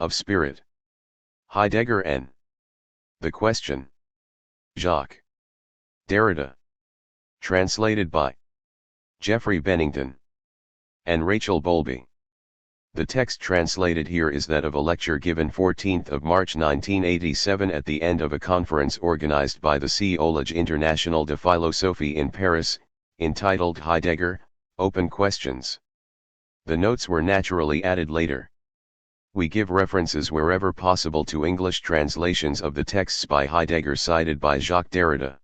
of spirit. Heidegger N. The Question. Jacques. Derrida. Translated by Jeffrey Bennington and Rachel Bowlby. The text translated here is that of a lecture given 14th of March 1987 at the end of a conference organized by the Collège International de Philosophie in Paris, entitled Heidegger, Open Questions. The notes were naturally added later. We give references wherever possible to English translations of the texts by Heidegger cited by Jacques Derrida.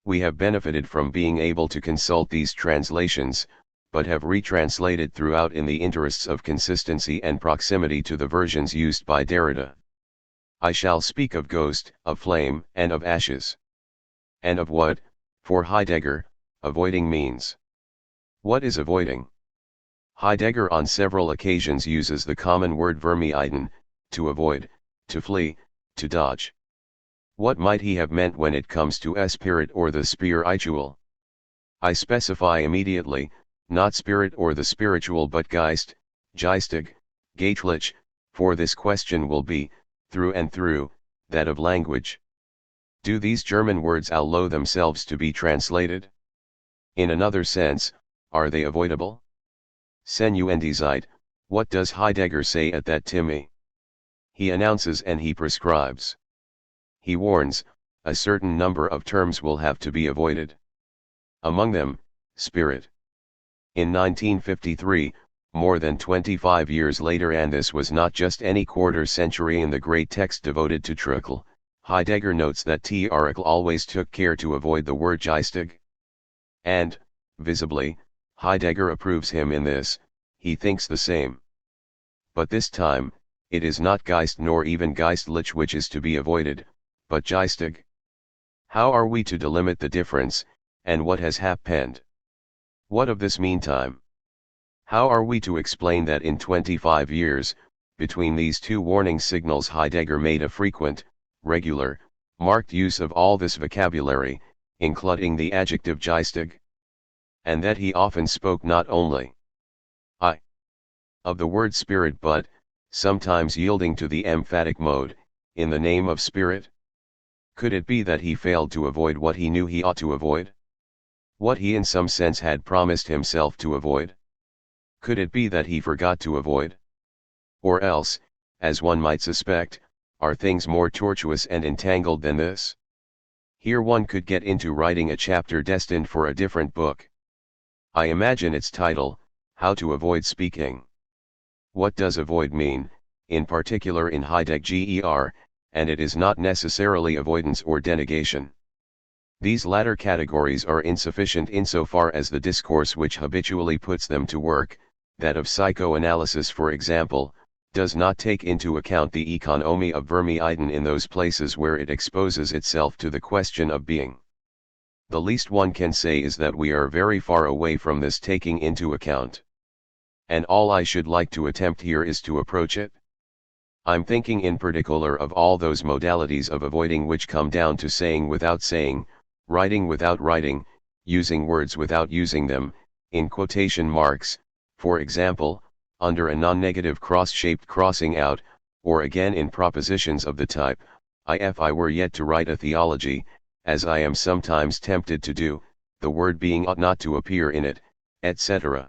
We have benefited from being able to consult these translations, but have retranslated throughout in the interests of consistency and proximity to the versions used by Derrida. I shall speak of ghost, of flame, and of ashes. And of what, for Heidegger, avoiding means. What is avoiding? Heidegger on several occasions uses the common word vermeiden, to avoid, to flee, to dodge. What might he have meant when it comes to spirit or the spiritual? I specify immediately, not spirit or the spiritual but Geist, Geistig, Geistlich, for this question will be, through and through, that of language. Do these German words allow themselves to be translated? In another sense, are they avoidable? Senuendizeit, what does Heidegger say at that time? He announces and he prescribes. He warns, a certain number of terms will have to be avoided. Among them, spirit. In 1953, more than 25 years later, and this was not just any quarter century in the great text devoted to Trückl, Heidegger notes that Trückl always took care to avoid the word geistig. And, visibly, Heidegger approves him in this, he thinks the same. But this time, it is not Geist nor even Geistlich which is to be avoided, but geistig. How are we to delimit the difference, and what has happened? What of this meantime? How are we to explain that in 25 years, between these two warning signals Heidegger made a frequent, regular, marked use of all this vocabulary, including the adjective geistig? And that he often spoke not only of the word spirit but, sometimes yielding to the emphatic mode, in the name of spirit? Could it be that he failed to avoid what he knew he ought to avoid? What he in some sense had promised himself to avoid? Could it be that he forgot to avoid? Or else, as one might suspect, are things more tortuous and entangled than this? Here one could get into writing a chapter destined for a different book. I imagine its title, How to Avoid Speaking. What does avoid mean, in particular in Heidegger, and it is not necessarily avoidance or denegation. These latter categories are insufficient insofar as the discourse which habitually puts them to work, that of psychoanalysis for example, does not take into account the economy of vermeiden in those places where it exposes itself to the question of being. The least one can say is that we are very far away from this taking into account. And all I should like to attempt here is to approach it. I'm thinking in particular of all those modalities of avoiding which come down to saying without saying, writing without writing, using words without using them, in quotation marks, for example, under a non-negative cross-shaped crossing out, or again in propositions of the type, if I were yet to write a theology, as I am sometimes tempted to do, the word being ought not to appear in it, etc.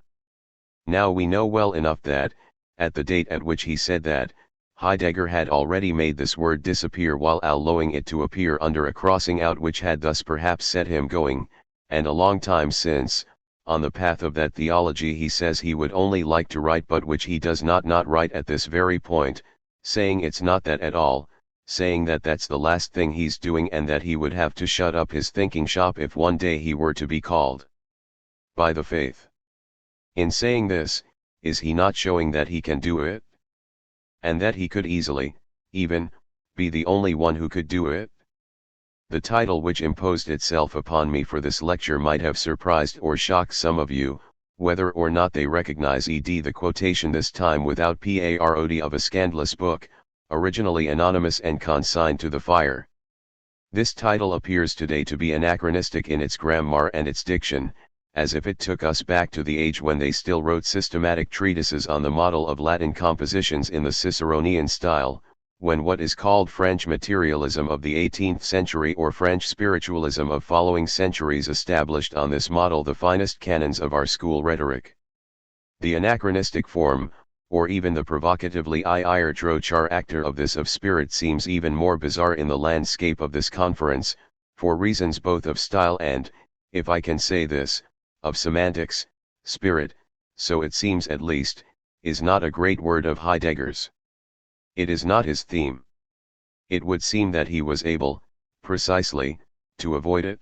Now we know well enough that, at the date at which he said that, Heidegger had already made this word disappear while allowing it to appear under a crossing out which had thus perhaps set him going, and a long time since, on the path of that theology he says he would only like to write but which he does not write at this very point, saying it's not that at all, saying that that's the last thing he's doing and that he would have to shut up his thinking shop if one day he were to be called by the faith. In saying this, is he not showing that he can do it? And that he could easily, even, be the only one who could do it? The title which imposed itself upon me for this lecture might have surprised or shocked some of you, whether or not they recognize the quotation this time without parody of a scandalous book, originally anonymous and consigned to the fire. This title appears today to be anachronistic in its grammar and its diction, as if it took us back to the age when they still wrote systematic treatises on the model of Latin compositions in the Ciceronian style, when what is called French materialism of the 18th century or French spiritualism of following centuries established on this model the finest canons of our school rhetoric. The anachronistic form, or even the provocatively character of this of spirit seems even more bizarre in the landscape of this conference, for reasons both of style and, if I can say this, of semantics. Spirit, so it seems at least, is not a great word of Heidegger's. It is not his theme. It would seem that he was able, precisely, to avoid it.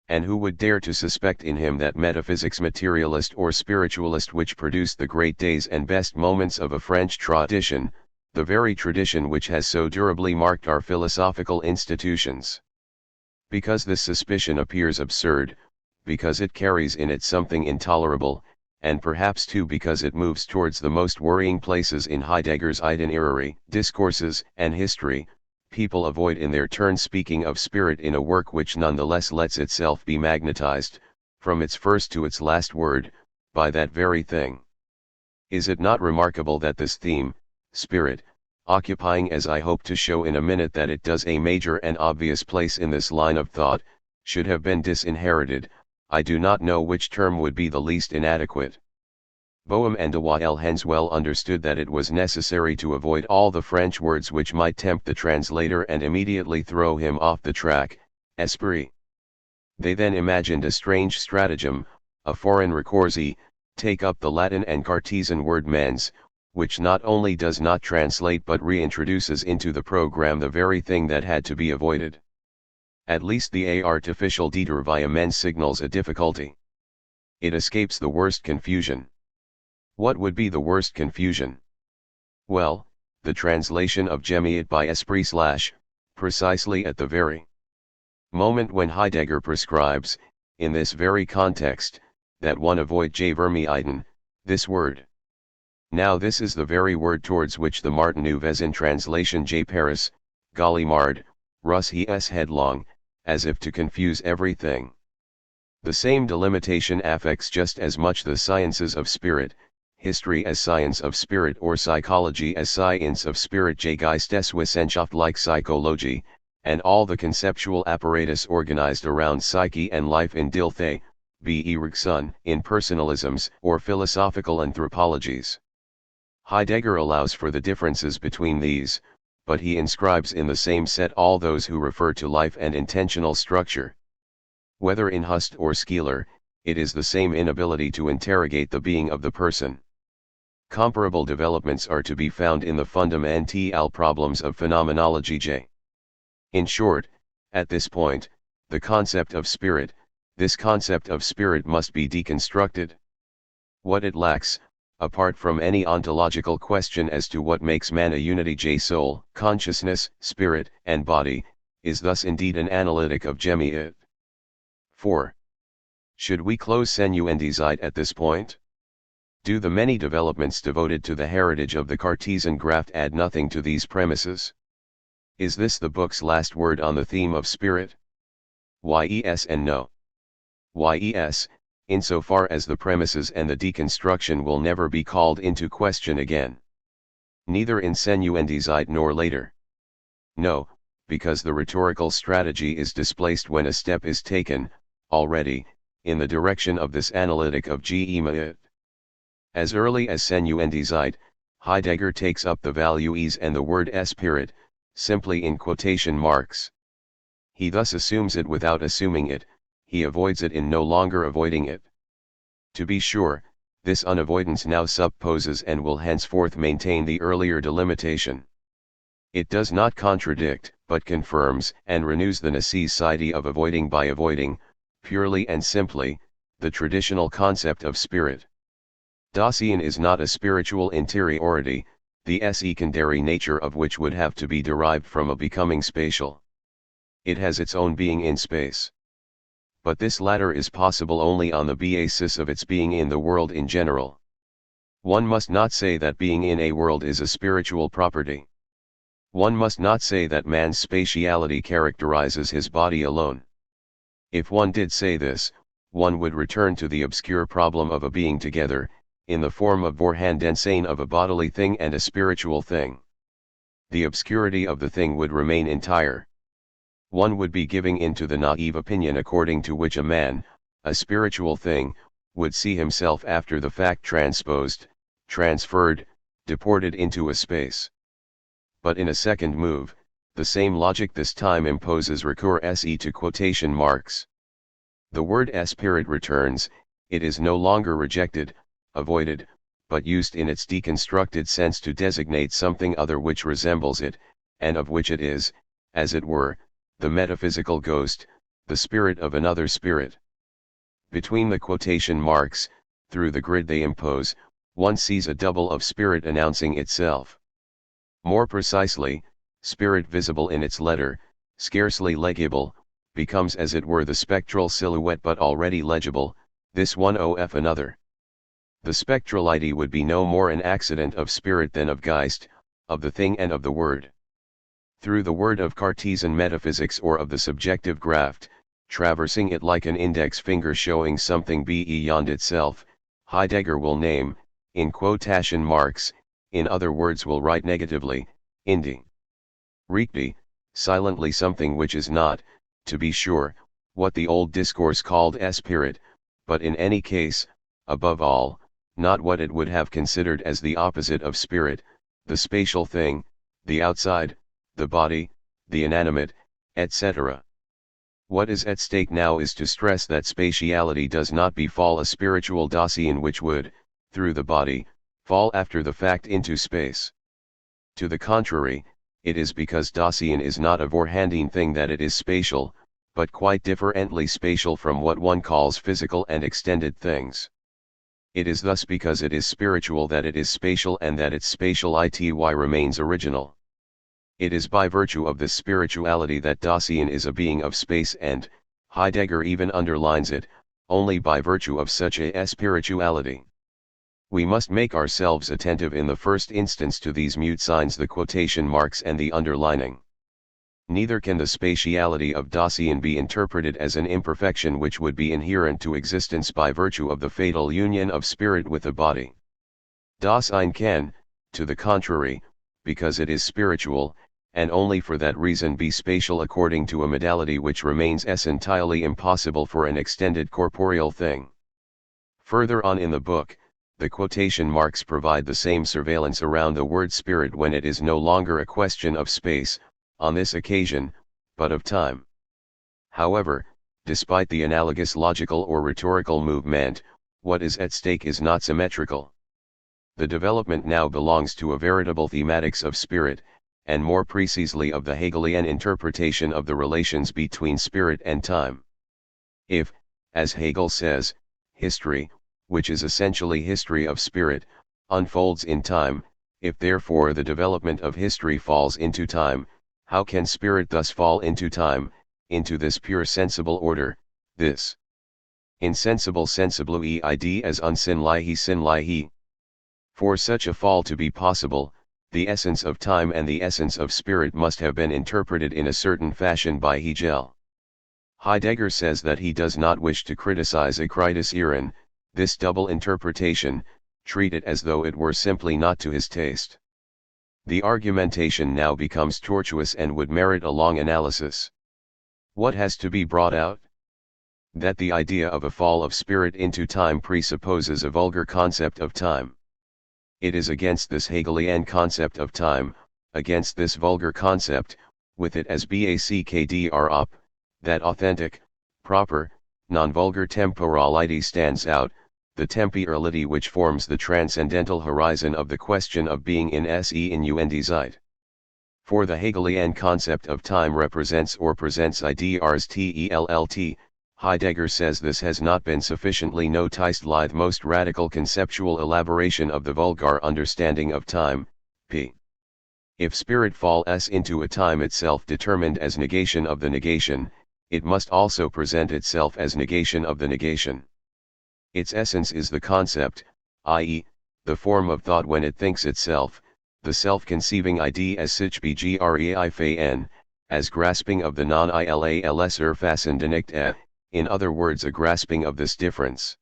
And who would dare to suspect in him that metaphysics materialist or spiritualist which produced the great days and best moments of a French tradition, the very tradition which has so durably marked our philosophical institutions? Because this suspicion appears absurd, because it carries in it something intolerable, and perhaps too because it moves towards the most worrying places in Heidegger's itinerary, discourses, and history, people avoid in their turn speaking of spirit in a work which nonetheless lets itself be magnetized, from its first to its last word, by that very thing. Is it not remarkable that this theme, spirit, occupying as I hope to show in a minute that it does a major and obvious place in this line of thought, should have been disinherited? I do not know which term would be the least inadequate. Boehm and de Wael well understood that it was necessary to avoid all the French words which might tempt the translator and immediately throw him off the track, esprit. They then imagined a strange stratagem, a foreign ricorsi, take up the Latin and Cartesian word mens, which not only does not translate but reintroduces into the program the very thing that had to be avoided. At least the artificial detour via mens signals a difficulty. It escapes the worst confusion. What would be the worst confusion? Well, the translation of gemiet by esprit / precisely at the very moment when Heidegger prescribes, in this very context, that one avoid j vermeiden, this word. Now this is the very word towards which the Martinez translation j Paris, Gallimard, Russ he s headlong, as if to confuse everything. The same delimitation affects just as much the sciences of spirit, history as science of spirit or psychology as science of spirit, Geisteswissenschaft like psychology, and all the conceptual apparatus organized around psyche and life in Dilthey, be Erikson, in personalisms or philosophical anthropologies. Heidegger allows for the differences between these, but he inscribes in the same set all those who refer to life and intentional structure. Whether in Hust or Skeeler, it is the same inability to interrogate the being of the person. Comparable developments are to be found in the fundamental problems of phenomenology j. In short, at this point, the concept of spirit, this concept of spirit must be deconstructed. What it lacks, apart from any ontological question as to what makes man a unity j soul, consciousness, spirit, and body, is thus indeed an analytic of gemiet. 4. Should we close Senuendizide at this point? Do the many developments devoted to the heritage of the Cartesian graft add nothing to these premises? Is this the book's last word on the theme of spirit? Yes and no. Yes, insofar as the premises and the deconstruction will never be called into question again. Neither in Senuendizide nor later. No, because the rhetorical strategy is displaced when a step is taken, already, in the direction of this analytic of gemiet. As early as Senuendizide, Heidegger takes up the values and the word espirit, simply in quotation marks. He thus assumes it without assuming it, he avoids it in no longer avoiding it. To be sure, this unavoidance now supposes and will henceforth maintain the earlier delimitation. It does not contradict, but confirms and renews the necessity of avoiding by avoiding, purely and simply, the traditional concept of spirit. Dasein is not a spiritual interiority, the secondary nature of which would have to be derived from a becoming spatial. It has its own being in space. But this latter is possible only on the basis of its being in the world in general. One must not say that being in a world is a spiritual property. One must not say that man's spatiality characterizes his body alone. If one did say this, one would return to the obscure problem of a being together, in the form of Vorhandensein of a bodily thing and a spiritual thing. The obscurity of the thing would remain entire. One would be giving in to the naive opinion according to which a man, a spiritual thing, would see himself after the fact transposed, transferred, deported into a space. But in a second move, the same logic this time imposes recur se to quotation marks. The word spirit returns, it is no longer rejected, avoided, but used in its deconstructed sense to designate something other which resembles it, and of which it is, as it were, the metaphysical ghost, the spirit of another spirit. Between the quotation marks, through the grid they impose, one sees a double of spirit announcing itself. More precisely, spirit visible in its letter, scarcely legible, becomes as it were the spectral silhouette but already legible, this one of another. The spectrality would be no more an accident of spirit than of Geist, of the thing and of the word. Through the word of Cartesian metaphysics or of the subjective graft, traversing it like an index finger showing something beyond itself, Heidegger will name, in quotation marks, in other words will write negatively, indi recti, silently something which is not, to be sure, what the old discourse called spirit, but in any case, above all, not what it would have considered as the opposite of spirit, the spatial thing, the outside, the body, the inanimate, etc. What is at stake now is to stress that spatiality does not befall a spiritual Dasein which would, through the body, fall after the fact into space. To the contrary, it is because Dasein is not a Vorhanden thing that it is spatial, but quite differently spatial from what one calls physical and extended things. It is thus because it is spiritual that it is spatial and that its spatial ity remains original. It is by virtue of this spirituality that Dasein is a being of space and, Heidegger even underlines it, only by virtue of such a spirituality. We must make ourselves attentive in the first instance to these mute signs, the quotation marks and the underlining. Neither can the spatiality of Dasein be interpreted as an imperfection which would be inherent to existence by virtue of the fatal union of spirit with the body. Dasein can, to the contrary, because it is spiritual, and only for that reason be spatial according to a modality which remains entirely impossible for an extended corporeal thing. Further on in the book, the quotation marks provide the same surveillance around the word spirit when it is no longer a question of space, on this occasion, but of time. However, despite the analogous logical or rhetorical movement, what is at stake is not symmetrical. The development now belongs to a veritable thematics of spirit, and more precisely of the Hegelian interpretation of the relations between spirit and time. If, as Hegel says, history, which is essentially history of spirit, unfolds in time, if therefore the development of history falls into time, how can spirit thus fall into time, into this pure sensible order, this insensible sensibluid as unsinlihi? For such a fall to be possible, the essence of time and the essence of spirit must have been interpreted in a certain fashion by Hegel. Heidegger says that he does not wish to criticize Akritis-Iran, this double interpretation, treat it as though it were simply not to his taste. The argumentation now becomes tortuous and would merit a long analysis. What has to be brought out? That the idea of a fall of spirit into time presupposes a vulgar concept of time. It is against this Hegelian concept of time, against this vulgar concept, with it as backdr up, that authentic, proper, non-vulgar temporality stands out, the temporality which forms the transcendental horizon of the question of being in se in Zeit. For the Hegelian concept of time represents or presents idrs telt, Heidegger says this has not been sufficiently noticed by the most radical conceptual elaboration of the vulgar understanding of time, p. If spirit falls into a time itself determined as negation of the negation, it must also present itself as negation of the negation. Its essence is the concept, i.e., the form of thought when it thinks itself, the self-conceiving idea as sich begreifn, as grasping of the non-ills erfassen nicht in other words a grasping of this difference.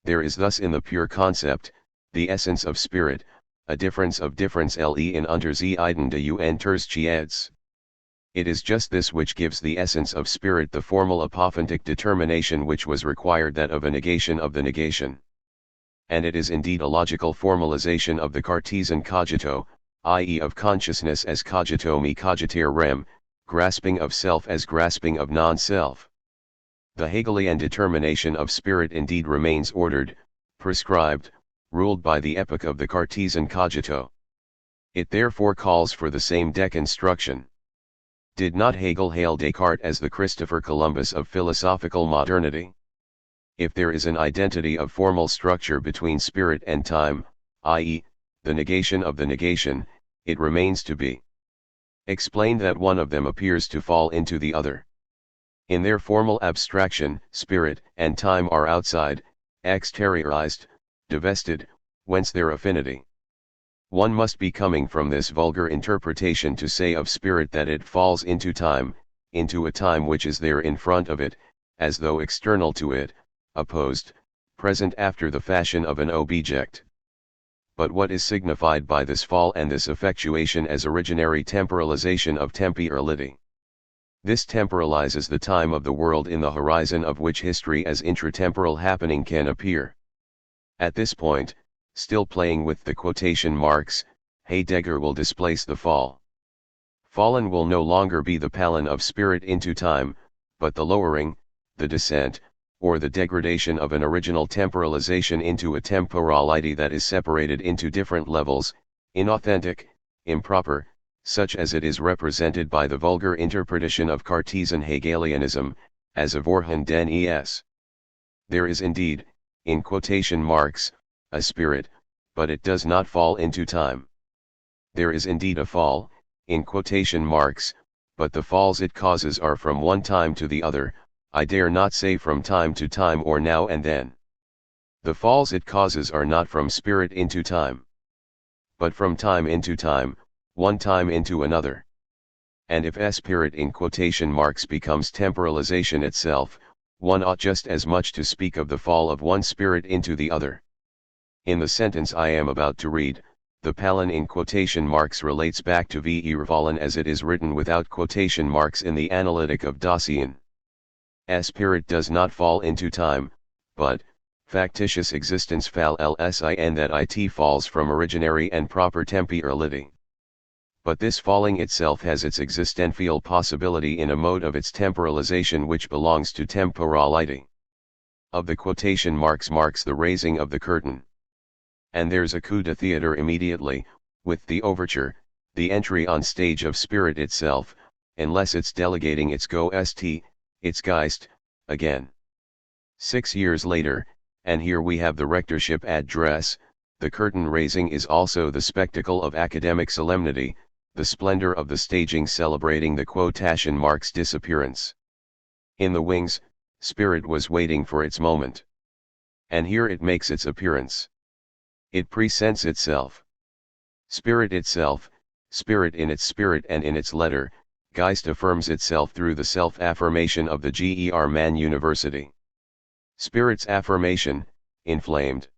There is thus in the pure concept, the essence of spirit, a difference of difference le in unterschieden de Unterschieds. It is just this which gives the essence of spirit the formal apophantic determination which was required, that of a negation of the negation. And it is indeed a logical formalization of the Cartesian cogito, i.e. of consciousness as cogito me cogitare rem, grasping of self as grasping of non-self. The Hegelian determination of spirit indeed remains ordered, prescribed, ruled by the epoch of the Cartesian cogito. It therefore calls for the same deconstruction. Did not Hegel hail Descartes as the Christopher Columbus of philosophical modernity? If there is an identity of formal structure between spirit and time, i.e., the negation of the negation, it remains to be explained that one of them appears to fall into the other. In their formal abstraction, spirit and time are outside, exteriorized, divested, whence their affinity. One must be coming from this vulgar interpretation to say of spirit that it falls into a time which is there in front of it, as though external to it, opposed, present after the fashion of an object. But what is signified by this fall and this effectuation as originary temporalization of temporality? This temporalizes the time of the world in the horizon of which history as intratemporal happening can appear. At this point, still playing with the quotation marks, Heidegger will displace the fall. Fallen will no longer be the palin of spirit into time, but the lowering, the descent, or the degradation of an original temporalization into a temporality that is separated into different levels, inauthentic, improper, such as it is represented by the vulgar interpretation of Cartesian Hegelianism, as of Orhan den es. There is indeed, in quotation marks, a spirit, but it does not fall into time. There is indeed a fall, in quotation marks, but the falls it causes are from one time to the other, I dare not say from time to time or now and then. The falls it causes are not from spirit into time, but from time into time, one time into another. And if a spirit in quotation marks becomes temporalization itself, one ought just as much to speak of the fall of one spirit into the other. In the sentence I am about to read, the palin in quotation marks relates back to Verfallen as it is written without quotation marks in the analytic of Dasein. A spirit does not fall into time, but, factitious existence fall lsin that it falls from originary and proper temporality. But this falling itself has its existential possibility in a mode of its temporalization which belongs to temporality. Of the quotation marks the raising of the curtain. And there's a coup de theatre immediately, with the overture, the entry on stage of spirit itself, unless it's delegating its its Geist, again. 6 years later, and here we have the rectorship address, the curtain raising is also the spectacle of academic solemnity, the splendor of the staging celebrating the quotation marks disappearance. In the wings, spirit was waiting for its moment. And here it makes its appearance. It presents itself. Spirit itself, spirit in its spirit and in its letter, Geist affirms itself through the self-affirmation of the Ger Man University. Spirit's affirmation, inflamed.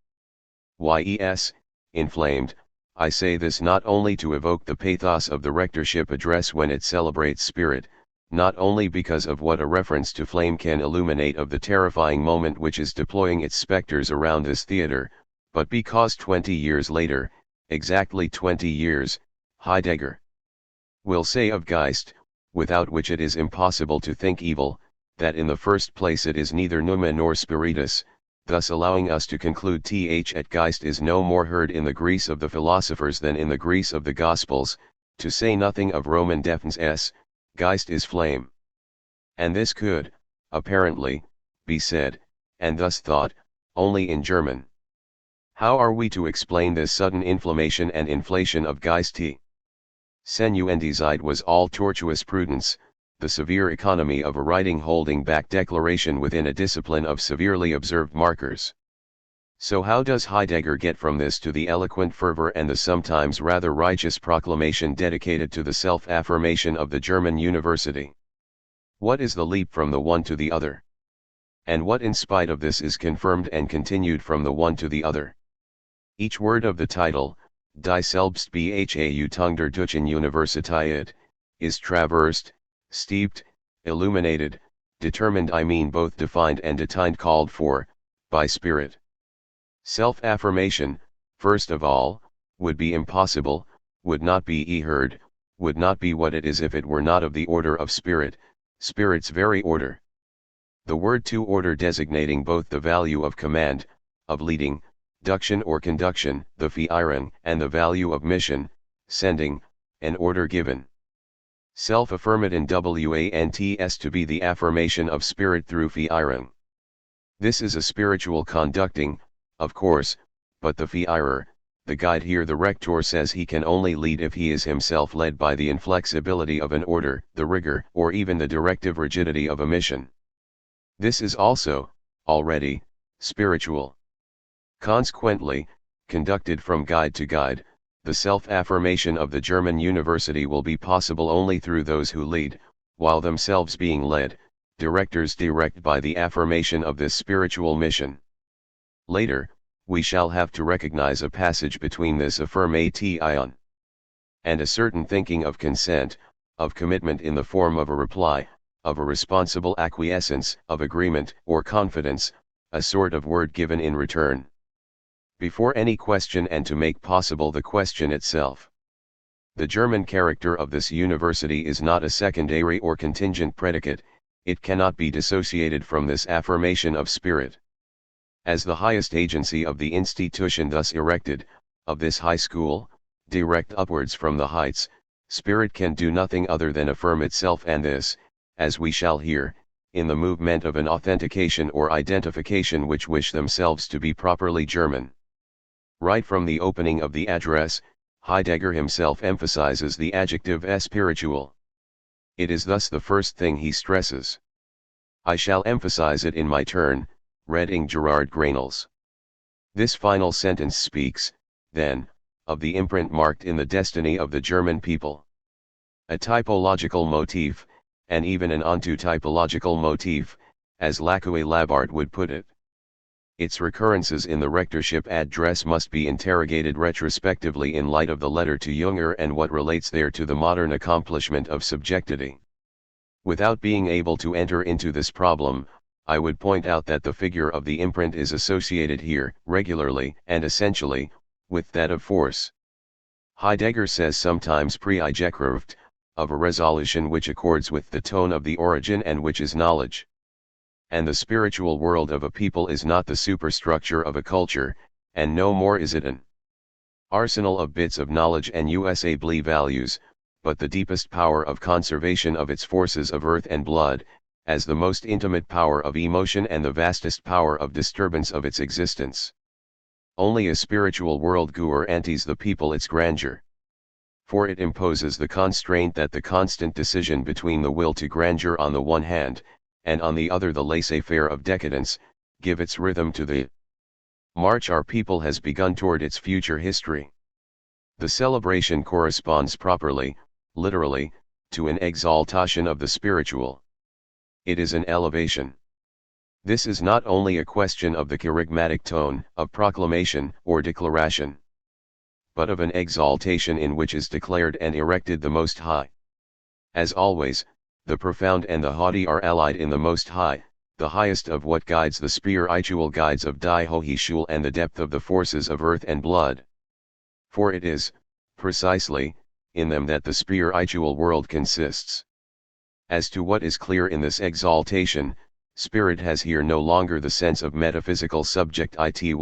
Yes, inflamed, I say this not only to evoke the pathos of the rectorship address when it celebrates spirit, not only because of what a reference to flame can illuminate of the terrifying moment which is deploying its specters around this theater, but because 20 years later, exactly 20 years, Heidegger will say of Geist, without which it is impossible to think evil, that in the first place it is neither pneuma nor spiritus, thus allowing us to conclude that Geist is no more heard in the Greece of the philosophers than in the Greece of the Gospels, to say nothing of Roman defense, Geist is flame. And this could, apparently, be said, and thus thought, only in German. How are we to explain this sudden inflammation and inflation of Geist? Senuendizide was all tortuous prudence, the severe economy of a writing holding back declaration within a discipline of severely observed markers. So how does Heidegger get from this to the eloquent fervor and the sometimes rather righteous proclamation dedicated to the self-affirmation of the German university? What is the leap from the one to the other? and what in spite of this is confirmed and continued from the one to the other. Each word of the title, Die Selbstbeachtung der Deutschen Universität, is traversed, steeped, illuminated, determined, I mean both defined and detained, called for, by spirit. Self-affirmation, first of all, would be impossible, would not be heard, would not be what it is if it were not of the order of spirit, spirit's very order. The word to order designating both the value of command, of leading, duction or conduction, the Führung, and the value of mission, sending, an order given. Self-affirmation wants to be the affirmation of spirit through Führung. This is a spiritual conducting, of course, but the Führer, the guide here, the rector, says he can only lead if he is himself led by the inflexibility of an order, the rigor, or even the directive rigidity of a mission. This is also, already, spiritual. Consequently, conducted from guide to guide, the self-affirmation of the German university will be possible only through those who lead, while themselves being led, directors direct by the affirmation of this spiritual mission. Later, we shall have to recognize a passage between this affirmation and a certain thinking of consent, of commitment in the form of a reply, of a responsible acquiescence, of agreement or confidence, a sort of word given in return. Before any question, and to make possible the question itself. The German character of this university is not a secondary or contingent predicate, it cannot be dissociated from this affirmation of spirit. As the highest agency of the institution thus erected, of this high school, direct upwards from the heights, spirit can do nothing other than affirm itself, and this, as we shall hear, in the movement of an authentication or identification which wish themselves to be properly German. Right from the opening of the address, Heidegger himself emphasizes the adjective spiritual. It is thus the first thing he stresses. I shall emphasize it in my turn, reading Gerard Granels. This final sentence speaks, then, of the imprint marked in the destiny of the German people. A typological motif, and even an onto-typological motif, as Lacoué Labart would put it. Its recurrences in the rectorship address must be interrogated retrospectively in light of the letter to Junger and what relates there to the modern accomplishment of subjectivity. Without being able to enter into this problem, I would point out that the figure of the imprint is associated here, regularly and essentially, with that of force. Heidegger says sometimes pre-Eingekraft, of a resolution which accords with the tone of the origin and which is knowledge. And the spiritual world of a people is not the superstructure of a culture, and no more is it an arsenal of bits of knowledge and usably values, but the deepest power of conservation of its forces of earth and blood, as the most intimate power of emotion and the vastest power of disturbance of its existence. Only a spiritual world guarantees the people its grandeur. For it imposes the constraint that the constant decision between the will to grandeur on the one hand, and on the other the laissez-faire of decadence, give its rhythm to the march our people has begun toward its future history. The celebration corresponds properly, literally, to an exaltation of the spiritual. It is an elevation. This is not only a question of the charismatic tone, of proclamation or declaration, but of an exaltation in which is declared and erected the Most High. As always, the profound and the haughty are allied in the Most High, the highest of what guides the spiritual guides of Die Hochschule and the depth of the forces of earth and blood. For it is, precisely, in them that the spiritual world consists. As to what is clear in this exaltation, spirit has here no longer the sense of metaphysical subject ity.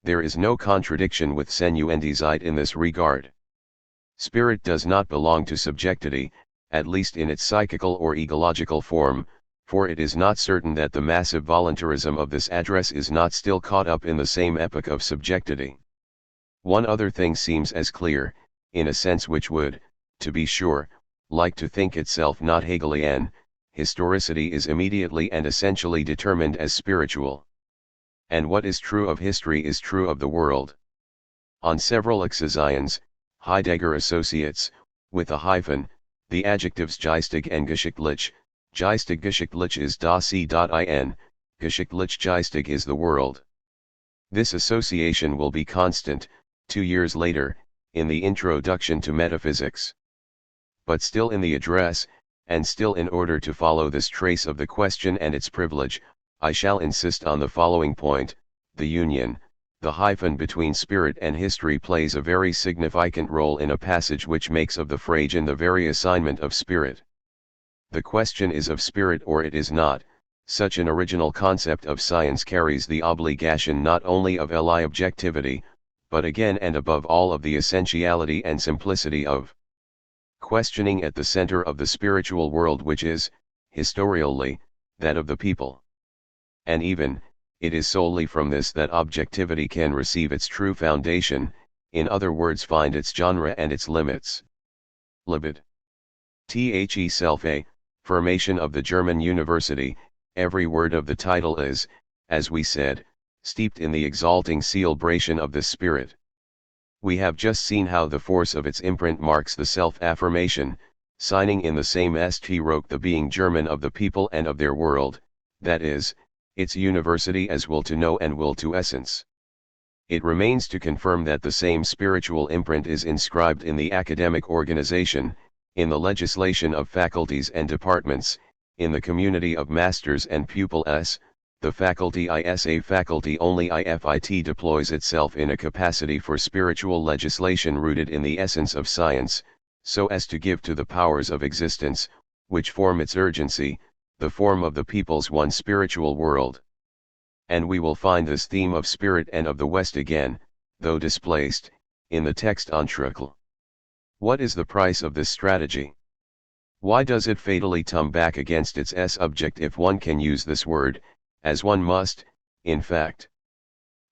There is no contradiction with Senuendizeit in this regard. Spirit does not belong to subjectivity, at least in its psychical or egological form, for it is not certain that the massive voluntarism of this address is not still caught up in the same epoch of subjectivity. One other thing seems as clear, in a sense which would, to be sure, like to think itself not Hegelian, historicity is immediately and essentially determined as spiritual. And what is true of history is true of the world. On several excisions, Heidegger associates, with a hyphen, the adjectives geistig and geschichtlich. Geistig geschichtlich is das I.N., Geschichtlich geistig is the world. This association will be constant, 2 years later, in the introduction to metaphysics. But still in the address, and still in order to follow this trace of the question and its privilege, I shall insist on the following point: the union, the hyphen between spirit and history plays a very significant role in a passage which makes of the Phrasen the very assignment of spirit. The question is of spirit or it is not. Such an original concept of science carries the obligation not only of objectivity, but again and above all of the essentiality and simplicity of questioning at the center of the spiritual world, which is, historially, that of the people. And even, it is solely from this that objectivity can receive its true foundation, in other words find its genre and its limits. Libid. The self-a, formation of the German university, every word of the title is, as we said, steeped in the exalting celebration of this spirit. We have just seen how the force of its imprint marks the self-affirmation, signing in the same Stroke the being German of the people and of their world, that is, its university as will to know and will to essence. It remains to confirm that the same spiritual imprint is inscribed in the academic organization, in the legislation of faculties and departments, in the community of masters and pupils. The faculty is a faculty only if it deploys itself in a capacity for spiritual legislation rooted in the essence of science, so as to give to the powers of existence, which form its urgency, the form of the people's one spiritual world. And we will find this theme of spirit and of the West again, though displaced, in the text on Truckle. What is the price of this strategy? Why does it fatally tum back against its subject, if one can use this word, as one must, in fact?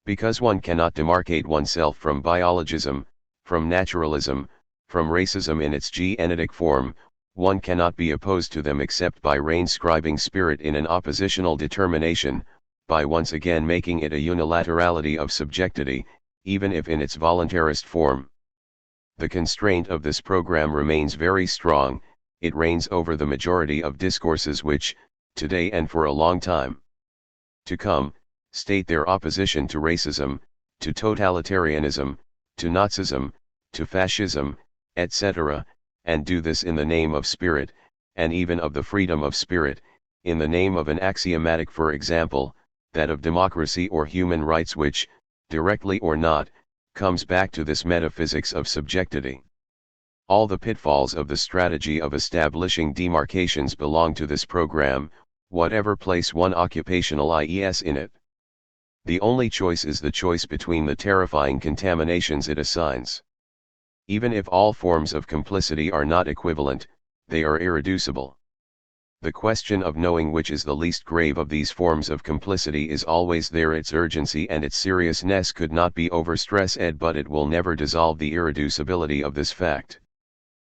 Because one cannot demarcate oneself from biologism, from naturalism, from racism in its genetic form. One cannot be opposed to them except by reinscribing spirit in an oppositional determination, by once again making it a unilaterality of subjectivity, even if in its voluntarist form. The constraint of this program remains very strong. It reigns over the majority of discourses which, today and for a long time to come, state their opposition to racism, to totalitarianism, to Nazism, to fascism, etc., and do this in the name of spirit, and even of the freedom of spirit, in the name of an axiomatic, for example, that of democracy or human rights, which, directly or not, comes back to this metaphysics of subjectivity. All the pitfalls of the strategy of establishing demarcations belong to this program, whatever place one occupationalizes in it. The only choice is the choice between the terrifying contaminations it assigns. Even if all forms of complicity are not equivalent, they are irreducible. The question of knowing which is the least grave of these forms of complicity is always there. Its urgency and its seriousness could not be overstressed, but it will never dissolve the irreducibility of this fact.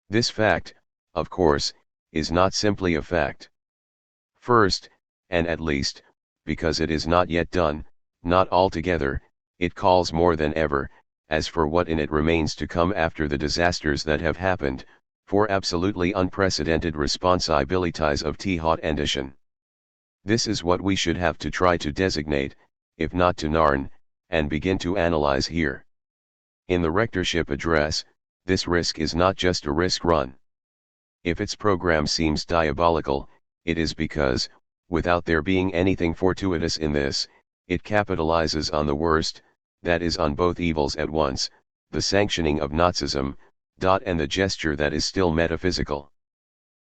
This fact, of course, is not simply a fact. First, and at least, because it is not yet done, not altogether, it calls more than ever, as for what in it remains to come after the disasters that have happened, for absolutely unprecedented responsibilities of THIRD-WORLDISM. This is what we should have to try to designate, if not to narn, and begin to analyze here. In the rectorship address, this risk is not just a risk run. If its program seems diabolical, it is because, without there being anything fortuitous in this, it capitalizes on the worst, that is on both evils at once, the sanctioning of Nazism, and the gesture that is still metaphysical.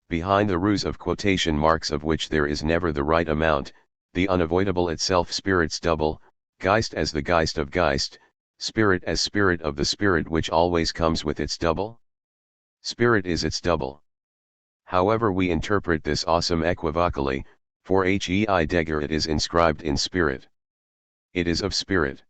Behind the ruse of quotation marks, of which there is never the right amount, the unavoidable itself, spirit's double, Geist as the Geist of Geist, spirit as spirit of the spirit, which always comes with its double. Spirit is its double. However we interpret this awesome equivocally, for Heidegger it is inscribed in spirit. It is of spirit.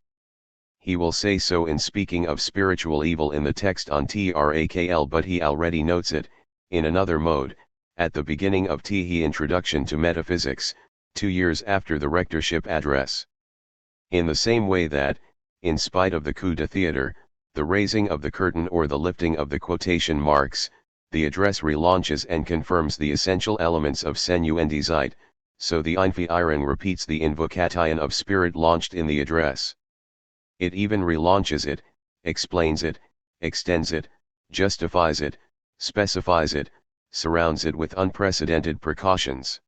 He will say so in speaking of spiritual evil in the text on TRAKL, but he already notes it, in another mode, at the beginning of the Introduction to Metaphysics, 2 years after the rectorship address. In the same way that, in spite of the coup de theatre, the raising of the curtain or the lifting of the quotation marks, the address relaunches and confirms the essential elements of Senuendizeit, so the Einführung repeats the invocation of spirit launched in the address. It even relaunches it, explains it, extends it, justifies it, specifies it, surrounds it with unprecedented precautions.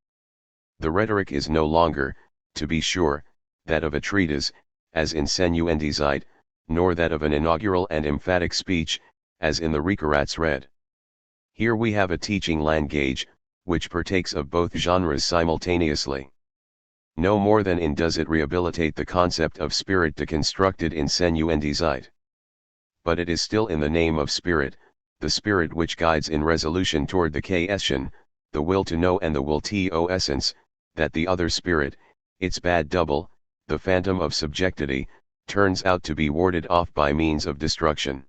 The rhetoric is no longer, to be sure, that of a treatise, as in Senuendizeit, nor that of an inaugural and emphatic speech, as in the Rückeratsrede. Here we have a teaching language, which partakes of both genres simultaneously. No more than in does it rehabilitate the concept of spirit deconstructed in Senuendizeit. But it is still in the name of spirit, the spirit which guides in resolution toward the question, the will to know and the will to essence, that the other spirit, its bad double, the phantom of subjectivity, turns out to be warded off by means of destruction.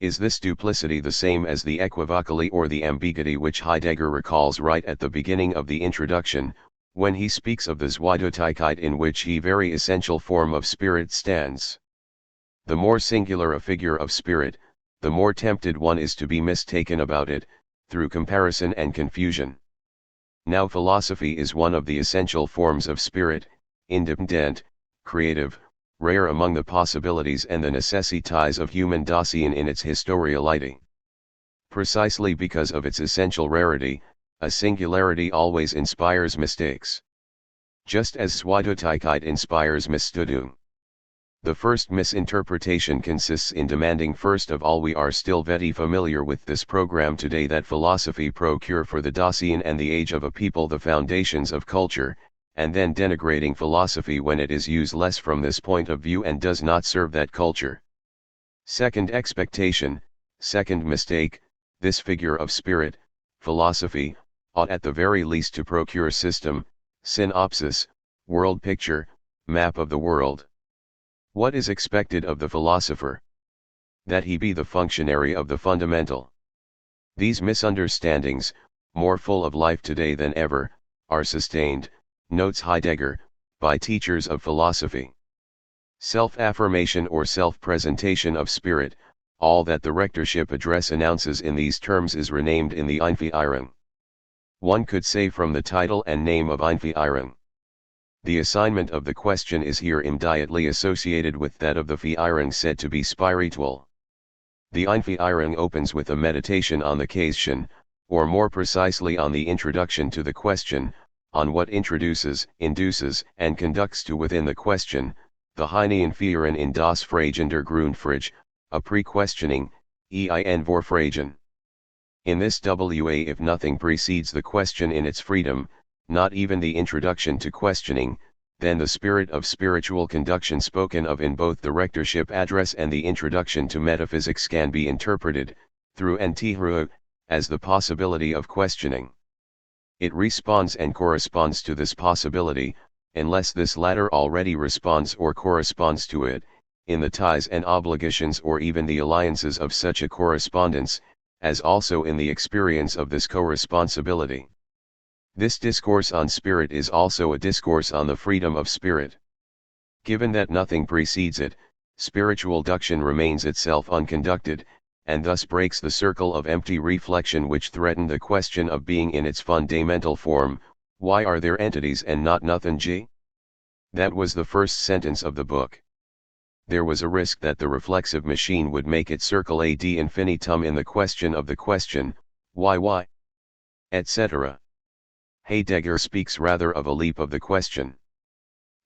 Is this duplicity the same as the equivocally or the ambiguity which Heidegger recalls right at the beginning of the introduction, when he speaks of the Zweideutigkeit in which the very essential form of spirit stands? The more singular a figure of spirit, the more tempted one is to be mistaken about it, through comparison and confusion. Now philosophy is one of the essential forms of spirit, independent, creative, rare among the possibilities and the necessities of human Dasein in its historiality. Precisely because of its essential rarity, a singularity always inspires mistakes. Just as Zweideutigkeit inspires Misstudung. The first misinterpretation consists in demanding first of all we are still very familiar with this program today that philosophy procure for the Dasein and the age of a people the foundations of culture, and then denigrating philosophy when it is used less from this point of view and does not serve that culture. Second expectation, second mistake, this figure of spirit, philosophy, ought at the very least to procure system, synopsis, world picture, map of the world. What is expected of the philosopher? That he be the functionary of the fundamental. These misunderstandings, more full of life today than ever, are sustained, notes Heidegger, by teachers of philosophy. Self-affirmation or self-presentation of spirit, all that the rectorship address announces in these terms is renamed in the Einführung. One could say from the title and name of Einführung. The assignment of the question is here immediately associated with that of the Führung said to be spiritual. The Einführung opens with a meditation on the question, or more precisely on the introduction to the question, on what introduces, induces, and conducts to within the question, the Hineinführen in das fragender Grundfrage, a pre-questioning, ein Vorfragen. In this wa if nothing precedes the question in its freedom, not even the introduction to questioning, then the spirit of spiritual conduction spoken of in both the rectorship address and the introduction to metaphysics can be interpreted, through THIRD, as the possibility of questioning. It responds and corresponds to this possibility, unless this latter already responds or corresponds to it, in the ties and obligations or even the alliances of such a correspondence, as also in the experience of this co-responsibility. This discourse on spirit is also a discourse on the freedom of spirit. Given that nothing precedes it, spiritual duction remains itself unconducted, and thus breaks the circle of empty reflection which threatened the question of being in its fundamental form, why are there entities and not nothing g? That was the first sentence of the book. There was a risk that the reflexive machine would make it circle ad infinitum in the question of the question, why, etc. Heidegger speaks rather of a leap of the question.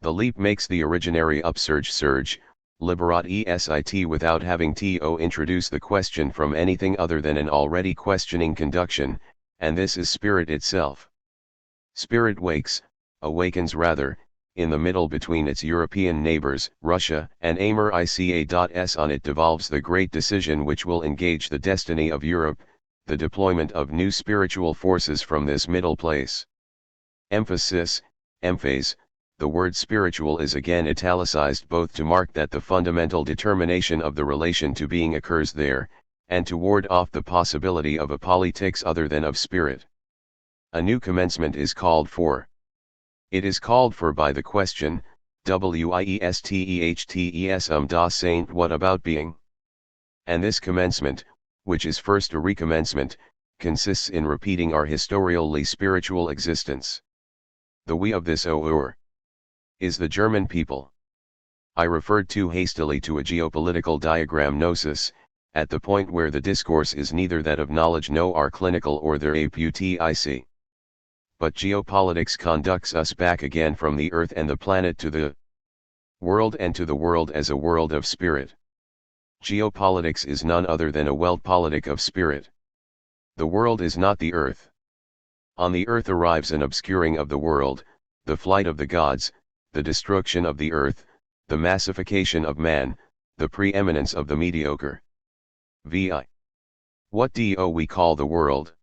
The leap makes the originary upsurge surge, liberat esit without having to introduce the question from anything other than an already questioning conduction, and this is spirit itself. Spirit awakens rather, in the middle between its European neighbors, Russia, and Amor Ica.s. On it devolves the great decision which will engage the destiny of Europe, the deployment of new spiritual forces from this middle place. Emphasis, emphase, the word spiritual is again italicized both to mark that the fundamental determination of the relation to being occurs there, and to ward off the possibility of a politics other than of spirit. A new commencement is called for. It is called for by the question, Wiesthets das Saint what about being? And this commencement, which is first a recommencement, consists in repeating our historially spiritual existence. The we of this or is the German people. I referred too hastily to a geopolitical diagram gnosis, at the point where the discourse is neither that of knowledge no are clinical or their aputic. But geopolitics conducts us back again from the earth and the planet to the world and to the world as a world of spirit. Geopolitics is none other than a weltpolitik of spirit. The world is not the earth. On the earth arrives an obscuring of the world, the flight of the gods, the destruction of the earth, the massification of man, the preeminence of the mediocre. Vi. What do we call the world?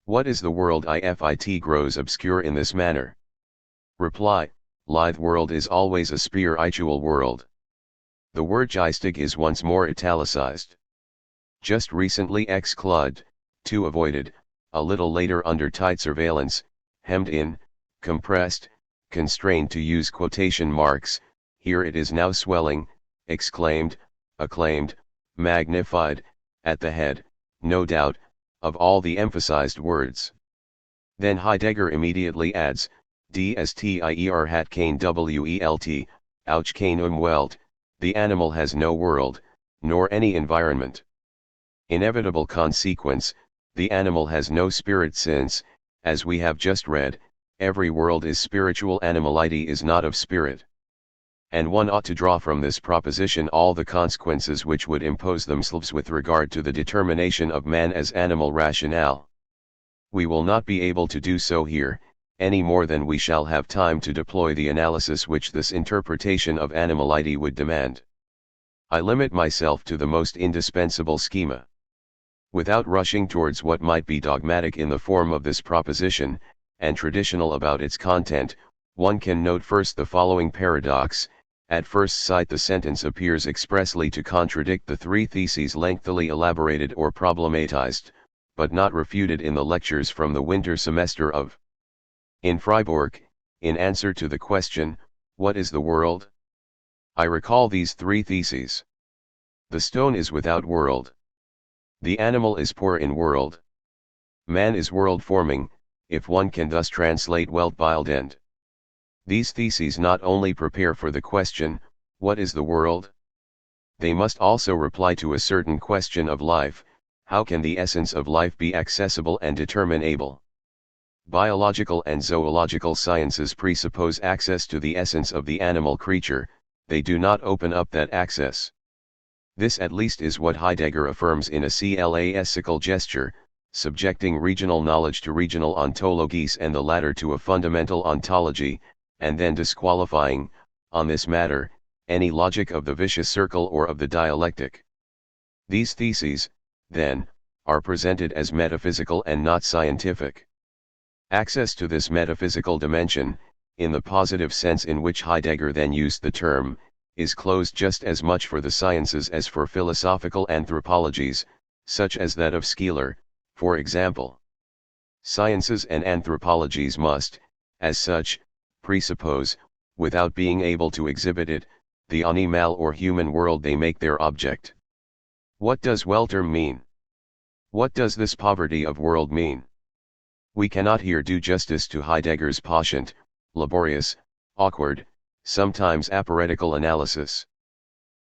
What is the world if it grows obscure in this manner? Reply, lithe world is always a spiritual world. The word geistig is once more italicized. Just recently excluded, to avoided, a little later under tight surveillance, hemmed in, compressed, constrained to use quotation marks, here it is now swelling, exclaimed, acclaimed, magnified, at the head, no doubt, of all the emphasized words. Then Heidegger immediately adds, dstier hat kein welt, ouch kein Welt, the animal has no world, nor any environment. Inevitable consequence, the animal has no spirit since, as we have just read, every world is spiritual, animality is not of spirit. And one ought to draw from this proposition all the consequences which would impose themselves with regard to the determination of man as animal rationale. We will not be able to do so here, any more than we shall have time to deploy the analysis which this interpretation of animality would demand. I limit myself to the most indispensable schema. Without rushing towards what might be dogmatic in the form of this proposition, and traditional about its content, one can note first the following paradox. At first sight the sentence appears expressly to contradict the three theses lengthily elaborated or problematized, but not refuted in the lectures from the winter semester of in Freiburg, in answer to the question, what is the world? I recall these three theses. The stone is without world. The animal is poor in world. Man is world-forming, if one can thus translate Weltbildend. These theses not only prepare for the question, what is the world? They must also reply to a certain question of life, how can the essence of life be accessible and determinable? Biological and zoological sciences presuppose access to the essence of the animal creature, they do not open up that access. This at least is what Heidegger affirms in a classical gesture, subjecting regional knowledge to regional ontologies and the latter to a fundamental ontology, and then disqualifying, on this matter, any logic of the vicious circle or of the dialectic. These theses, then, are presented as metaphysical and not scientific. Access to this metaphysical dimension, in the positive sense in which Heidegger then used the term, is closed just as much for the sciences as for philosophical anthropologies, such as that of Skeeler, for example. Sciences and anthropologies must, as such, presuppose, without being able to exhibit it, the animal or human world they make their object. What does welter mean? What does this poverty of world mean? We cannot here do justice to Heidegger's patient, laborious, awkward, sometimes aporetical analysis.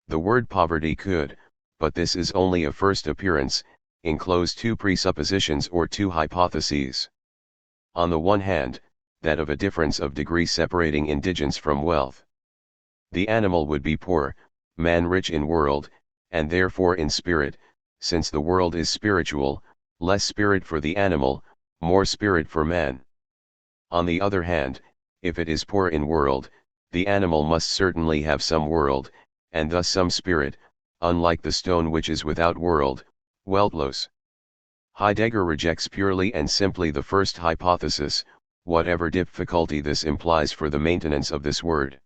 The word poverty could, but this is only a first appearance, enclose two presuppositions or two hypotheses. On the one hand, that of a difference of degree separating indigence from wealth. The animal would be poor, man rich in world, and therefore in spirit, since the world is spiritual, less spirit for the animal, more spirit for man. On the other hand, if it is poor in world, the animal must certainly have some world, and thus some spirit, unlike the stone which is without world, weltlos. Heidegger rejects purely and simply the first hypothesis, whatever difficulty this implies for the maintenance of this word.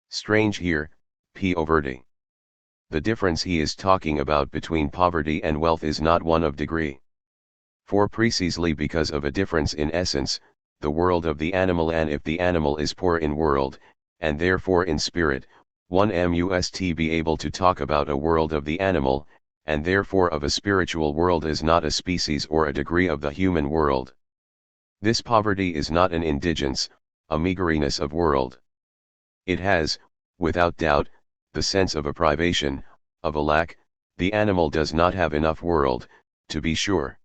Strange here, poverty. The difference he is talking about between poverty and wealth is not one of degree. For precisely because of a difference in essence, the world of the animal, and if the animal is poor in world, and therefore in spirit, one must be able to talk about a world of the animal, and therefore of a spiritual world as not a species or a degree of the human world. This poverty is not an indigence, a meageriness of world. It has, without doubt, the sense of a privation, of a lack. The animal does not have enough world, to be sure.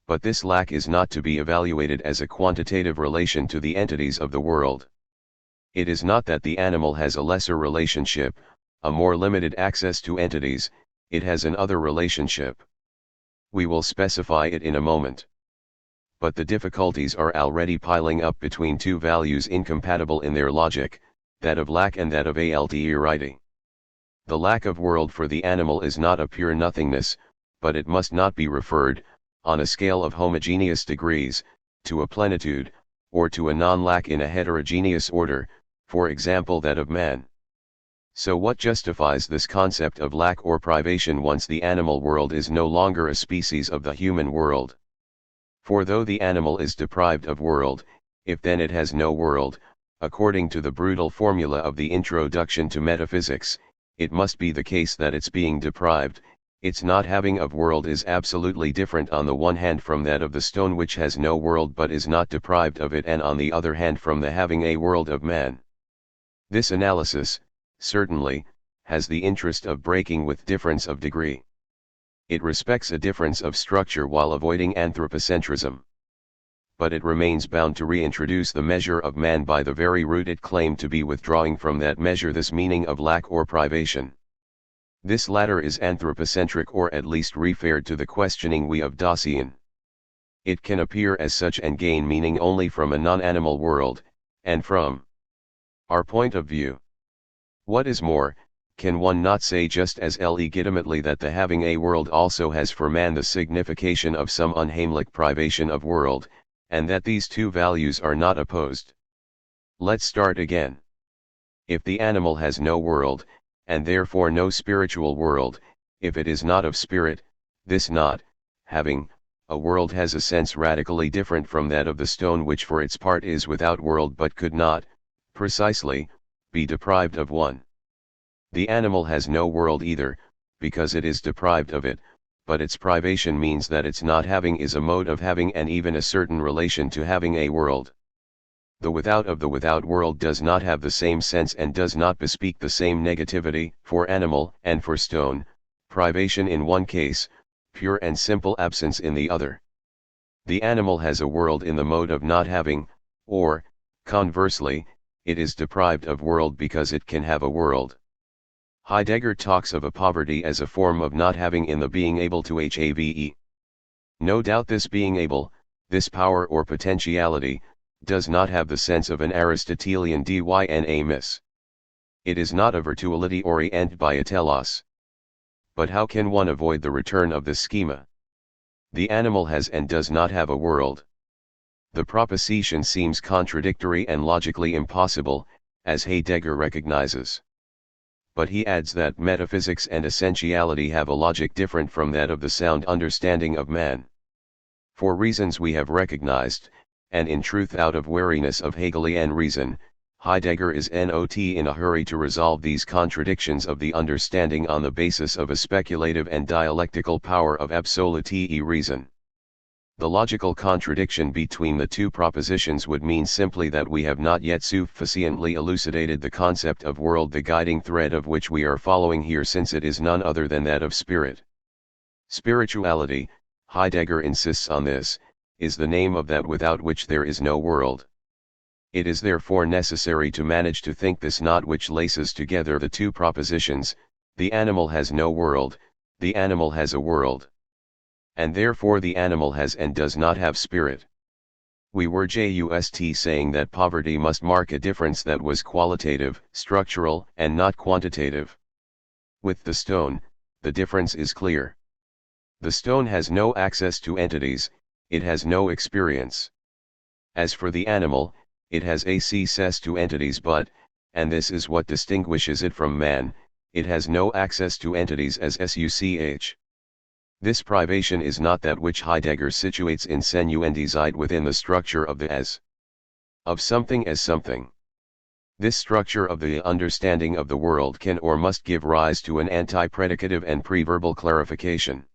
But this lack is not to be evaluated as a quantitative relation to the entities of the world. It is not that the animal has a lesser relationship, a more limited access to entities, it has an other relationship. We will specify it in a moment. But the difficulties are already piling up between two values incompatible in their logic, that of lack and that of alterity. The lack of world for the animal is not a pure nothingness, but it must not be referred, on a scale of homogeneous degrees, to a plenitude, or to a non-lack in a heterogeneous order, for example that of man. So what justifies this concept of lack or privation once the animal world is no longer a species of the human world? For though the animal is deprived of world, if then it has no world, according to the brutal formula of the Introduction to Metaphysics, it must be the case that its being deprived, its not having of world is absolutely different on the one hand from that of the stone which has no world but is not deprived of it, and on the other hand from the having a world of man. This analysis, certainly, has the interest of breaking with difference of degree. It respects a difference of structure while avoiding anthropocentrism. But it remains bound to reintroduce the measure of man by the very root it claimed to be, withdrawing from that measure this meaning of lack or privation. This latter is anthropocentric, or at least referred to the questioning we of Dasein. It can appear as such and gain meaning only from a non-animal world, and from our point of view. What is more, can one not say just as legitimately that the having a world also has for man the signification of some unheimlich privation of world, and that these two values are not opposed? Let's start again. If the animal has no world, and therefore no spiritual world, if it is not of spirit, this not having a world has a sense radically different from that of the stone, which for its part is without world but could not, precisely, be deprived of one. The animal has no world either, because it is deprived of it, but its privation means that its not having is a mode of having and even a certain relation to having a world. The without of the without world does not have the same sense and does not bespeak the same negativity for animal and for stone, privation in one case, pure and simple absence in the other. The animal has a world in the mode of not having, or, conversely, it is deprived of world because it can have a world. Heidegger talks of a poverty as a form of not having in the being able to have. No doubt this being able, this power or potentiality, does not have the sense of an Aristotelian dynamis. It is not a virtuality oriented by a telos. But how can one avoid the return of this schema? The animal has and does not have a world. The proposition seems contradictory and logically impossible, as Heidegger recognizes. But he adds that metaphysics and essentiality have a logic different from that of the sound understanding of man. For reasons we have recognized, and in truth out of weariness of Hegelian reason, Heidegger is not in a hurry to resolve these contradictions of the understanding on the basis of a speculative and dialectical power of absolute reason. The logical contradiction between the two propositions would mean simply that we have not yet sufficiently elucidated the concept of world, the guiding thread of which we are following here, since it is none other than that of spirit. Spirituality, Heidegger insists on this, is the name of that without which there is no world. It is therefore necessary to manage to think this knot which laces together the two propositions: the animal has no world, the animal has a world. And therefore the animal has and does not have spirit. We were just saying that poverty must mark a difference that was qualitative, structural, and not quantitative. With the stone, the difference is clear. The stone has no access to entities, it has no experience. As for the animal, it has access to entities but, and this is what distinguishes it from man, it has no access to entities as such. This privation is not that which Heidegger situates in Senuendizeit within the structure of the as of something as something. This structure of the understanding of the world can or must give rise to an anti-predicative and pre-verbal clarification.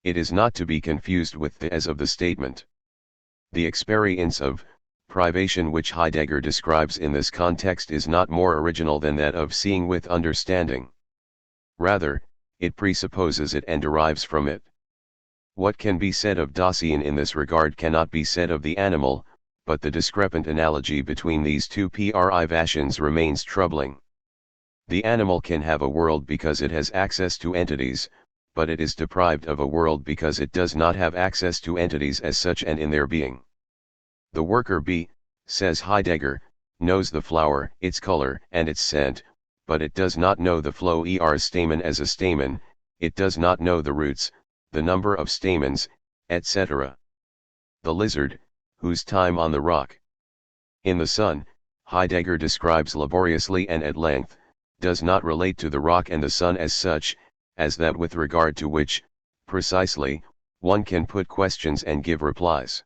It is not to be confused with the as of the statement. The experience of privation which Heidegger describes in this context is not more original than that of seeing with understanding. Rather, it presupposes it and derives from it. What can be said of Dasein in this regard cannot be said of the animal, but the discrepant analogy between these two privations remains troubling. The animal can have a world because it has access to entities, but it is deprived of a world because it does not have access to entities as such and in their being. The worker bee, says Heidegger, knows the flower, its color and its scent, but it does not know the stamen as a stamen, it does not know the roots, the number of stamens, etc. The lizard, whose time on the rock in the sun, Heidegger describes laboriously and at length, does not relate to the rock and the sun as such, as that with regard to which, precisely, one can put questions and give replies.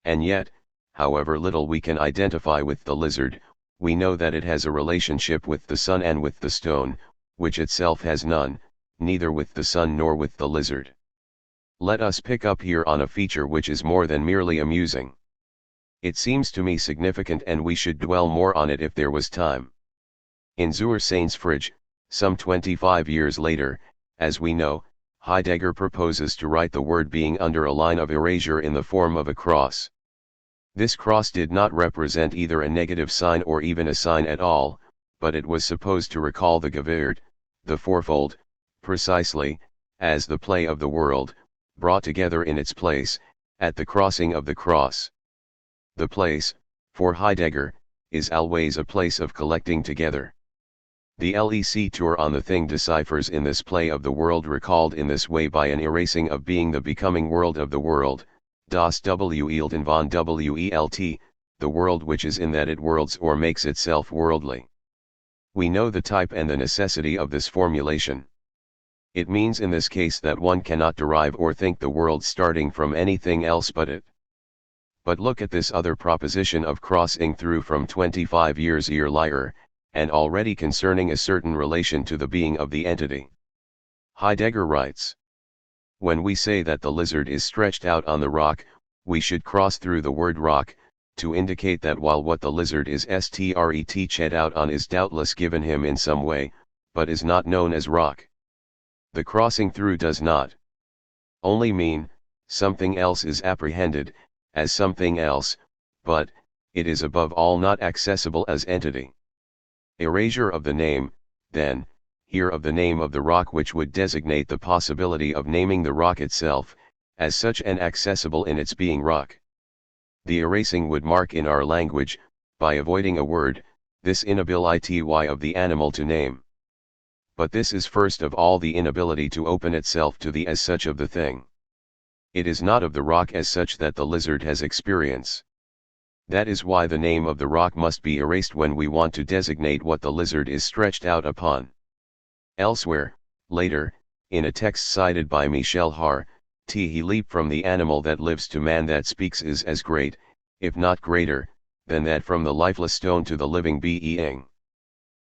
And yet, however little we can identify with the lizard, we know that it has a relationship with the sun and with the stone, which itself has none, neither with the sun nor with the lizard. Let us pick up here on a feature which is more than merely amusing. It seems to me significant and we should dwell more on it if there was time. In Zur Sehnsfreude, some 25 years later, as we know, Heidegger proposes to write the word being under a line of erasure in the form of a cross. This cross did not represent either a negative sign or even a sign at all, but it was supposed to recall the Gewird, the fourfold, precisely, as the play of the world, brought together in its place, at the crossing of the cross. The place, for Heidegger, is always a place of collecting together. The Lecture on the thing deciphers in this play of the world recalled in this way by an erasing of being the becoming world of the world, das Welten von Welt, the world which is in that it worlds or makes itself worldly. We know the type and the necessity of this formulation. It means in this case that one cannot derive or think the world starting from anything else but it. But look at this other proposition of crossing through from 25 years earlier, and already concerning a certain relation to the being of the entity. Heidegger writes: when we say that the lizard is stretched out on the rock, we should cross through the word rock, to indicate that while what the lizard is stretched out on is doubtless given him in some way, but is not known as rock. The crossing through does not only mean, something else is apprehended, as something else, but, it is above all not accessible as entity. Erasure of the name, then, here of the name of the rock which would designate the possibility of naming the rock itself, as such and accessible in its being rock. The erasing would mark in our language, by avoiding a word, this inability of the animal to name. But this is first of all the inability to open itself to the as such of the thing. It is not of the rock as such that the lizard has experience. That is why the name of the rock must be erased when we want to designate what the lizard is stretched out upon. Elsewhere, later, in a text cited by Michel Haar, he leap from the animal that lives to man that speaks is as great, if not greater, than that from the lifeless stone to the living being.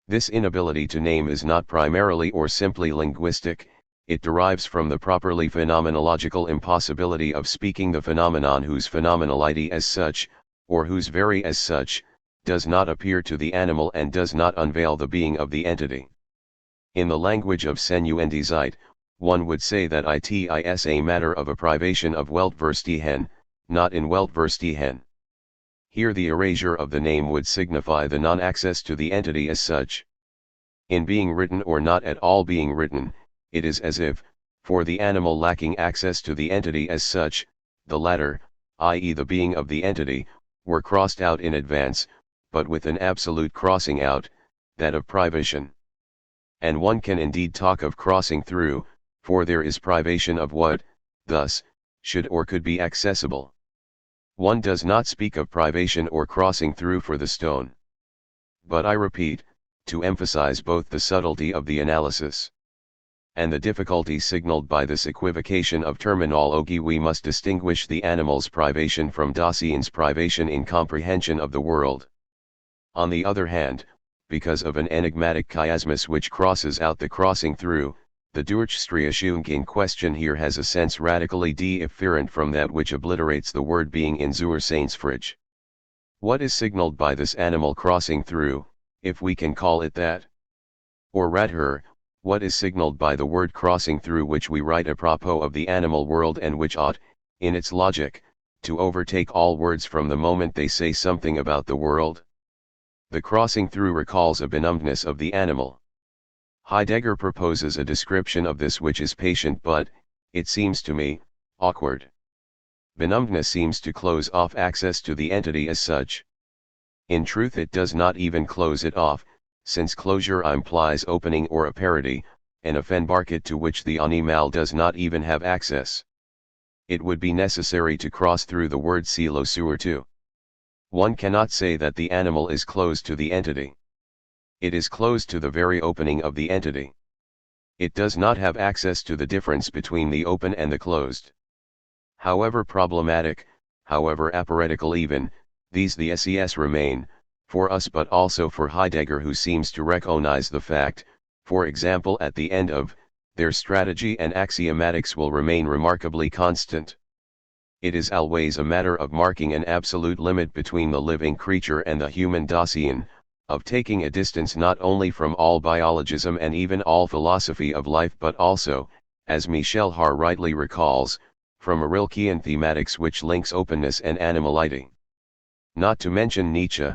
This inability to name is not primarily or simply linguistic, it derives from the properly phenomenological impossibility of speaking the phenomenon whose phenomenality as such, or whose very as such, does not appear to the animal and does not unveil the being of the entity. In the language of Senuendizeit, one would say that it is a matter of a privation of Weltverstehen, not in Weltverstehen. Here the erasure of the name would signify the non-access to the entity as such. In being written or not at all being written, it is as if, for the animal lacking access to the entity as such, the latter, i.e. the being of the entity, were crossed out in advance, but with an absolute crossing out, that of privation. And one can indeed talk of crossing through, for there is privation of what, thus, should or could be accessible. One does not speak of privation or crossing through for the stone. But I repeat, to emphasize both the subtlety of the analysis and the difficulty signaled by this equivocation of terminology, we must distinguish the animal's privation from Dasein's privation in comprehension of the world. On the other hand, because of an enigmatic chiasmus which crosses out the crossing through, the Durchstreichung in question here has a sense radically different from that which obliterates the word being in Zur Sehnsfreude. What is signaled by this animal crossing through, if we can call it that? Or rather, what is signaled by the word crossing through which we write apropos of the animal world and which ought, in its logic, to overtake all words from the moment they say something about the world? The crossing through recalls a benumbedness of the animal. Heidegger proposes a description of this which is patient but, it seems to me, awkward. Benumbedness seems to close off access to the entity as such. In truth it does not even close it off, since closure implies opening or a parity, an offenbarket to which the animal does not even have access. It would be necessary to cross through the word silosur too. One cannot say that the animal is closed to the entity. It is closed to the very opening of the entity. It does not have access to the difference between the open and the closed. However problematic, however aporetical even, these the ses remain, for us but also for Heidegger, who seems to recognize the fact, for example at the end of, their strategy and axiomatics will remain remarkably constant. It is always a matter of marking an absolute limit between the living creature and the human Dasein, of taking a distance not only from all biologism and even all philosophy of life but also, as Michel Haar rightly recalls, from a Rilkean thematics which links openness and animality. Not to mention Nietzsche,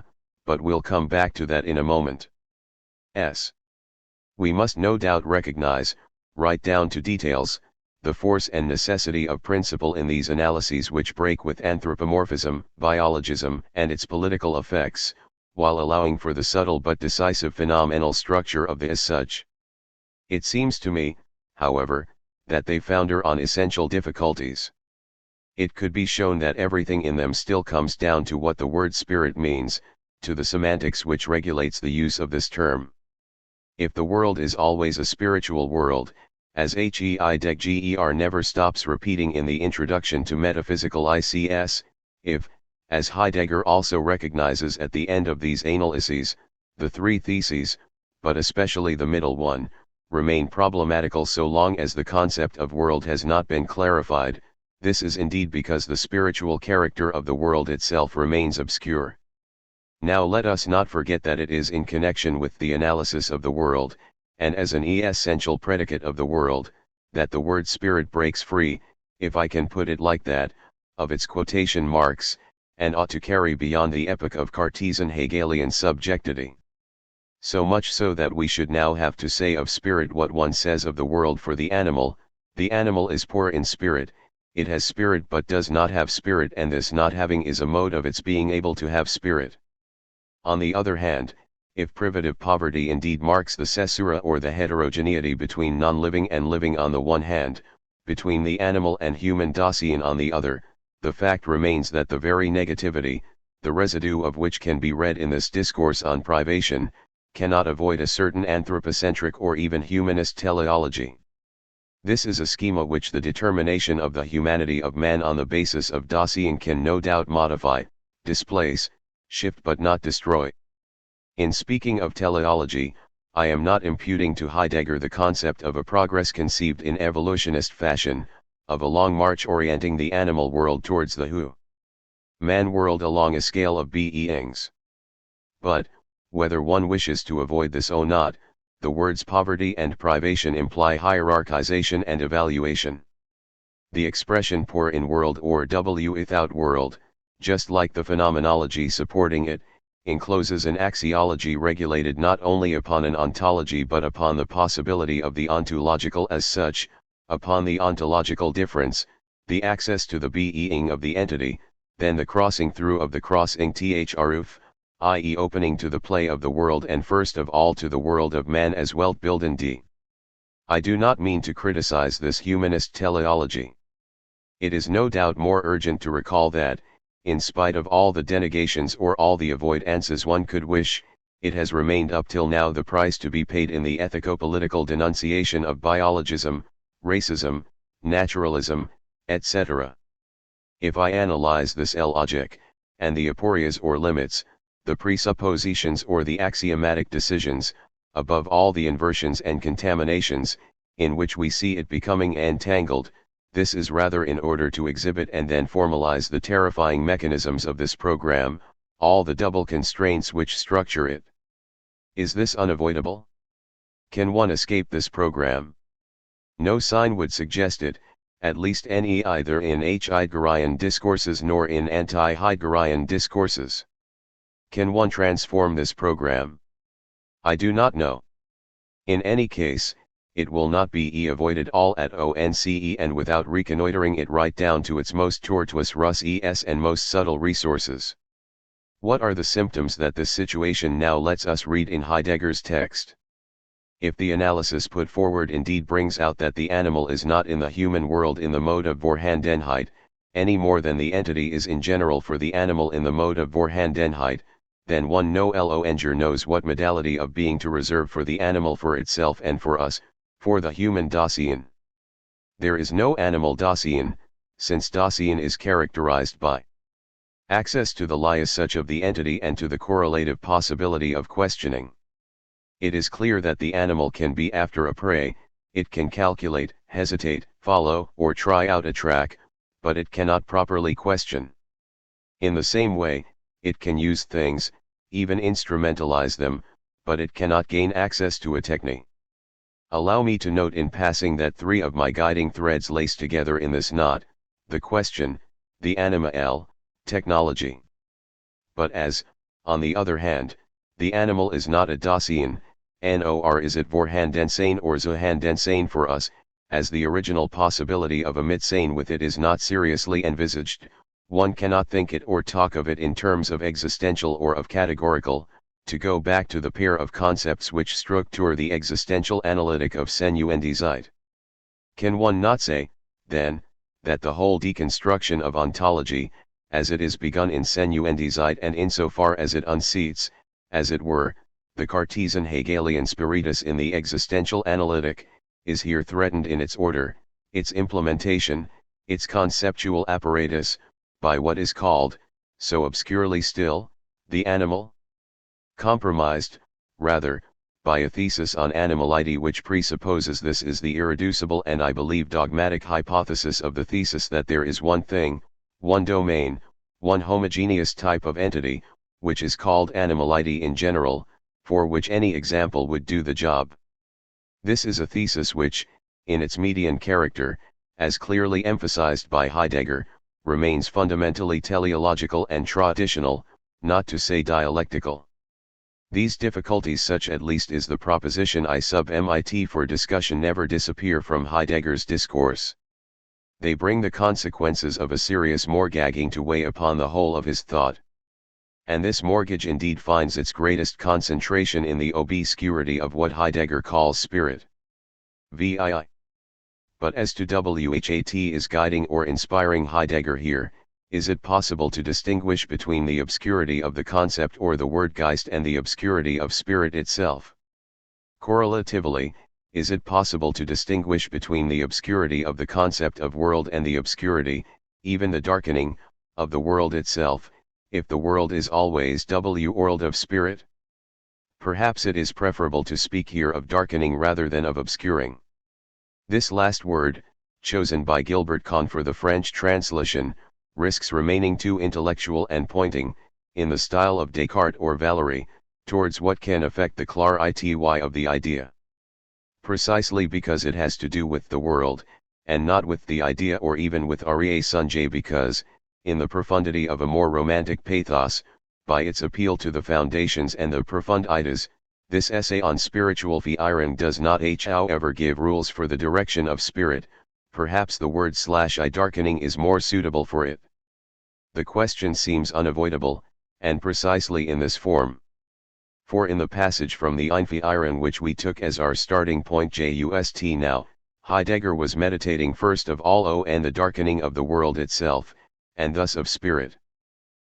but we'll come back to that in a moment. We must no doubt recognize, right down to details, the force and necessity of principle in these analyses which break with anthropomorphism, biologism, and its political effects, while allowing for the subtle but decisive phenomenal structure of the as such. It seems to me, however, that they founder on essential difficulties. It could be shown that everything in them still comes down to what the word spirit means, to the semantics which regulates the use of this term. If the world is always a spiritual world, as Heidegger never stops repeating in the introduction to Metaphysical ICS, if, as Heidegger also recognizes at the end of these analyses, the three theses, but especially the middle one, remain problematical so long as the concept of world has not been clarified, this is indeed because the spiritual character of the world itself remains obscure. Now let us not forget that it is in connection with the analysis of the world, and as an essential predicate of the world, that the word spirit breaks free, if I can put it like that, of its quotation marks, and ought to carry beyond the epoch of Cartesian Hegelian subjectivity. So much so that we should now have to say of spirit what one says of the world for the animal is poor in spirit, it has spirit but does not have spirit, and this not having is a mode of its being able to have spirit. On the other hand, if privative poverty indeed marks the caesura or the heterogeneity between non-living and living on the one hand, between the animal and human Dasein on the other, the fact remains that the very negativity, the residue of which can be read in this discourse on privation, cannot avoid a certain anthropocentric or even humanist teleology. This is a schema which the determination of the humanity of man on the basis of Dasein can no doubt modify, displace, shift but not destroy. In speaking of teleology, I am not imputing to Heidegger the concept of a progress conceived in evolutionist fashion, of a long march orienting the animal world towards the man world along a scale of beings. But, whether one wishes to avoid this or not, the words poverty and privation imply hierarchization and evaluation. The expression poor in world or without world, just like the phenomenology supporting it, encloses an axiology regulated not only upon an ontology but upon the possibility of the ontological as such, upon the ontological difference, the access to the being of the entity, then the crossing through of the crossing thruf, i.e. opening to the play of the world and first of all to the world of man as Weltbildende. I do not mean to criticize this humanist teleology. It is no doubt more urgent to recall that, in spite of all the denegations or all the avoidances one could wish, it has remained up till now the price to be paid in the ethico-political denunciation of biologism, racism, naturalism, etc. If I analyze this logic, and the aporias or limits, the presuppositions or the axiomatic decisions, above all the inversions and contaminations, in which we see it becoming entangled, this is rather in order to exhibit and then formalize the terrifying mechanisms of this program, all the double constraints which structure it. Is this unavoidable? Can one escape this program? No sign would suggest it, at least either in Heideggerian discourses nor in anti-Heideggerian discourses. Can one transform this program? I do not know. In any case, it will not be avoided all at once and without reconnoitering it right down to its most tortuous and most subtle resources. What are the symptoms that this situation now lets us read in Heidegger's text? If the analysis put forward indeed brings out that the animal is not in the human world in the mode of Vorhandenheit, any more than the entity is in general for the animal in the mode of Vorhandenheit, then one no longer knows what modality of being to reserve for the animal for itself and for us, for the human Dasein. There is no animal Dasein, since Dasein is characterized by access to the lie as such of the entity and to the correlative possibility of questioning. It is clear that the animal can be after a prey, it can calculate, hesitate, follow, or try out a track, but it cannot properly question. In the same way, it can use things, even instrumentalize them, but it cannot gain access to a technique. Allow me to note in passing that three of my guiding threads lace together in this knot: the question, the anima L, technology. But as, on the other hand, the animal is not a Dasein, nor is it Vorhandensein or Zuhandensein for us, as the original possibility of a Mitsein with it is not seriously envisaged, one cannot think it or talk of it in terms of existential or of categorical, to go back to the pair of concepts which structure the existential analytic of Senuendizeit. Can one not say, then, that the whole deconstruction of ontology, as it is begun in Senuendizeit and insofar as it unseats, as it were, the Cartesian Hegelian spiritus in the existential analytic, is here threatened in its order, its implementation, its conceptual apparatus, by what is called, so obscurely still, the animal? Compromised, rather, by a thesis on animality which presupposes this is the irreducible and I believe dogmatic hypothesis of the thesis that there is one thing, one domain, one homogeneous type of entity, which is called animality in general, for which any example would do the job. This is a thesis which, in its median character, as clearly emphasized by Heidegger, remains fundamentally teleological and traditional, not to say dialectical. These difficulties, such at least is the proposition I sub mit for discussion, never disappear from Heidegger's discourse. They bring the consequences of a serious mortgaging to weigh upon the whole of his thought. And this mortgage indeed finds its greatest concentration in the obscurity of what Heidegger calls spirit. VII. But as to what is guiding or inspiring Heidegger here, is it possible to distinguish between the obscurity of the concept or the word Geist and the obscurity of spirit itself? Correlatively, is it possible to distinguish between the obscurity of the concept of world and the obscurity, even the darkening, of the world itself, if the world is always world of spirit? Perhaps it is preferable to speak here of darkening rather than of obscuring. This last word, chosen by Gilbert Kahn for the French translation, risks remaining too intellectual and pointing, in the style of Descartes or Valéry, towards what can affect the clarity of the idea. Precisely because it has to do with the world, and not with the idea or even with Arie Sunjay, because, in the profundity of a more romantic pathos, by its appeal to the foundations and the profund ideas, this essay on spiritual Vereinigung does not however give rules for the direction of spirit. Perhaps the word /I darkening is more suitable for it. The question seems unavoidable, and precisely in this form. For in the passage from the Einführung which we took as our starting point just now, Heidegger was meditating first of all on the darkening of the world itself, and thus of spirit.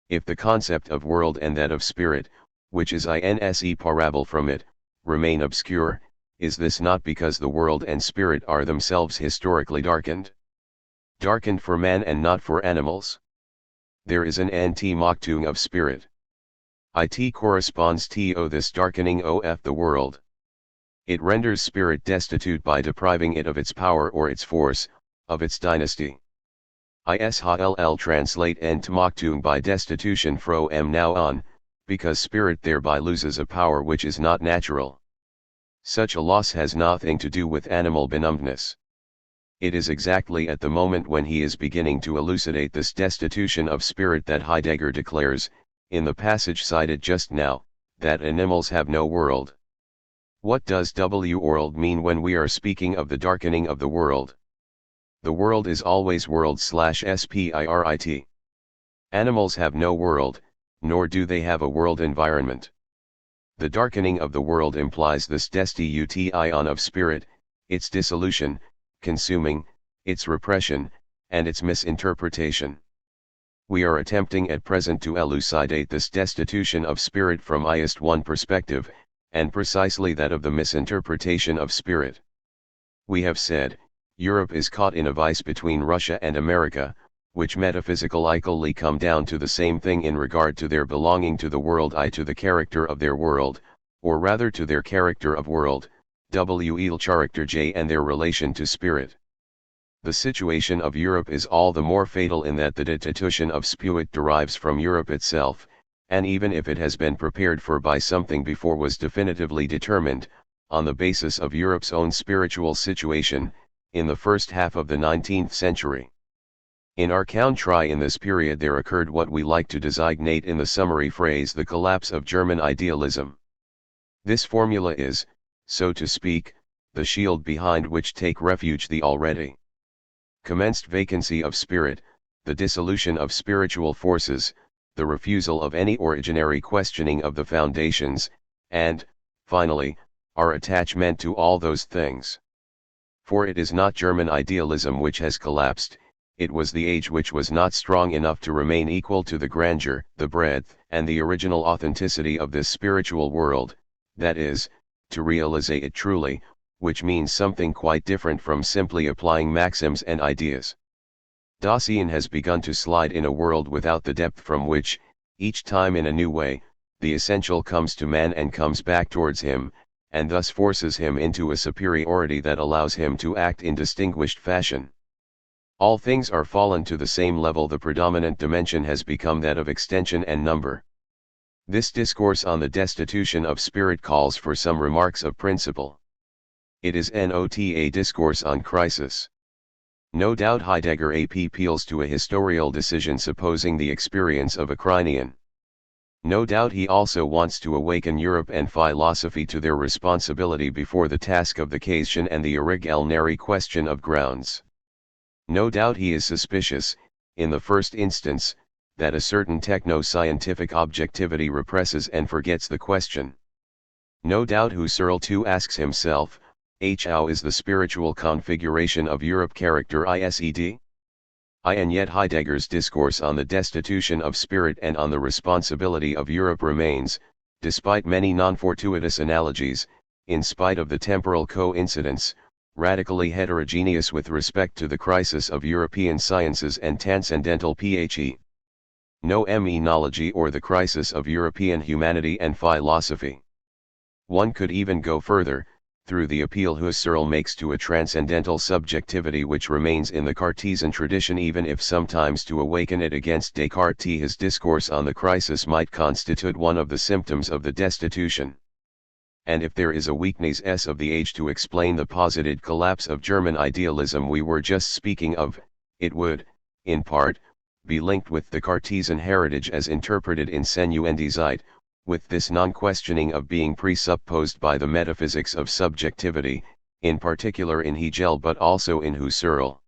If the concept of world and that of spirit, which is inseparable from it, remain obscure, is this not because the world and spirit are themselves historically darkened? Darkened for man and not for animals? There is an anti-Machtung of spirit. It corresponds to this darkening of the world. It renders spirit destitute by depriving it of its power or its force, of its dynasty. ISHLL translate Entmachtung by destitution fro m now on, because spirit thereby loses a power which is not natural. Such a loss has nothing to do with animal benumbedness. It is exactly at the moment when he is beginning to elucidate this destitution of spirit that Heidegger declares, in the passage cited just now, that animals have no world. What does world mean when we are speaking of the darkening of the world? The world is always world/spirit. Animals have no world, nor do they have a world environment. The darkening of the world implies this destitution of spirit, its dissolution, consuming, its repression, and its misinterpretation. We are attempting at present to elucidate this destitution of spirit from one perspective, and precisely that of the misinterpretation of spirit. We have said, Europe is caught in a vice between Russia and America, which metaphysically come down to the same thing in regard to their belonging to the world, to the character of their world, or rather to their character of world, il character J, and their relation to spirit. The situation of Europe is all the more fatal in that the destitution of spirit derives from Europe itself, and even if it has been prepared for by something before was definitively determined, on the basis of Europe's own spiritual situation, in the first half of the 19th century. In our country in this period there occurred what we like to designate in the summary phrase the collapse of German idealism. This formula is, so to speak, the shield behind which take refuge the already commenced vacancy of spirit, the dissolution of spiritual forces, the refusal of any originary questioning of the foundations, and, finally, our attachment to all those things. For it is not German idealism which has collapsed, it was the age which was not strong enough to remain equal to the grandeur, the breadth, and the original authenticity of this spiritual world, that is, to realize it truly, which means something quite different from simply applying maxims and ideas. Dasein has begun to slide in a world without the depth from which, each time in a new way, the essential comes to man and comes back towards him, and thus forces him into a superiority that allows him to act in distinguished fashion. All things are fallen to the same level, the predominant dimension has become that of extension and number. This discourse on the destitution of spirit calls for some remarks of principle. It is not a discourse on crisis. No doubt Heidegger appeals to a historical decision supposing the experience of a Crinian. No doubt he also wants to awaken Europe and philosophy to their responsibility before the task of the question and the originary question of grounds. No doubt he is suspicious, in the first instance, that a certain techno-scientific objectivity represses and forgets the question. No doubt Husserl too asks himself, how is the spiritual configuration of Europe character ised? And yet Heidegger's discourse on the destitution of spirit and on the responsibility of Europe remains, despite many non-fortuitous analogies, in spite of the temporal coincidence, radically heterogeneous with respect to the crisis of European sciences and transcendental PHE. No menology or the crisis of European humanity and philosophy. One could even go further, through the appeal Husserl makes to a transcendental subjectivity which remains in the Cartesian tradition, even if sometimes to awaken it against Descartes. His discourse on the crisis might constitute one of the symptoms of the destitution. And if there is a weakness of the age to explain the posited collapse of German idealism we were just speaking of, it would, in part, be linked with the Cartesian heritage as interpreted in Sensu and Zeit, with this non-questioning of being presupposed by the metaphysics of subjectivity, in particular in Hegel but also in Husserl.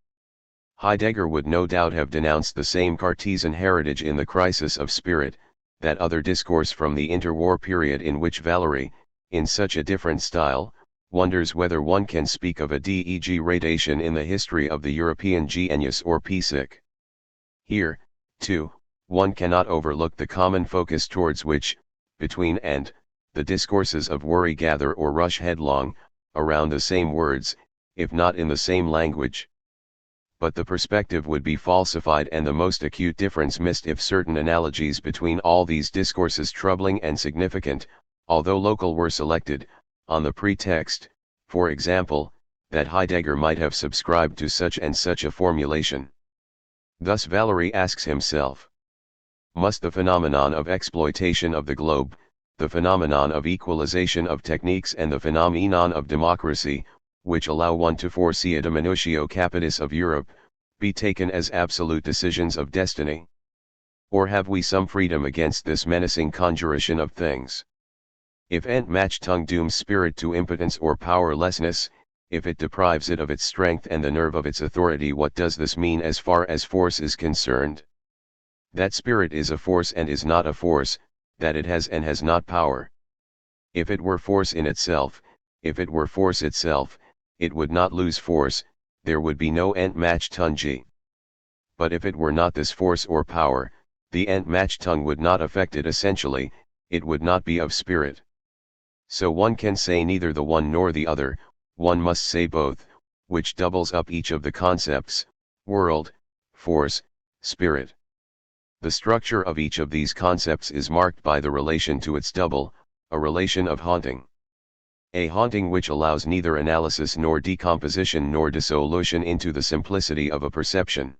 Heidegger would no doubt have denounced the same Cartesian heritage in the crisis of spirit, that other discourse from the interwar period in which Valery, in such a different style, wonders whether one can speak of a degradation in the history of the European genius or psyche. Here, too, one cannot overlook the common focus towards which, between and, the discourses of worry gather or rush headlong, around the same words, if not in the same language. But the perspective would be falsified and the most acute difference missed if certain analogies between all these discourses troubling and significant, although local, were selected, on the pretext, for example, that Heidegger might have subscribed to such and such a formulation. Thus Valery asks himself, must the phenomenon of exploitation of the globe, the phenomenon of equalization of techniques and the phenomenon of democracy, which allow one to foresee a diminutio capitis of Europe, be taken as absolute decisions of destiny? Or have we some freedom against this menacing conjuration of things? If Entmachtung dooms spirit to impotence or powerlessness, if it deprives it of its strength and the nerve of its authority, what does this mean as far as force is concerned? That spirit is a force and is not a force, that it has and has not power. If it were force in itself, if it were force itself, it would not lose force, there would be no Entmachtung. But if it were not this force or power, the Entmachtung would not affect it essentially, it would not be of spirit. So one can say neither the one nor the other, one must say both, which doubles up each of the concepts: world, force, spirit. The structure of each of these concepts is marked by the relation to its double, a relation of haunting. A haunting which allows neither analysis nor decomposition nor dissolution into the simplicity of a perception.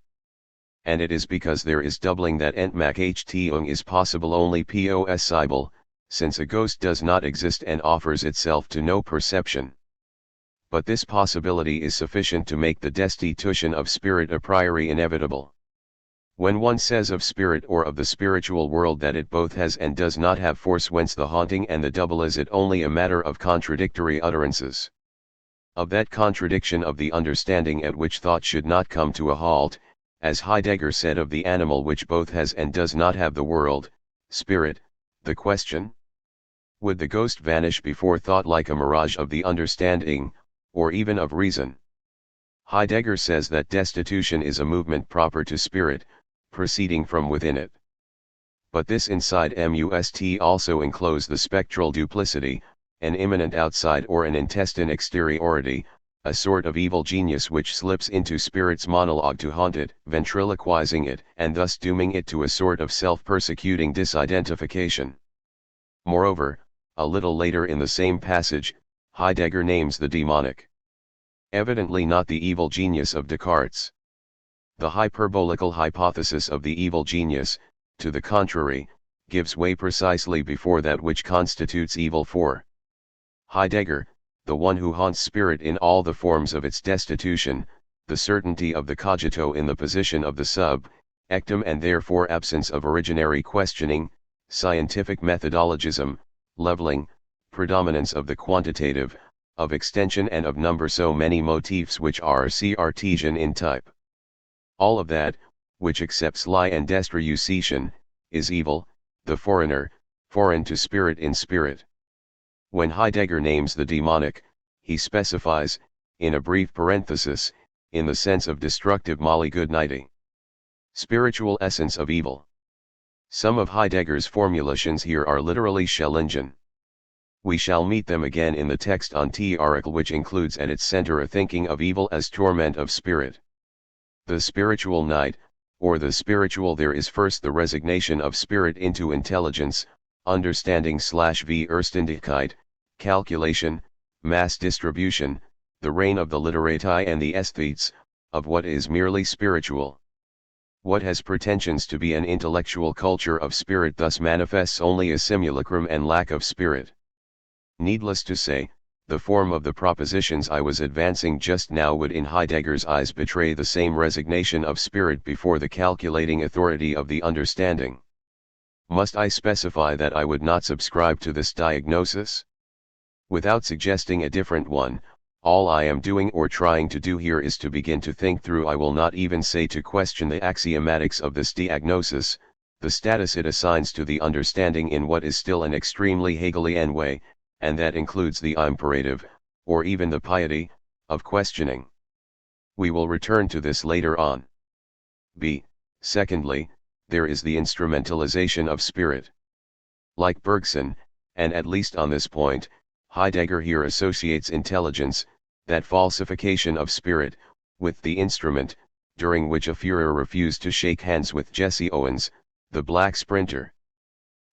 And it is because there is doubling that Entmachtung is possible only possible, since a ghost does not exist and offers itself to no perception. But this possibility is sufficient to make the destitution of spirit a priori inevitable. When one says of spirit or of the spiritual world that it both has and does not have force, whence the haunting and the double, is it only a matter of contradictory utterances? Of that contradiction of the understanding at which thought should not come to a halt, as Heidegger said of the animal which both has and does not have the world, spirit, the question? Would the ghost vanish before thought like a mirage of the understanding, or even of reason? Heidegger says that destitution is a movement proper to spirit, proceeding from within it. But this inside must also enclose the spectral duplicity, an immanent outside or an intestine exteriority, a sort of evil genius which slips into spirit's monologue to haunt it, ventriloquizing it, and thus dooming it to a sort of self-persecuting disidentification. Moreover, a little later in the same passage, Heidegger names the demonic. Evidently not the evil genius of Descartes. The hyperbolical hypothesis of the evil genius, to the contrary, gives way precisely before that which constitutes evil for Heidegger, the one who haunts spirit in all the forms of its destitution, the certainty of the cogito in the position of the sub-ectum and therefore absence of originary questioning, scientific methodologism, leveling, predominance of the quantitative, of extension and of number, so many motifs which are Cartesian in type. All of that, which accepts lie and distribution, is evil, the foreigner, foreign to spirit in spirit. When Heidegger names the demonic, he specifies, in a brief parenthesis, in the sense of destructive malignity. Spiritual essence of evil. Some of Heidegger's formulations here are literally Schelingen. We shall meet them again in the text on THIRD, which includes at its center a thinking of evil as torment of spirit. The spiritual night, or the spiritual there, is first the resignation of spirit into intelligence, understanding / Verständigkeit, calculation, mass distribution, the reign of the literati and the aesthetes, of what is merely spiritual. What has pretensions to be an intellectual culture of spirit thus manifests only a simulacrum and lack of spirit. Needless to say, the form of the propositions I was advancing just now would in Heidegger's eyes betray the same resignation of spirit before the calculating authority of the understanding. Must I specify that I would not subscribe to this diagnosis? Without suggesting a different one, all I am doing or trying to do here is to begin to think through, I will not even say to question, the axiomatics of this diagnosis, the status it assigns to the understanding in what is still an extremely Hegelian way, and that includes the imperative, or even the piety, of questioning. We will return to this later on. b. Secondly, there is the instrumentalization of spirit. Like Bergson, and at least on this point, Heidegger here associates intelligence, that falsification of spirit, with the instrument, during which a Führer refused to shake hands with Jesse Owens, the black sprinter.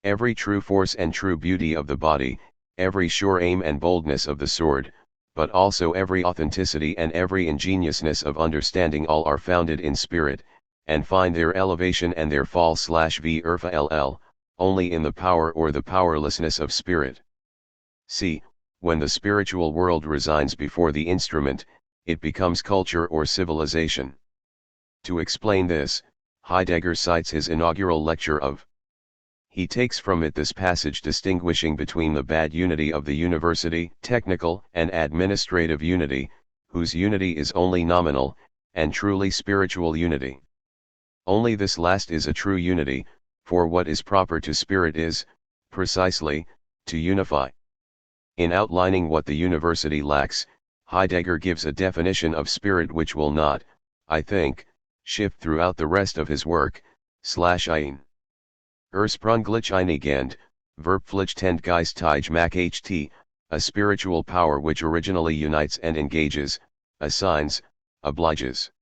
Every true force and true beauty of the body, every sure aim and boldness of the sword, but also every authenticity and every ingenuousness of understanding, all are founded in spirit, and find their elevation and their fall/v erfa ll, only in the power or the powerlessness of spirit. See, when the spiritual world resigns before the instrument, it becomes culture or civilization. To explain this, Heidegger cites his inaugural lecture of. He takes from it this passage distinguishing between the bad unity of the university, technical and administrative unity, whose unity is only nominal, and truly spiritual unity. Only this last is a true unity, for what is proper to spirit is, precisely, to unify. In outlining what the university lacks, Heidegger gives a definition of spirit which will not, I think, shift throughout the rest of his work, /ein. Ursprünglich verpflichtend ht, a spiritual power which originally unites and engages, assigns, obliges.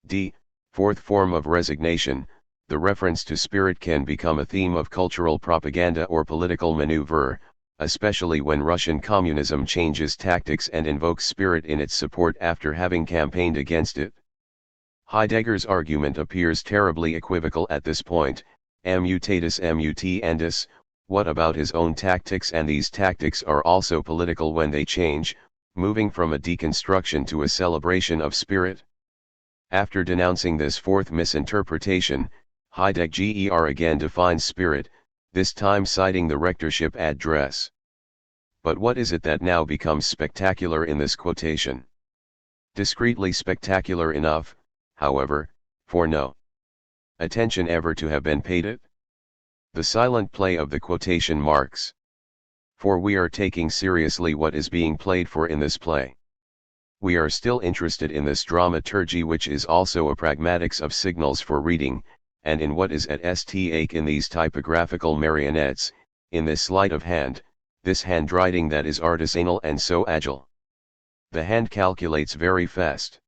D. Fourth form of resignation, the reference to spirit can become a theme of cultural propaganda or political maneuver, especially when Russian communism changes tactics and invokes spirit in its support after having campaigned against it. Heidegger's argument appears terribly equivocal at this point. Mutatis mutandis, what about his own tactics? And these tactics are also political when they change, moving from a deconstruction to a celebration of spirit. After denouncing this fourth misinterpretation, Heidegger again defines spirit, this time citing the rectorship address. But what is it that now becomes spectacular in this quotation? Discreetly spectacular enough, however, for no attention ever to have been paid it? The silent play of the quotation marks. For we are taking seriously what is being played for in this play. We are still interested in this dramaturgy, which is also a pragmatics of signals for reading, and in what is at stake in these typographical marionettes, in this sleight of hand, this handwriting that is artisanal and so agile. The hand calculates very fast.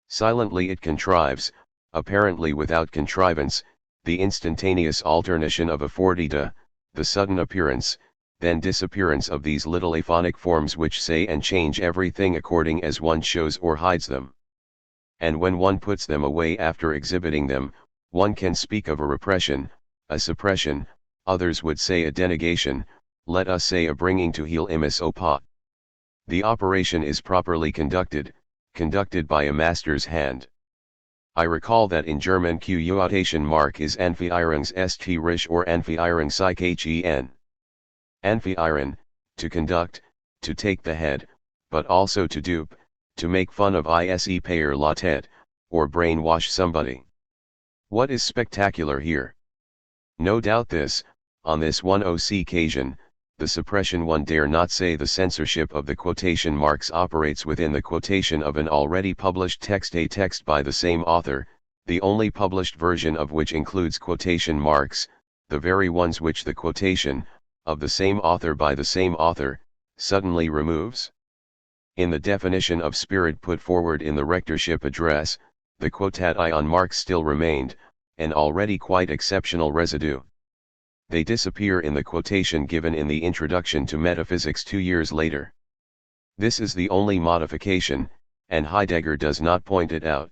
Silently it contrives, apparently without contrivance, the instantaneous alternation of a fortita, the sudden appearance, then disappearance of these little aphonic forms which say and change everything according as one shows or hides them. And when one puts them away after exhibiting them, one can speak of a repression, a suppression, others would say a denegation, let us say a bringing to heel imis opa. The operation is properly conducted by a master's hand. I recall that in German Quotation mark is Anführungs-st or Anführungszeichen. Anführen, to conduct, to take the head, but also to dupe, to make fun of ise payer la tête, or brainwash somebody. What is spectacular here? No doubt this, on this one occasion, the suppression, one dare not say the censorship of the quotation marks operates within the quotation of an already published text, a text by the same author, the only published version of which includes quotation marks, the very ones which the quotation, of the same author by the same author, suddenly removes. In the definition of spirit put forward in the rectorship address, the quotation marks still remained, an already quite exceptional residue. They disappear in the quotation given in the introduction to Metaphysics 2 years later. This is the only modification, and Heidegger does not point it out.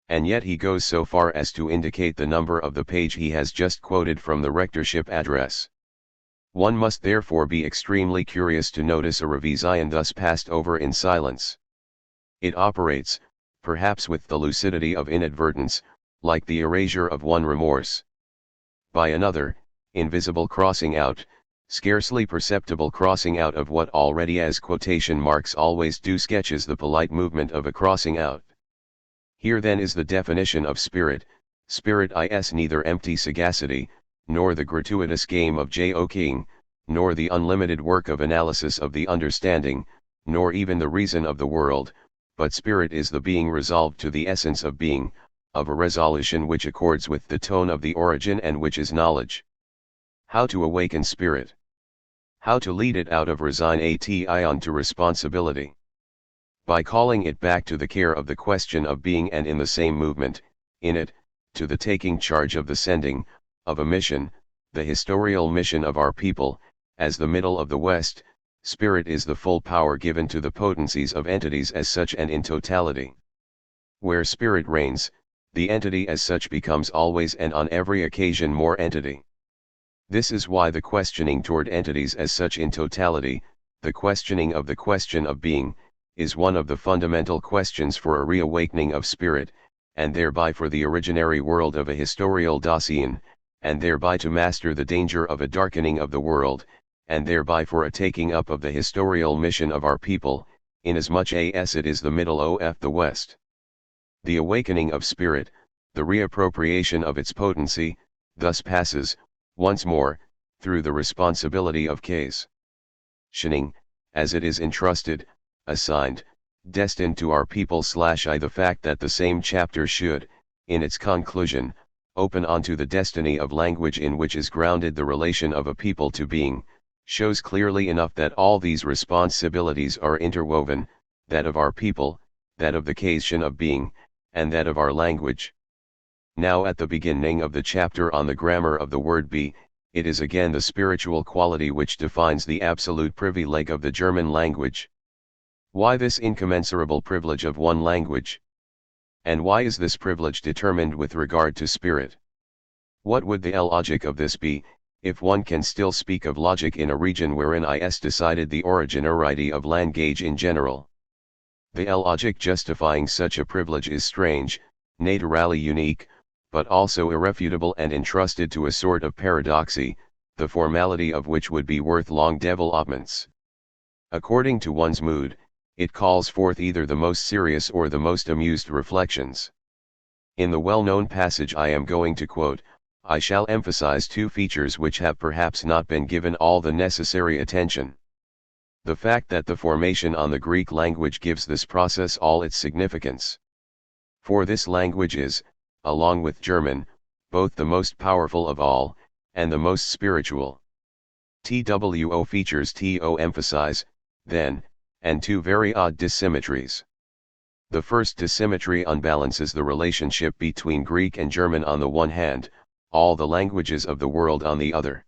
And yet he goes so far as to indicate the number of the page he has just quoted from the rectorship address. One must therefore be extremely curious to notice a revision thus passed over in silence. It operates, perhaps with the lucidity of inadvertence, like the erasure of one remorse. By another, invisible crossing out, scarcely perceptible crossing out of what already as quotation marks always do sketches the polite movement of a crossing out. Here then is the definition of spirit. Spirit is neither empty sagacity, nor the gratuitous game of joking, nor the unlimited work of analysis of the understanding, nor even the reason of the world, but spirit is the being resolved to the essence of being, of a resolution which accords with the tone of the origin and which is knowledge. How to awaken spirit? How to lead it out of resignation to responsibility? By calling it back to the care of the question of being, and in the same movement, in it, to the taking charge of the sending, of a mission, the historical mission of our people, as the middle of the West. Spirit is the full power given to the potencies of entities as such and in totality. Where spirit reigns, the entity as such becomes always and on every occasion more entity. This is why the questioning toward entities as such in totality, the questioning of the question of being, is one of the fundamental questions for a reawakening of spirit, and thereby for the originary world of a historial Dasein, and thereby to master the danger of a darkening of the world, and thereby for a taking up of the historial mission of our people, inasmuch as it is the middle of the West. The awakening of spirit, the reappropriation of its potency, thus passes, once more, through the responsibility of case tioning, as it is entrusted, assigned, destined to our people / the fact that the same chapter should, in its conclusion, open onto the destiny of language in which is grounded the relation of a people to being, shows clearly enough that all these responsibilities are interwoven, that of our people, that of the cation of being, and that of our language. Now at the beginning of the chapter on the grammar of the word be, it is again the spiritual quality which defines the absolute privilege of the German language. Why this incommensurable privilege of one language? And why is this privilege determined with regard to spirit? What would the logic of this be, if one can still speak of logic in a region wherein is decided the originarity of language in general? The logic justifying such a privilege is strange, naturally unique, but also irrefutable and entrusted to a sort of paradoxy, the formality of which would be worth long developments. According to one's mood, it calls forth either the most serious or the most amused reflections. In the well-known passage I am going to quote, I shall emphasize two features which have perhaps not been given all the necessary attention. The fact that the formation on the Greek language gives this process all its significance. For this language is, along with German, both the most powerful of all, and the most spiritual. TWO features to emphasize, then, and two very odd dissymmetries. The first dissymmetry unbalances the relationship between Greek and German on the one hand, all the languages of the world on the other.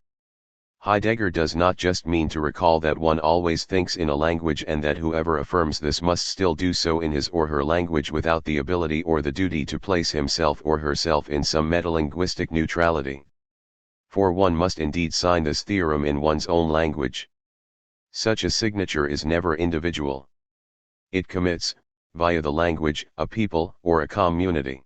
Heidegger does not just mean to recall that one always thinks in a language and that whoever affirms this must still do so in his or her language without the ability or the duty to place himself or herself in some metalinguistic neutrality. For one must indeed sign this theorem in one's own language. Such a signature is never individual. It commits, via the language, a people or a community.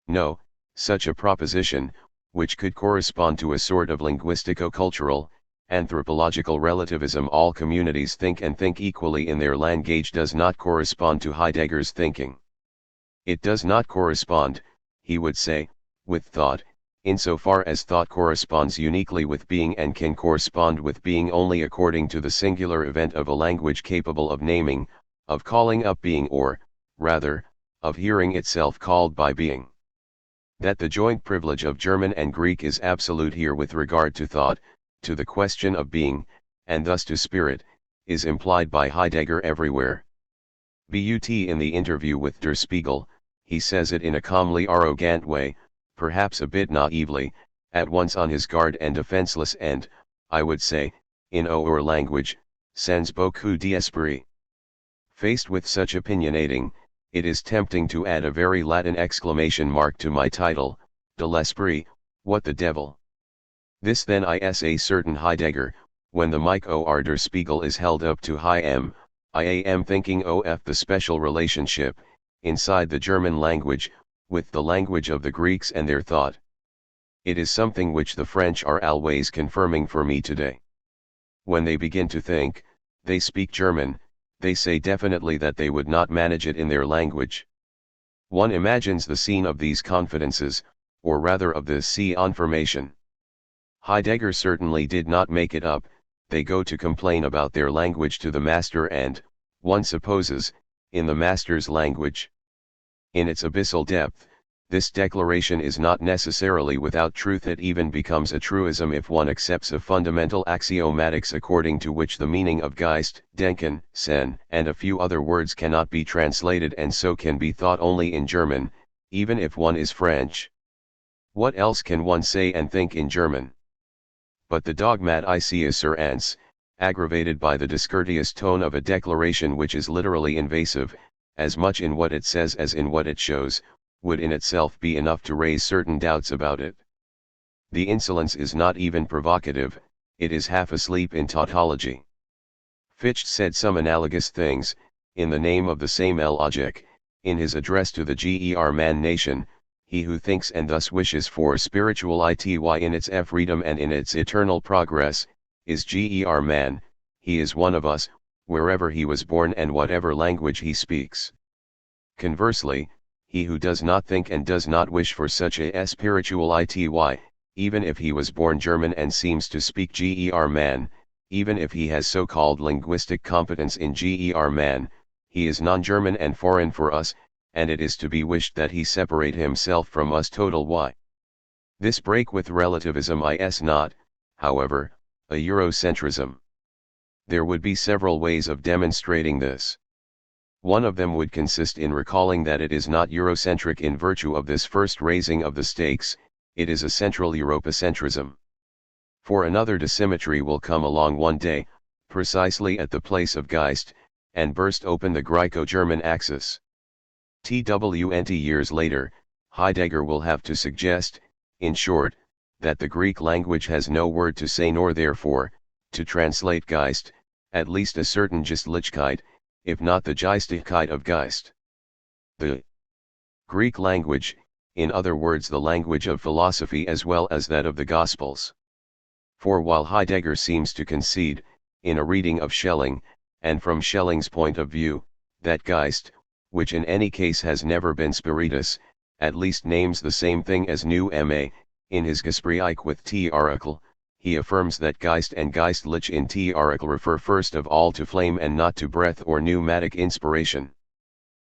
No, such a proposition, which could correspond to a sort of linguistico-cultural, anthropological relativism all communities think and think equally in their language does not correspond to Heidegger's thinking. It does not correspond, he would say, with thought, insofar as thought corresponds uniquely with being and can correspond with being only according to the singular event of a language capable of naming, of calling up being or, rather, of hearing itself called by being. That the joint privilege of German and Greek is absolute here with regard to thought, to the question of being, and thus to spirit, is implied by Heidegger everywhere. But in the interview with Der Spiegel, he says it in a calmly arrogant way, perhaps a bit naively, at once on his guard and defenseless and, I would say, in our language, sans beaucoup d'esprit. Faced with such opinionating, it is tempting to add a very Latin exclamation mark to my title, de l'esprit, what the devil. This then is a certain Heidegger, when the mic or Der Spiegel is held up to high M, I am thinking of the special relationship, inside the German language, with the language of the Greeks and their thought. It is something which the French are always confirming for me today. When they begin to think, they speak German, they say definitely that they would not manage it in their language. One imagines the scene of these confidences, or rather of the confirmation. Heidegger certainly did not make it up, they go to complain about their language to the master and, one supposes, in the master's language. In its abyssal depth, this declaration is not necessarily without truth. It even becomes a truism if one accepts a fundamental axiomatics according to which the meaning of Geist, Denken, Sen, and a few other words cannot be translated and so can be thought only in German, even if one is French. What else can one say and think in German? But the dogmat is aggravated by the discourteous tone of a declaration which is literally invasive, as much in what it says as in what it shows, would in itself be enough to raise certain doubts about it. The insolence is not even provocative, it is half asleep in tautology. Fichte said some analogous things, in the name of the same logic, in his address to the Ger man nation. He who thinks and thus wishes for spiritual ity in its freedom and in its eternal progress, is Ger man, he is one of us, wherever he was born and whatever language he speaks. Conversely, he who does not think and does not wish for such a spiritual ity, even if he was born German and seems to speak Ger man, even if he has so-called linguistic competence in Ger man, he is non-German and foreign for us, and it is to be wished that he separate himself from us total y. This break with relativism is not, however, a Eurocentrism. There would be several ways of demonstrating this. One of them would consist in recalling that it is not Eurocentric in virtue of this first raising of the stakes, it is a Central Europacentrism. For another dissymmetry will come along one day, precisely at the place of Geist, and burst open the Greco-German axis. 20 years later, Heidegger will have to suggest, in short, that the Greek language has no word to say nor therefore, to translate Geist, at least a certain Geistlichkeit, if not the Geistigkeit of Geist. The Greek language, in other words the language of philosophy as well as that of the Gospels. For while Heidegger seems to concede, in a reading of Schelling, and from Schelling's point of view, that Geist, which in any case has never been spiritus, at least names the same thing as pneuma, in his Gespräch with T-Oracle, he affirms that Geist and Geistlich in T-Oracle refer first of all to flame and not to breath or pneumatic inspiration.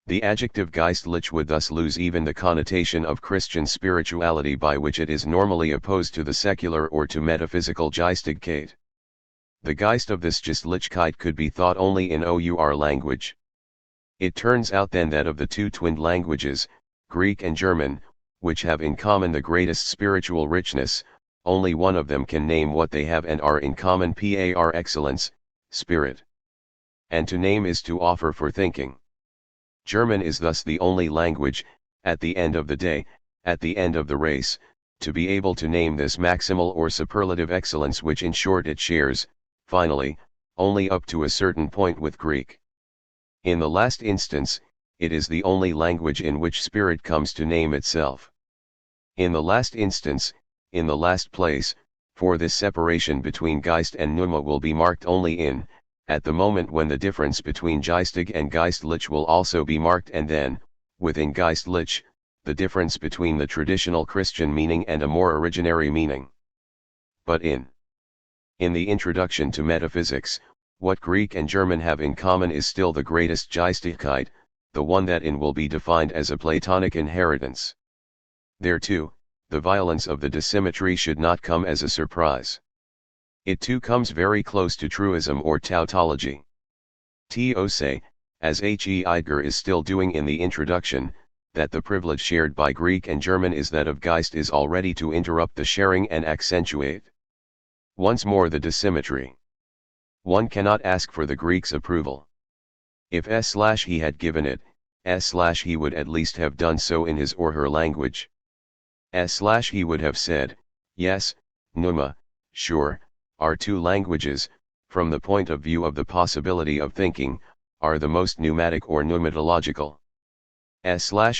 The adjective Geistlich would thus lose even the connotation of Christian spirituality by which it is normally opposed to the secular or to metaphysical Geistigkeit. The Geist of this Geistlichkeit could be thought only in our language. It turns out then that of the two twinned languages, Greek and German, which have in common the greatest spiritual richness, only one of them can name what they have and are in common par excellence, spirit. And to name is to offer for thinking. German is thus the only language, at the end of the day, at the end of the race, to be able to name this maximal or superlative excellence which in short it shares, finally, only up to a certain point with Greek. In the last instance, it is the only language in which spirit comes to name itself. In the last instance, in the last place, for this separation between Geist and Pneuma will be marked only at the moment when the difference between Geistig and Geistlich will also be marked, and then, within Geistlich, the difference between the traditional Christian meaning and a more originary meaning. But in the introduction to metaphysics, what Greek and German have in common is still the greatest Geistigkeit, the one that will be defined as a Platonic inheritance. There too, the violence of the dissymmetry should not come as a surprise. It too comes very close to truism or tautology. To say, as Heidegger is still doing in the introduction, that the privilege shared by Greek and German is that of Geist is already to interrupt the sharing and accentuate once more the dissymmetry. One cannot ask for the Greek's approval. If he had given it, he would at least have done so in his or her language. He would have said, yes, pneuma, sure, our two languages, from the point of view of the possibility of thinking, are the most pneumatic or pneumatological.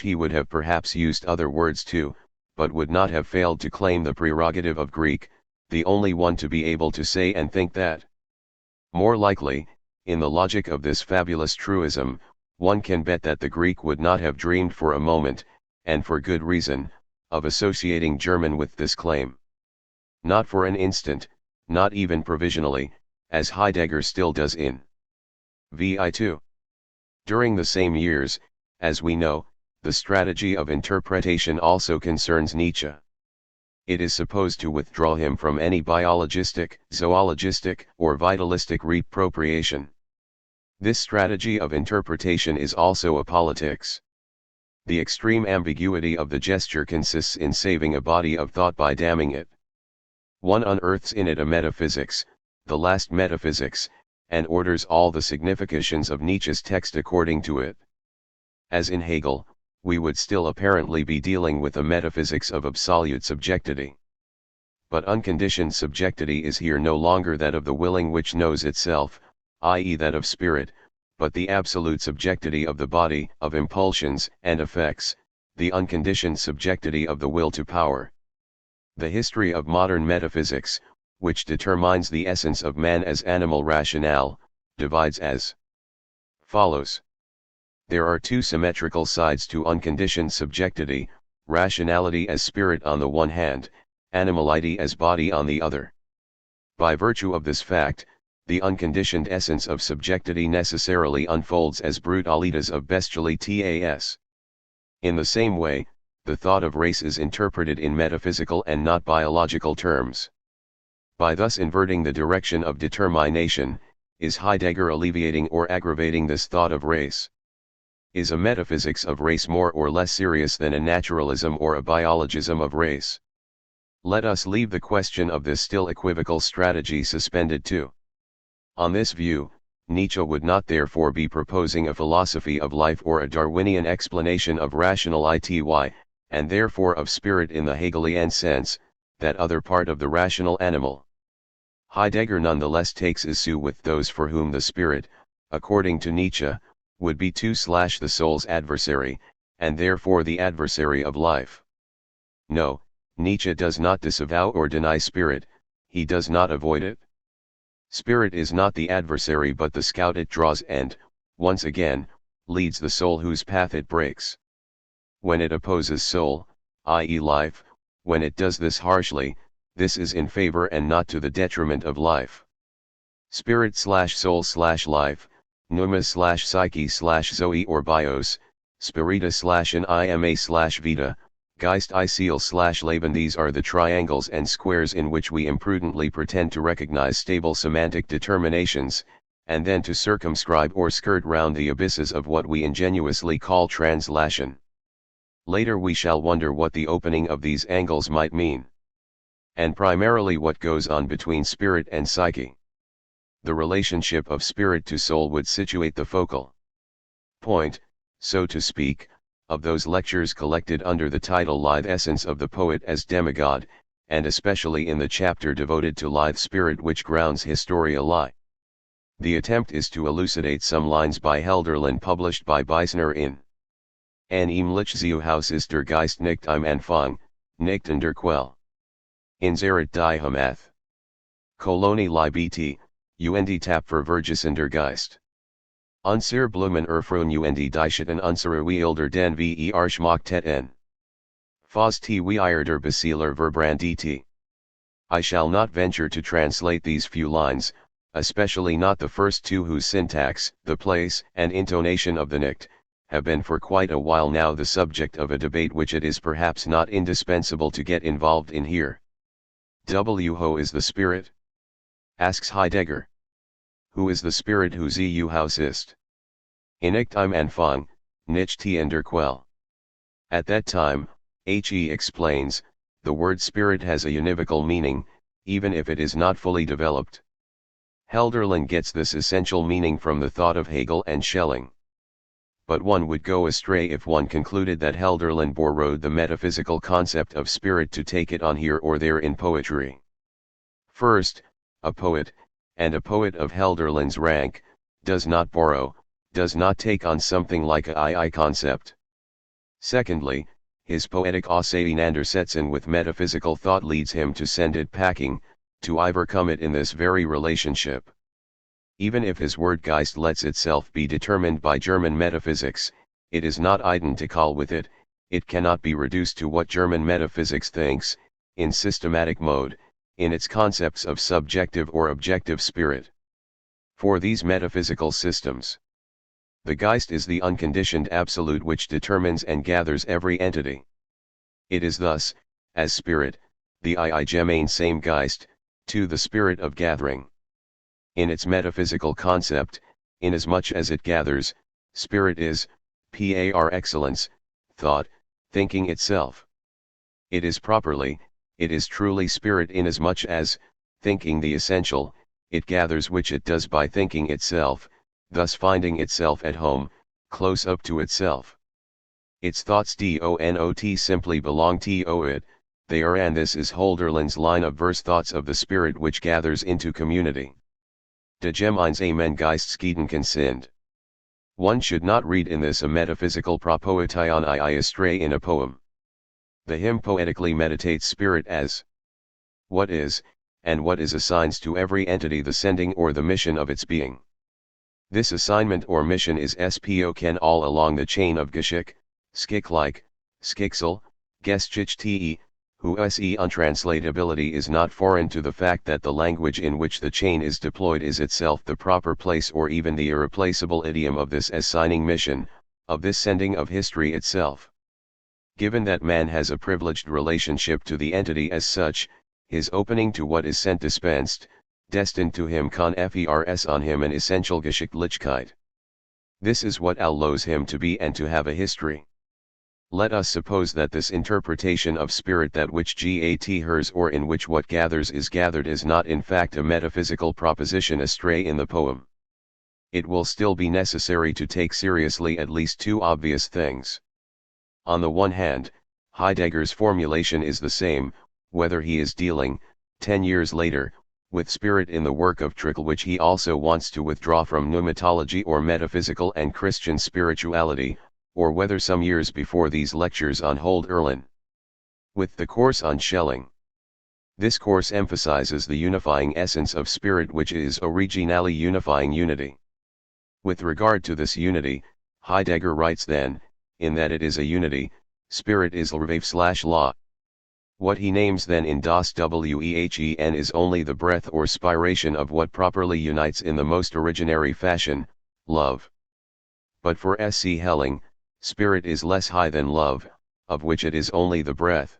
He would have perhaps used other words too, but would not have failed to claim the prerogative of Greek, the only one to be able to say and think that. More likely, in the logic of this fabulous truism, one can bet that the Greek would not have dreamed for a moment, and for good reason, of associating German with this claim. Not for an instant, not even provisionally, as Heidegger still does in Vi2. During the same years, as we know, the strategy of interpretation also concerns Nietzsche. It is supposed to withdraw him from any biologistic, zoologistic, or vitalistic reappropriation. This strategy of interpretation is also a politics. The extreme ambiguity of the gesture consists in saving a body of thought by damning it. One unearths in it a metaphysics, the last metaphysics, and orders all the significations of Nietzsche's text according to it. As in Hegel, we would still apparently be dealing with a metaphysics of absolute subjectivity. But unconditioned subjectivity is here no longer that of the willing which knows itself, i.e. that of spirit, but the absolute subjectivity of the body, of impulsions and effects, the unconditioned subjectivity of the will to power. The history of modern metaphysics, which determines the essence of man as animal rationale, divides as follows. There are two symmetrical sides to unconditioned subjectivity, rationality as spirit on the one hand, animality as body on the other. By virtue of this fact, the unconditioned essence of subjectivity necessarily unfolds as brutalitas of bestialitas. In the same way, the thought of race is interpreted in metaphysical and not biological terms. By thus inverting the direction of determination, is Heidegger alleviating or aggravating this thought of race? Is a metaphysics of race more or less serious than a naturalism or a biologism of race? Let us leave the question of this still equivocal strategy suspended too. On this view, Nietzsche would not therefore be proposing a philosophy of life or a Darwinian explanation of rational ity, and therefore of spirit in the Hegelian sense, that other part of the rational animal. Heidegger nonetheless takes issue with those for whom the spirit, according to Nietzsche, would be the soul's adversary, and therefore the adversary of life. No, Nietzsche does not disavow or deny spirit, he does not avoid it. Spirit is not the adversary but the scout it draws and, once again, leads the soul whose path it breaks. When it opposes soul, i.e. life, when it does this harshly, this is in favor and not to the detriment of life. Spirit/soul/life, pneuma/psyche/zoe or bios, spirita/anima/vita, Geist-Iseal/Leben. These are the triangles and squares in which we imprudently pretend to recognize stable semantic determinations, and then to circumscribe or skirt round the abysses of what we ingenuously call translation. Later we shall wonder what the opening of these angles might mean. And primarily what goes on between spirit and psyche. The relationship of spirit to soul would situate the focal point, so to speak, of those lectures collected under the title Lithe Essence of the Poet as Demigod, and especially in the chapter devoted to lithe spirit which grounds Historia Lie. The attempt is to elucidate some lines by Helderlin published by Beisner in An Imliche ist der Geist nicht im Anfang, nicht in der Quelle. In Zerit die Hamath. Koloni Bt, und tapfer Vergesen der Geist. Unser Blumen erfroen und die Schitten unsere Wilder den Schmack teten. Fos t der Besieler Verbrandt. I shall not venture to translate these few lines, especially not the first two whose syntax, the place and intonation of the nicht, have been for quite a while now the subject of a debate which it is perhaps not indispensable to get involved in here. Who is the spirit? Asks Heidegger. Who is the spirit who zu Haus ist? Nicht im Anfang, nicht in der Quelle. At that time, he explains, the word spirit has a univocal meaning, even if it is not fully developed. Helderlin gets this essential meaning from the thought of Hegel and Schelling. But one would go astray if one concluded that Helderlin borrowed the metaphysical concept of spirit to take it on here or there in poetry. First, a poet, and a poet of Helderlin's rank, does not borrow, does not take on something like a I concept. Secondly, his poetic auseinandersetzung with metaphysical thought leads him to send it packing, to overcome it in this very relationship. Even if his word Geist lets itself be determined by German metaphysics, it is not identical with it, it cannot be reduced to what German metaphysics thinks, in systematic mode, in its concepts of subjective or objective spirit. For these metaphysical systems, the Geist is the unconditioned absolute which determines and gathers every entity. It is thus, as spirit, the gemeinsame Geist, to the spirit of gathering. In its metaphysical concept, inasmuch as it gathers, spirit is, par excellence, thought, thinking itself. It is truly spirit inasmuch as, thinking the essential, it gathers which it does by thinking itself, thus finding itself at home, close up to itself. Its thoughts don't simply belong to it, they are, and this is Hölderlin's line of verse, thoughts of the spirit which gathers into community. De Gemeinsamen Geistesgedanken sind. One should not read in this a metaphysical propoetion astray in a poem. The hymn poetically meditates spirit as what is, and what is assigns to every entity the sending or the mission of its being. This assignment or mission is spoken all along the chain of Geschick, Schick-like, Schicksal, Geschichte, whose untranslatability is not foreign to the fact that the language in which the chain is deployed is itself the proper place or even the irreplaceable idiom of this assigning mission, of this sending of history itself. Given that man has a privileged relationship to the entity as such, his opening to what is sent dispensed, destined to him confers on him an essential Geschicklichkeit. This is what allows him to be and to have a history. Let us suppose that this interpretation of spirit, that which gathers or in which what gathers is gathered, is not in fact a metaphysical proposition astray in the poem. It will still be necessary to take seriously at least two obvious things. On the one hand, Heidegger's formulation is the same, whether he is dealing, 10 years later, with spirit in the work of Trickle, which he also wants to withdraw from pneumatology or metaphysical and Christian spirituality, or whether some years before these lectures on Hölderlin. With the course on Schelling. This course emphasizes the unifying essence of spirit, which is originally unifying unity. With regard to this unity, Heidegger writes then, in that it is a unity, spirit is Lwave/law. What he names then in Das Wehen is only the breath or spiration of what properly unites in the most originary fashion, love. But for S.C. Helling, spirit is less high than love, of which it is only the breath.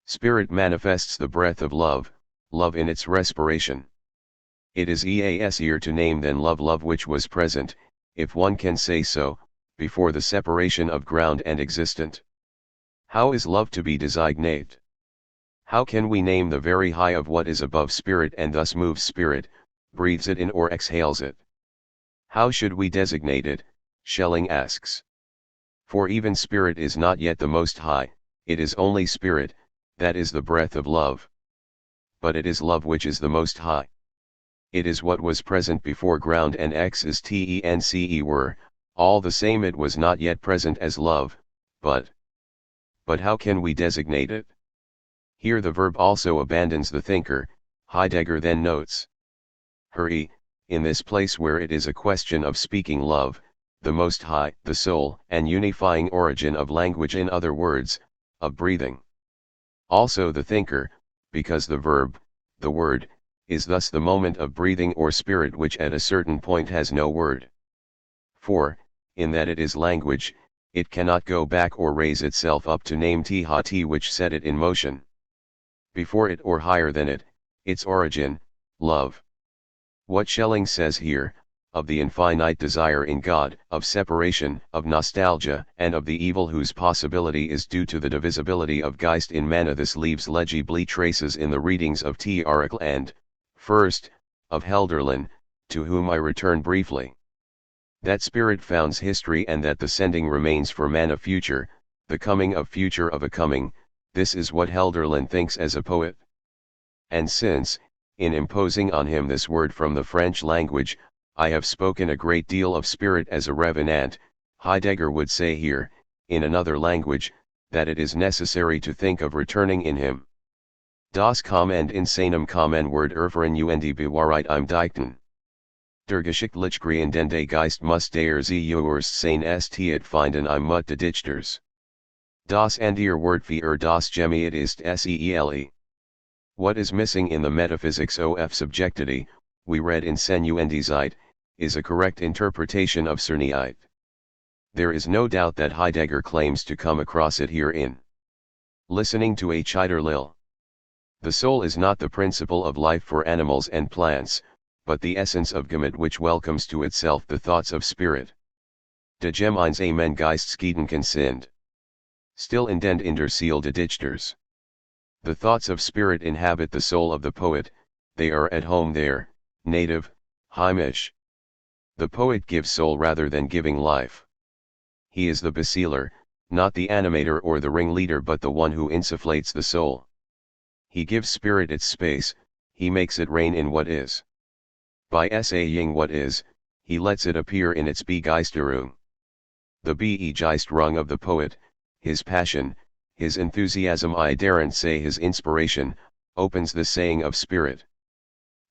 Spirit manifests the breath of love, love in its respiration. It is easier to name than love which was present, if one can say so, before the separation of ground and existent. How is love to be designated? How can we name the very high of what is above spirit and thus moves spirit, breathes it in or exhales it? How should we designate it? Schelling asks. For even spirit is not yet the most high, it is only spirit, that is the breath of love. But it is love which is the most high. It is what was present before ground and existence were, all the same it was not yet present as love, but how can we designate it? Here the verb also abandons the thinker, Heidegger then notes. Hurry, in this place where it is a question of speaking love, the most high, the soul and unifying origin of language, in other words, of breathing. Also the thinker, because the verb, the word, is thus the moment of breathing or spirit which at a certain point has no word. For, in that it is language, it cannot go back or raise itself up to name THT which set it in motion. Before it or higher than it, its origin, love. What Schelling says here, of the infinite desire in God, of separation, of nostalgia, and of the evil whose possibility is due to the divisibility of Geist in mana, this leaves legibly traces in the readings of Trickle and, first, of Hölderlin, to whom I return briefly. That spirit founds history and that the sending remains for man a future, the coming of future of a coming, this is what Hölderlin thinks as a poet. And since, in imposing on him this word from the French language, I have spoken a great deal of spirit as a revenant, Heidegger would say here, in another language, that it is necessary to think of returning in him. Das Kommende in seinem Kommen Wort erfahren und Bewahrheit im Dichten. Der geschichtlich-gründende Geist muss der sie Urst sein St finden im Mut de Dichters. Das andere Wort für das Gemiet ist Seele. What is missing in the metaphysics of subjectivity, we read in Senuendizeit, is a correct interpretation of Cerniite. There is no doubt that Heidegger claims to come across it here in listening to a Heiderlil. The soul is not the principle of life for animals and plants, but the essence of Gemüt which welcomes to itself the thoughts of spirit. De Gemeinsamen Geistesgedanken sind. Still in den in der Seele de Dichters. The thoughts of spirit inhabit the soul of the poet, they are at home there, native, heimisch. The poet gives soul rather than giving life. He is the beseeler, not the animator or the ringleader but the one who insufflates the soul. He gives spirit its space, he makes it reign in what is. By essaying what is, he lets it appear in its Begeisterung. The Begeisterung of the poet, his passion, his enthusiasm, I daren't say his inspiration, opens the saying of spirit.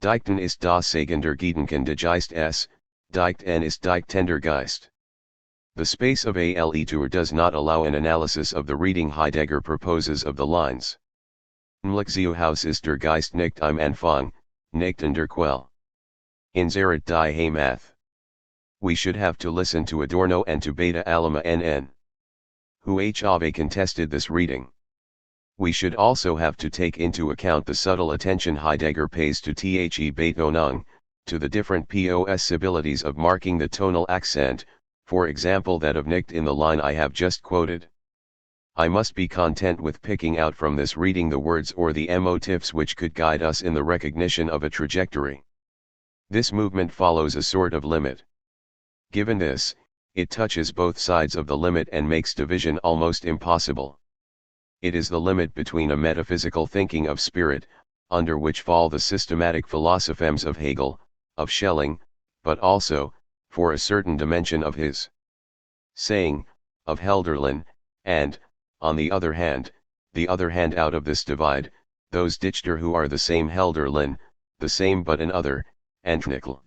Dichten ist das Sagen der Gedanken des Geistes, Dichten ist Dichten der Geist. The space of a Literatur does not allow an analysis of the reading Heidegger proposes of the lines. Mlexiohaus ist der Geist nicht im Anfang, nicht in der Quelle. Inserit die Heimath. We should have to listen to Adorno and to Beta Alema NN. Who have contested this reading. We should also have to take into account the subtle attention Heidegger pays to the Betonung, to the different possibilities of marking the tonal accent, for example that of nicht in the line I have just quoted. I must be content with picking out from this reading the words or the motifs which could guide us in the recognition of a trajectory. This movement follows a sort of limit. Given this, it touches both sides of the limit and makes division almost impossible. It is the limit between a metaphysical thinking of spirit, under which fall the systematic philosophemes of Hegel, of Schelling, but also, for a certain dimension of his saying, of Hölderlin, and, on the other hand out of this divide, those Dichter who are the same Hölderlin, the same but another, and Nickel.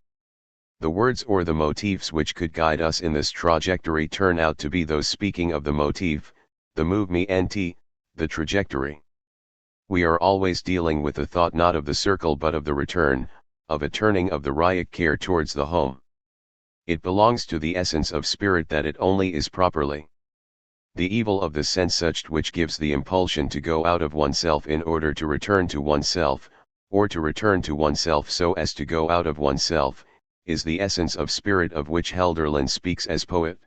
The words or the motifs which could guide us in this trajectory turn out to be those speaking of the motif, the movement, the trajectory. We are always dealing with the thought not of the circle but of the return, of a turning of the Rückkehr towards the home. It belongs to the essence of spirit that it only is properly the evil of the sense such which gives the impulsion to go out of oneself in order to return to oneself, or to return to oneself so as to go out of oneself, is the essence of spirit of which Hölderlin speaks as poet.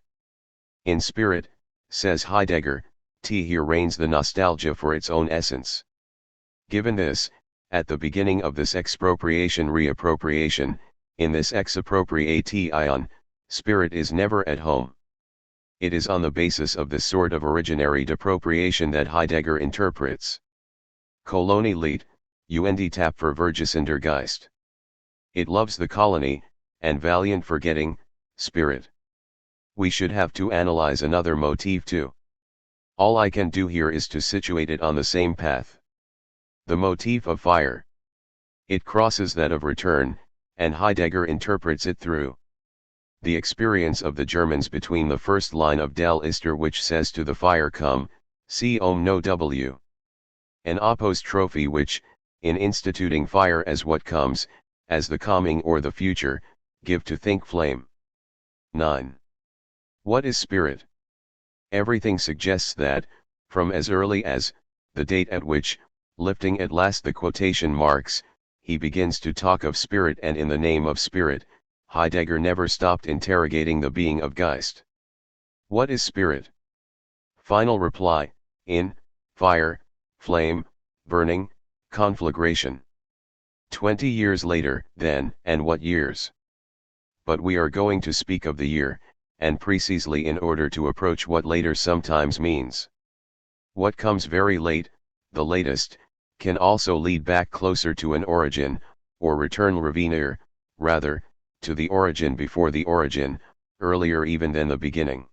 In spirit, says Heidegger, here reigns the nostalgia for its own essence. Given this, at the beginning of this expropriation-reappropriation, in this exappropriation, spirit is never at home. It is on the basis of this sort of originary depropriation that Heidegger interprets Kolonielied, und tapfer Vergesender Geist. It loves the colony, and valiant forgetting, spirit. We should have to analyze another motif too. All I can do here is to situate it on the same path. The motif of fire. It crosses that of return, and Heidegger interprets it through the experience of the Germans between the first line of Del Ister which says to the fire come, see no w. An apostrophe which, in instituting fire as what comes, as the coming or the future, give to think flame. 9. What is spirit? Everything suggests that, from as early as, the date at which, lifting at last the quotation marks, he begins to talk of spirit and in the name of spirit, Heidegger never stopped interrogating the being of Geist. What is spirit? Final reply, in, fire, flame, burning, conflagration. 20 years later, then, and what years? But we are going to speak of the year, and precisely in order to approach what later sometimes means. What comes very late, the latest, can also lead back closer to an origin, or return revenir, rather, to the origin before the origin, earlier even than the beginning.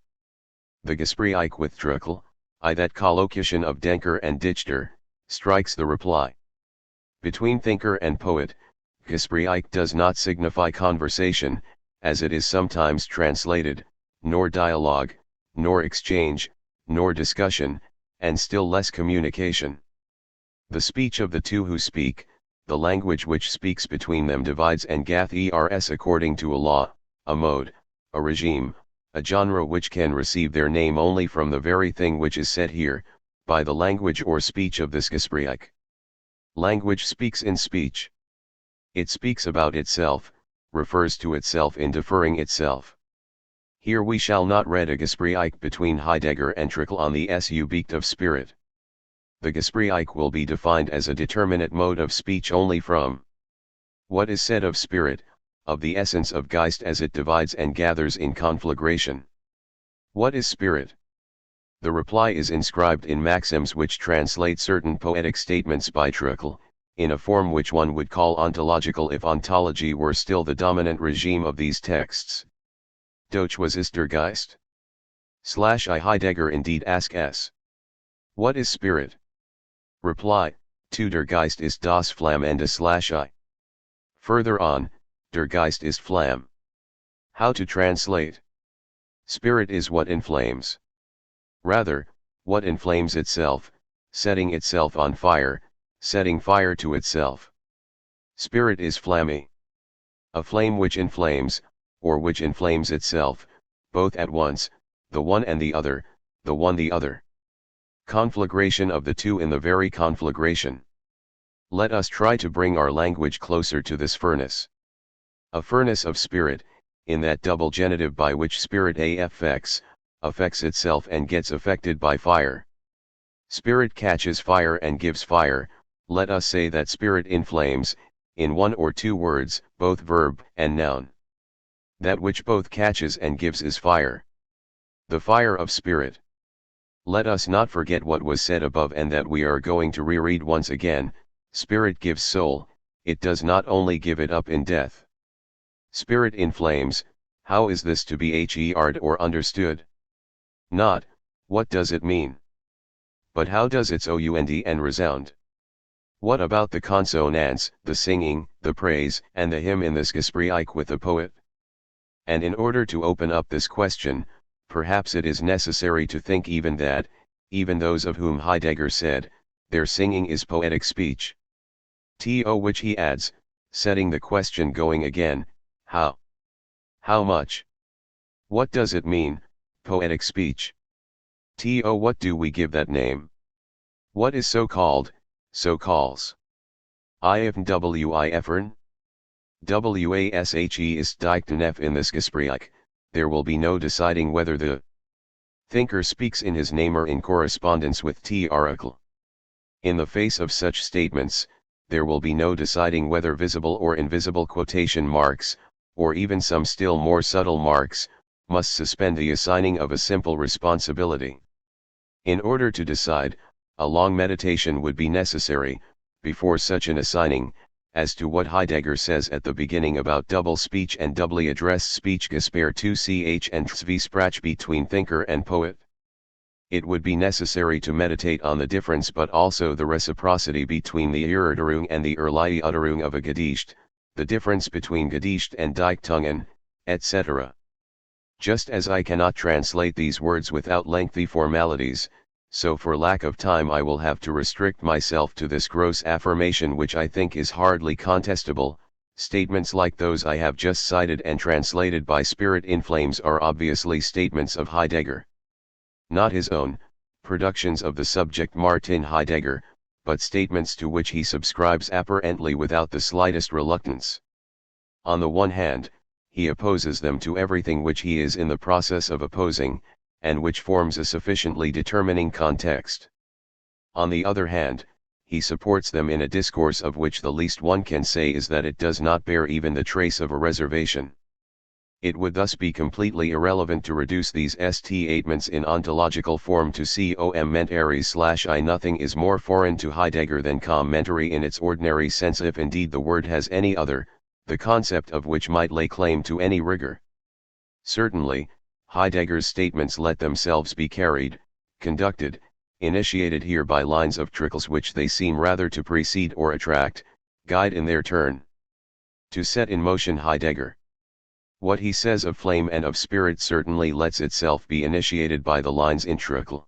The Gespräch with Druckel, that collocution of Denker and Dichter, strikes the reply. Between thinker and poet, Gespräch does not signify conversation, as it is sometimes translated, nor dialogue, nor exchange, nor discussion, and still less communication. The speech of the two who speak, the language which speaks between them divides and gathers according to a law, a mode, a regime, a genre which can receive their name only from the very thing which is said here, by the language or speech of this Gespräch. Language speaks in speech. It speaks about itself, refers to itself in deferring itself. Here we shall not read a Gespräch between Heidegger and Druckel on the Subjekt of spirit. The Gespräch will be defined as a determinate mode of speech only from what is said of spirit, of the essence of Geist as it divides and gathers in conflagration. What is spirit? The reply is inscribed in maxims which translate certain poetic statements by Trickle, in a form which one would call ontological if ontology were still the dominant regime of these texts. Doch was ist der Geist? / I Heidegger indeed ask s. What is spirit? Reply, to der Geist ist das Flammende / I. Further on, der Geist ist Flamme. How to translate? Spirit is what inflames. Rather, what inflames itself, setting itself on fire, setting fire to itself. Spirit is flammy. A flame which inflames, or which inflames itself, both at once, the one and the other, the one the other. Conflagration of the two in the very conflagration. Let us try to bring our language closer to this furnace. A furnace of spirit, in that double genitive by which spirit affects itself and gets affected by fire. Spirit catches fire and gives fire. Let us say that spirit inflames, in one or two words, both verb and noun. That which both catches and gives is fire. The fire of spirit. Let us not forget what was said above and that we are going to reread once again. Spirit gives soul, it does not only give it up in death. Spirit inflames. How is this to be heard or understood? Not, what does it mean? But how does its sound and resound? What about the consonants, the singing, the praise, and the hymn in this Gespräch with the poet? And in order to open up this question, perhaps it is necessary to think even that, even those of whom Heidegger said, their singing is poetic speech. To which he adds, setting the question going again, how? How much? What does it mean, poetic speech? To what do we give that name? What is so called, so calls? Ifn washe ist dikten in this Gespräch, there will be no deciding whether the thinker speaks in his name or in correspondence with Oracle. In the face of such statements, there will be no deciding whether visible or invisible quotation marks, or even some still more subtle marks, must suspend the assigning of a simple responsibility. In order to decide, a long meditation would be necessary, before such an assigning, as to what Heidegger says at the beginning about double speech and doubly addressed speech Gesper to ch and Zwiesprach between thinker and poet. It would be necessary to meditate on the difference but also the reciprocity between the Erörterung and the Erleiuterung of a Gedicht, the difference between Gedicht and Dichtungen, etc. Just as I cannot translate these words without lengthy formalities, so for lack of time I will have to restrict myself to this gross affirmation which I think is hardly contestable. Statements like those I have just cited and translated by Spirit in Flames are obviously statements of Heidegger. Not his own, productions of the subject Martin Heidegger, but statements to which he subscribes apparently without the slightest reluctance. On the one hand, he opposes them to everything which he is in the process of opposing, and which forms a sufficiently determining context. On the other hand, he supports them in a discourse of which the least one can say is that it does not bear even the trace of a reservation. It would thus be completely irrelevant to reduce these statements in ontological form to commentary / I. Nothing is more foreign to Heidegger than commentary in its ordinary sense, if indeed the word has any other, the concept of which might lay claim to any rigor. Certainly, Heidegger's statements let themselves be carried, conducted, initiated here by lines of trickles which they seem rather to precede or attract, guide in their turn. To set in motion Heidegger. What he says of flame and of spirit certainly lets itself be initiated by the lines in trickle.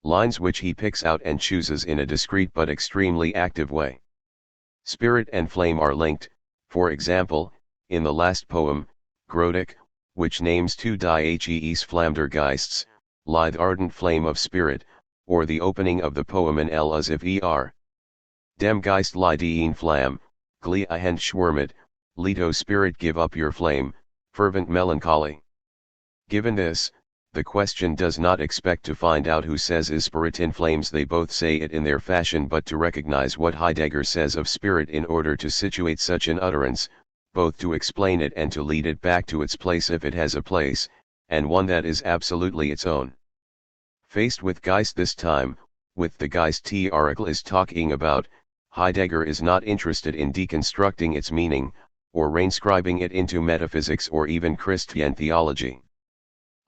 Lines which he picks out and chooses in a discreet but extremely active way. Spirit and flame are linked, for example, in the last poem, Grotic, which names two Dies Flammender Geists, lithe ardent flame of spirit, or the opening of the poem in L as if Dem Geist lie die Flamme, Glie Hend Schwärmet, Lito spirit give up your flame, fervent melancholy. Given this, the question does not expect to find out who says is spirit in flames, they both say it in their fashion, but to recognize what Heidegger says of spirit in order to situate such an utterance, both to explain it and to lead it back to its place if it has a place, and one that is absolutely its own. Faced with Geist this time, with the Geist T-Oracle is talking about, Heidegger is not interested in deconstructing its meaning, or reinscribing it into metaphysics or even Christian theology.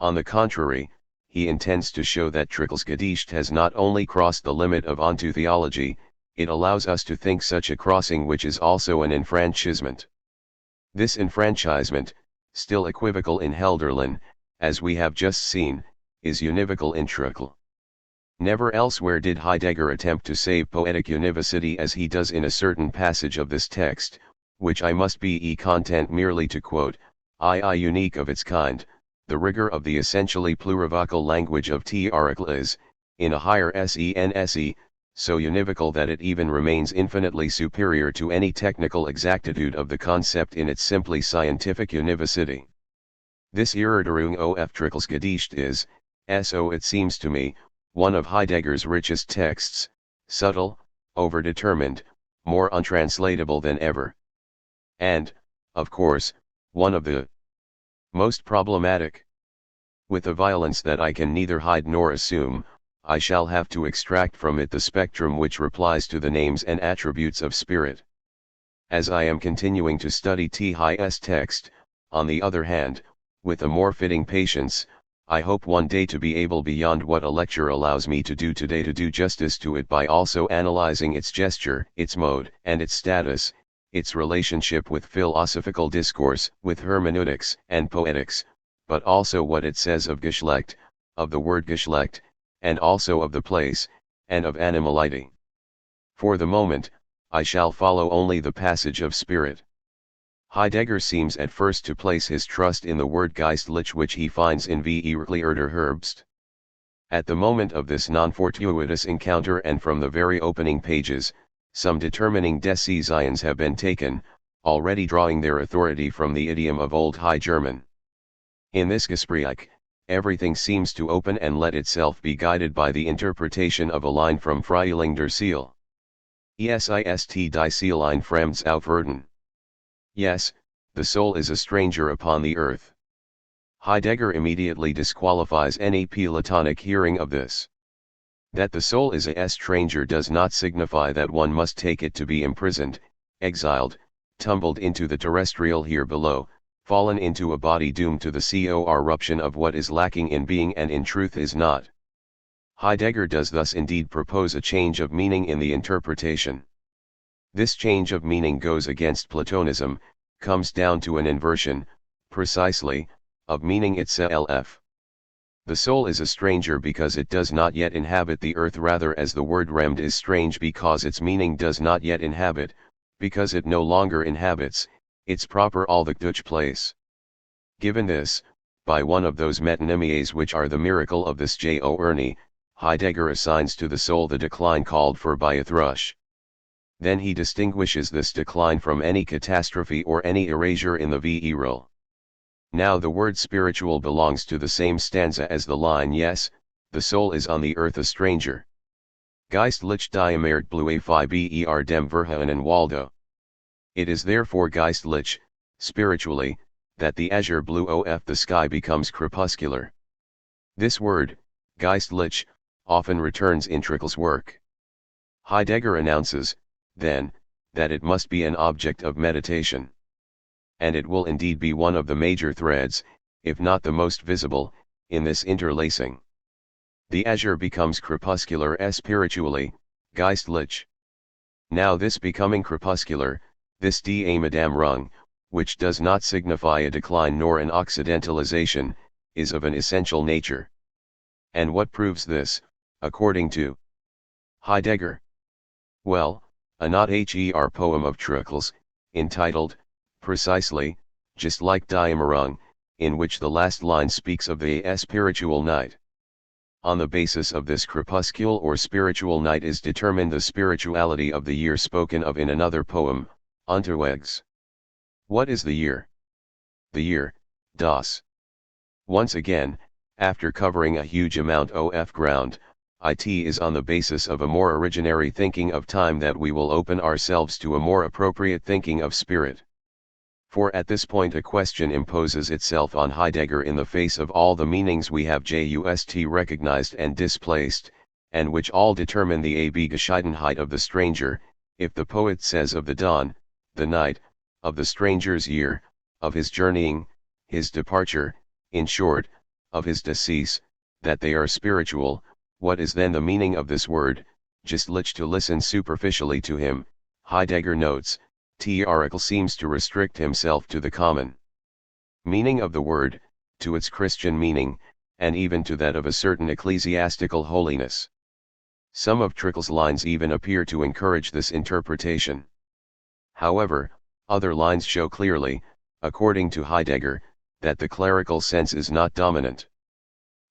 On the contrary, he intends to show that THIRD-WORLDISM has not only crossed the limit of onto theology, it allows us to think such a crossing which is also an enfranchisement. This enfranchisement, still equivocal in Hölderlin, as we have just seen, is univocal in THIRD. Never elsewhere did Heidegger attempt to save poetic univocity as he does in a certain passage of this text, which I must be content merely to quote, I unique of its kind, the rigor of the essentially plurivocal language of T-Oracle is, in a higher sense, so univocal that it even remains infinitely superior to any technical exactitude of the concept in its simply scientific univocity. This Erörterung of THIRD-WORLDISM is, so it seems to me, one of Heidegger's richest texts, subtle, overdetermined, more untranslatable than ever. And, of course, one of the most problematic. With a violence that I can neither hide nor assume, I shall have to extract from it the spectrum which replies to the names and attributes of spirit. As I am continuing to study T.'s text, on the other hand, with a more fitting patience, I hope one day to be able beyond what a lecture allows me to do today to do justice to it by also analyzing its gesture, its mode, and its status, its relationship with philosophical discourse, with hermeneutics and poetics, but also what it says of Geschlecht, of the word Geschlecht, and also of the place, and of animality. For the moment, I shall follow only the passage of spirit. Heidegger seems at first to place his trust in the word Geistlich which he finds in Verklichter Herbst. At the moment of this non-fortuitous encounter and from the very opening pages, some determining decisions have been taken, already drawing their authority from the idiom of Old High German. In this Gespräch, everything seems to open and let itself be guided by the interpretation of a line from Frühling der Seele. Ist die Seele ein Fremds auf Erden. Yes, the soul is a stranger upon the earth. Heidegger immediately disqualifies any Platonic hearing of this. That the soul is a stranger does not signify that one must take it to be imprisoned, exiled, tumbled into the terrestrial here below, fallen into a body doomed to the corruption of what is lacking in being and in truth is not. Heidegger does thus indeed propose a change of meaning in the interpretation. This change of meaning goes against Platonism, comes down to an inversion, precisely, of meaning itself. The soul is a stranger because it does not yet inhabit the earth, rather as the word Fremd is strange because its meaning does not yet inhabit, because it no longer inhabits, its proper alltägliche place. Given this, by one of those metonymies which are the miracle of this Journey, Heidegger assigns to the soul the decline called for by a thrush. Then he distinguishes this decline from any catastrophe or any erasure in the VE. Now the word spiritual belongs to the same stanza as the line yes, the soul is on the earth a stranger. Geistlich die Erdblue ber dem Verhöhnen Waldo. It is therefore geistlich, spiritually, that the azure blue of the sky becomes crepuscular. This word, geistlich, often returns in Trickle's work. Heidegger announces, then, that it must be an object of meditation. And it will indeed be one of the major threads, if not the most visible, in this interlacing. The azure becomes crepuscular spiritually, geistlich. Now this becoming crepuscular, this die Madame Rung, which does not signify a decline nor an occidentalization, is of an essential nature. And what proves this, according to Heidegger? Well, a not her poem of Trickle's, entitled, precisely, just like Die Morung, in which the last line speaks of the spiritual night. On the basis of this crepuscule or spiritual night is determined the spirituality of the year spoken of in another poem, Unterwegs. What is the year? The year, das. Once again, after covering a huge amount of ground, it is on the basis of a more originary thinking of time that we will open ourselves to a more appropriate thinking of spirit. For at this point a question imposes itself on Heidegger in the face of all the meanings we have just recognized and displaced, and which all determine the Abgeschiedenheit of the stranger. If the poet says of the dawn, the night, of the stranger's year, of his journeying, his departure, in short, of his decease, that they are spiritual, what is then the meaning of this word, geistlich? To listen superficially to him, Heidegger notes, THIRD seems to restrict himself to the common meaning of the word, to its Christian meaning, and even to that of a certain ecclesiastical holiness. Some of Trickle's lines even appear to encourage this interpretation. However, other lines show clearly, according to Heidegger, that the clerical sense is not dominant.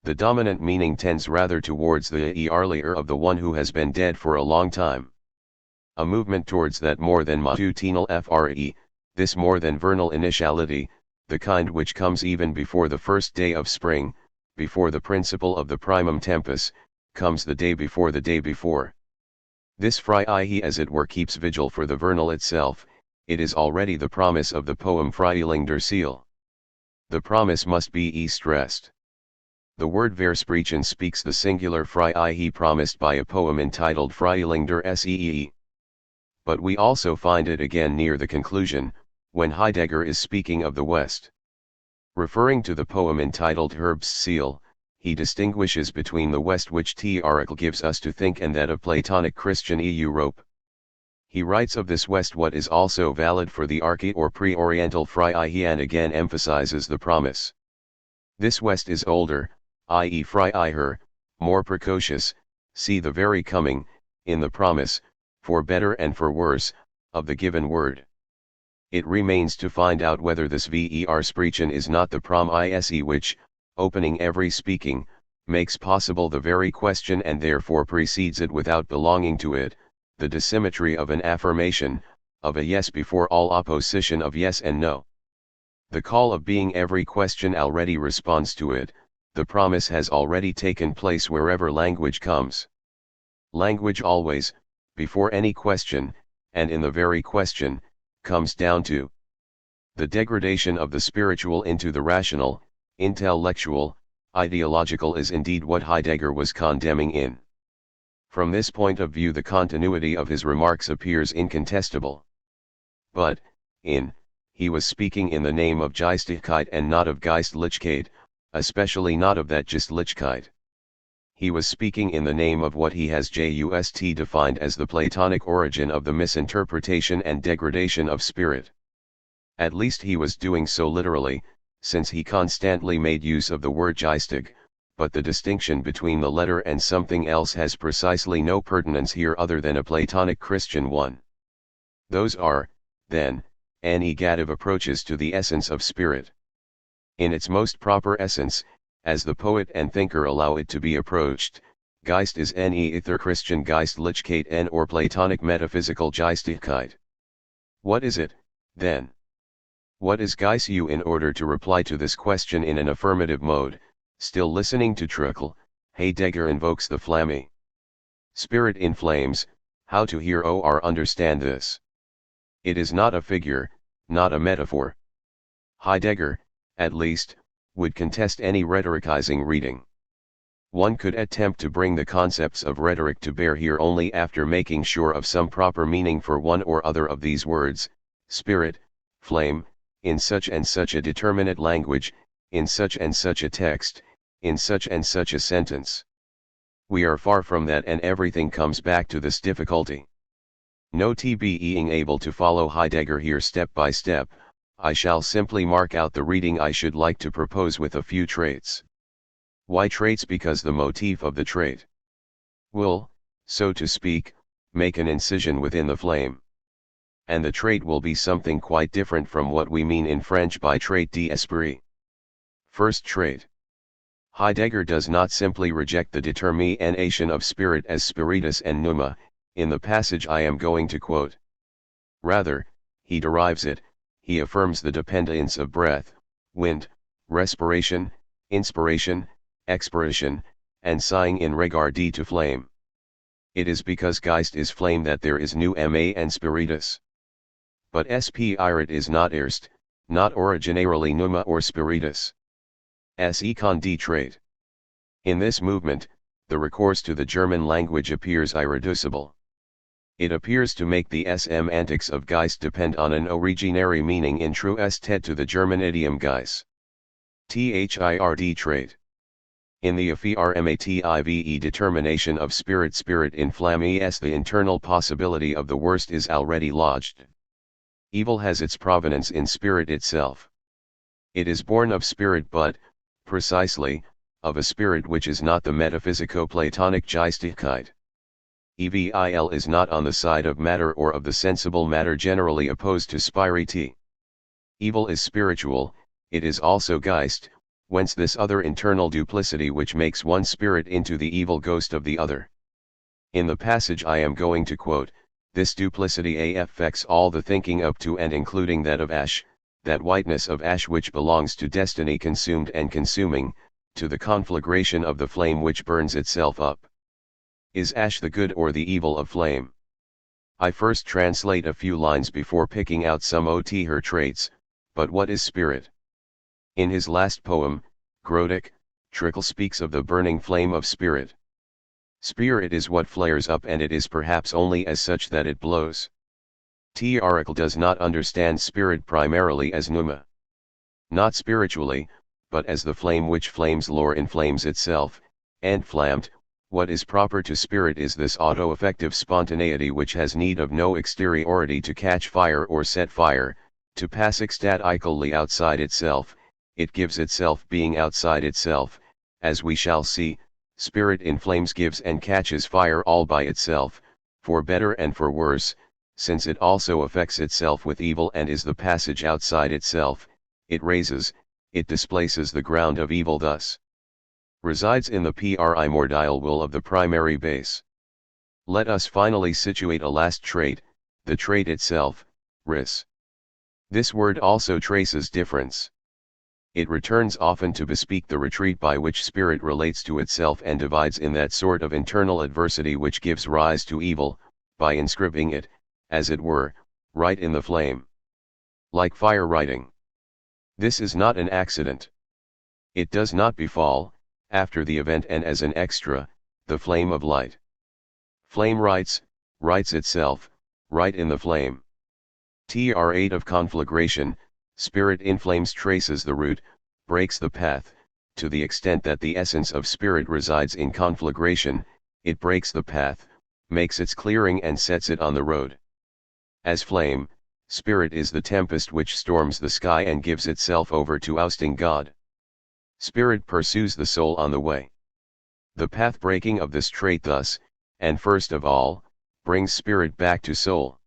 The dominant meaning tends rather towards the earlier of the one who has been dead for a long time. A movement towards that more than matutinal FRE, this more than vernal initiality, the kind which comes even before the first day of spring, before the principle of the primum tempus, comes the day before the day before. This Freie as it were keeps vigil for the vernal itself. It is already the promise of the poem Freiling der Seele. The promise must be stressed. The word Versprechen speaks the singular Freie promised by a poem entitled Freiling der See. But we also find it again near the conclusion, when Heidegger is speaking of the West. Referring to the poem entitled Herbstseele, he distinguishes between the West which THIRD gives us to think and that of Platonic Christian Europe. He writes of this West what is also valid for the Archi or pre-Oriental Freie and again emphasizes the promise. This West is older, i.e. Freier, more precocious, see the very coming, in the promise, for better and for worse, of the given word. It remains to find out whether this Versprechen is not the promise which, opening every speaking, makes possible the very question and therefore precedes it without belonging to it, the dissymmetry of an affirmation, of a yes before all opposition of yes and no. The call of being every question already responds to it, the promise has already taken place wherever language comes. Language always, before any question, and in the very question, comes down to the degradation of the spiritual into the rational, intellectual, ideological is indeed what Heidegger was condemning in. From this point of view the continuity of his remarks appears incontestable. But, he was speaking in the name of Geistigkeit and not of Geistlichkeit, especially not of that Geistlichkeit. He was speaking in the name of what he has just defined as the Platonic origin of the misinterpretation and degradation of spirit. At least he was doing so literally, since he constantly made use of the word geistig, but the distinction between the letter and something else has precisely no pertinence here other than a Platonic Christian one. Those are, then, negative approaches to the essence of spirit. In its most proper essence, as the poet and thinker allow it to be approached, Geist is either Christian Geistlichkeit or Platonic metaphysical Geistigkeit. What is it, then? What is Geist? In order to reply to this question in an affirmative mode, still listening to Trickle, Heidegger invokes the Flamme. Spirit in flames, how to hear or understand this? It is not a figure, not a metaphor. Heidegger, at least, would contest any rhetoricizing reading. One could attempt to bring the concepts of rhetoric to bear here only after making sure of some proper meaning for one or other of these words, spirit, flame, in such and such a determinate language, in such and such a text, in such and such a sentence. We are far from that and everything comes back to this difficulty. No being able to follow Heidegger here step by step, I shall simply mark out the reading I should like to propose with a few traits. Why traits? Because the motif of the trait will, so to speak, make an incision within the flame. And the trait will be something quite different from what we mean in French by trait d'esprit. First trait. Heidegger does not simply reject the determination of spirit as spiritus and pneuma, in the passage I am going to quote. Rather, he derives it, he affirms the dependence of breath, wind, respiration, inspiration, expiration, and sighing in regard to flame. It is because Geist is flame that there is pneuma and spiritus. But spirit is not erst, not originarily pneuma or spiritus. Se con D trait. In this movement, the recourse to the German language appears irreducible. It appears to make the semantics of Geist depend on an originary meaning in true estet to the German idiom Geist. THIRD trait. In the affirmative determination of spirit in flam es the internal possibility of the worst is already lodged. Evil has its provenance in spirit itself. It is born of spirit but, precisely, of a spirit which is not the metaphysico-Platonic Geistigkeit. Evil is not on the side of matter or of the sensible matter generally opposed to spiriti. Evil is spiritual, it is also Geist, whence this other internal duplicity which makes one spirit into the evil ghost of the other. In the passage I am going to quote, this duplicity affects all the thinking up to and including that of ash, that whiteness of ash which belongs to destiny consumed and consuming, to the conflagration of the flame which burns itself up. Is ash the good or the evil of flame? I first translate a few lines before picking out some her traits, but what is spirit? In his last poem, Grotic, Trickle speaks of the burning flame of spirit. Spirit is what flares up and it is perhaps only as such that it blows. Oracle does not understand spirit primarily as pneuma. Not spiritually, but as the flame which flames lore inflames itself, and flammed, what is proper to spirit is this auto-effective spontaneity which has need of no exteriority to catch fire or set fire, to pass ecstatically outside itself, it gives itself being outside itself, as we shall see, spirit in flames gives and catches fire all by itself, for better and for worse, since it also affects itself with evil and is the passage outside itself, it raises, it displaces the ground of evil thus. Resides in the primordial will of the primary base. Let us finally situate a last trait, the trait itself, ris. This word also traces difference. It returns often to bespeak the retreat by which spirit relates to itself and divides in that sort of internal adversity which gives rise to evil, by inscribing it, as it were, right in the flame. Like fire writing. This is not an accident. It does not befall, after the event and as an extra, the flame of light. Flame writes itself, right in the flame. Tr8 of conflagration, spirit in flames traces the route, breaks the path, to the extent that the essence of spirit resides in conflagration, it breaks the path, makes its clearing and sets it on the road. As flame, spirit is the tempest which storms the sky and gives itself over to ousting God. Spirit pursues the soul on the way. The path breaking of this trait thus, and first of all, brings spirit back to soul.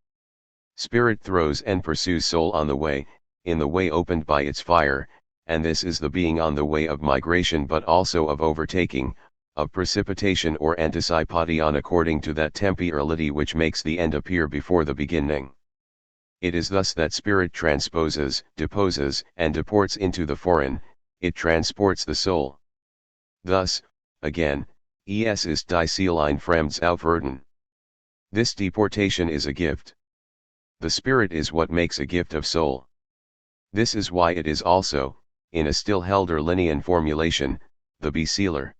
Spirit throws and pursues soul on the way, in the way opened by its fire, and this is the being on the way of migration but also of overtaking, of precipitation or anticipotion according to that temporality which makes the end appear before the beginning. It is thus that spirit transposes, deposes, and deports into the foreign, it transports the soul. Thus, again, es ist die Seele ein fremdes Aufwerten. This deportation is a gift. The spirit is what makes a gift of soul. This is why it is also, in a still Hölderlinian formulation, the besealer.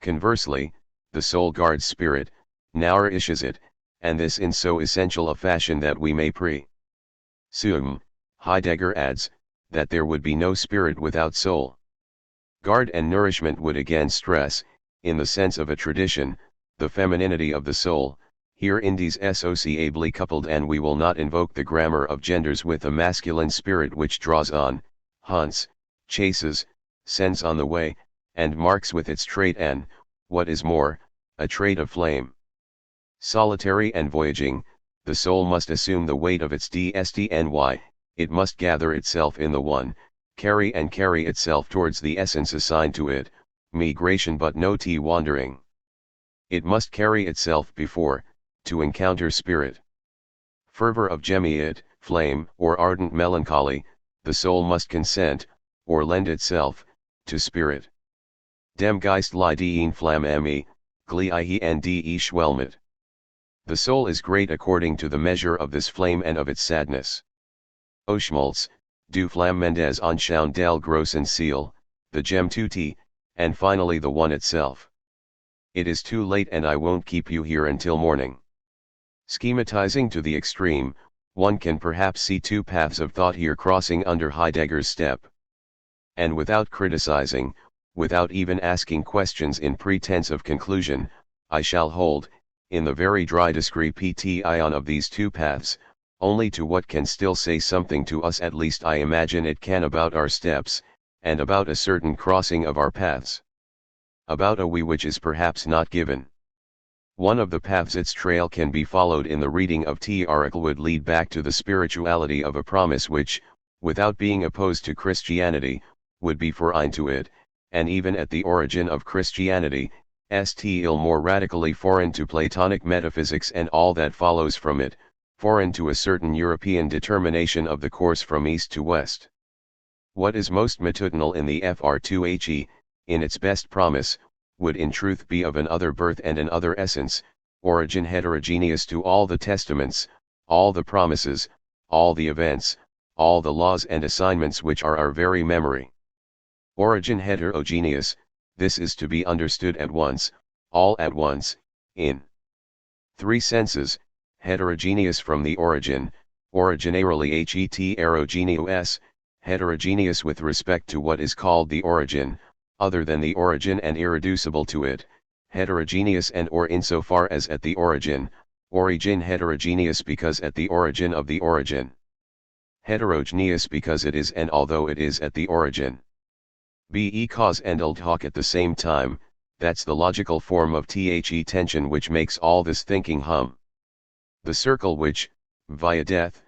Conversely, the soul guards spirit, nourishes it, and this in so essential a fashion that we may presume, Heidegger adds, that there would be no spirit without soul. Guard and nourishment would again stress, in the sense of a tradition, the femininity of the soul, here indies sociably coupled, and we will not invoke the grammar of genders with a masculine spirit which draws on, hunts, chases, sends on the way, and marks with its trait and, what is more, a trait of flame. Solitary and voyaging, the soul must assume the weight of its destiny, it must gather itself in the one, carry itself towards the essence assigned to it, migration but no wandering. It must carry itself before, to encounter spirit. Fervor of Gemiet, flame, or ardent melancholy, the soul must consent, or lend itself, to spirit. Dem Geist lie die Flamme, glie and die Schwelmet. The soul is great according to the measure of this flame and of its sadness. Oschmalz, Du Flammendes anschauen del großen Ziel, the gem tutti, and finally the one itself. It is too late and I won't keep you here until morning. Schematizing to the extreme, one can perhaps see two paths of thought here crossing under Heidegger's step. And without criticizing, without even asking questions in pretense of conclusion, I shall hold, in the very dry description of these two paths, only to what can still say something to us, at least I imagine it can, about our steps, and about a certain crossing of our paths. About a we which is perhaps not given. One of the paths its trail can be followed in the reading of THIRD would lead back to the spirituality of a promise which, without being opposed to Christianity, would be foreign to it, and even at the origin of Christianity, still more radically foreign to Platonic metaphysics and all that follows from it, foreign to a certain European determination of the course from east to west. What is most matutinal in the FR2HE, in its best promise, would in truth be of an other birth and an other essence, origin heterogeneous to all the testaments, all the promises, all the events, all the laws and assignments which are our very memory. Origin heterogeneous, this is to be understood at once, all at once, in three senses: heterogeneous from the origin, originarily heterogeneous, heterogeneous with respect to what is called the origin, other than the origin and irreducible to it, heterogeneous and or insofar as at the origin, origin heterogeneous because at the origin of the origin. Heterogeneous because it is and although it is at the origin. Be cause and hoc at the same time, that's the logical form of the tension which makes all this thinking hum. The circle which, via death,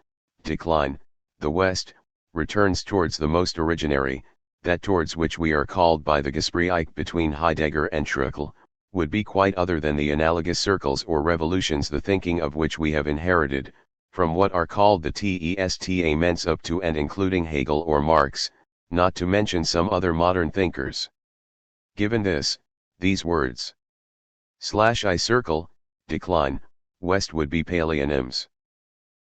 decline, the West, returns towards the most originary, that towards which we are called by the Gespräch between Heidegger and THIRD, would be quite other than the analogous circles or revolutions the thinking of which we have inherited, from what are called the testaments up to and including Hegel or Marx, not to mention some other modern thinkers. Given these words, /I circle, decline, West would be Paleonyms.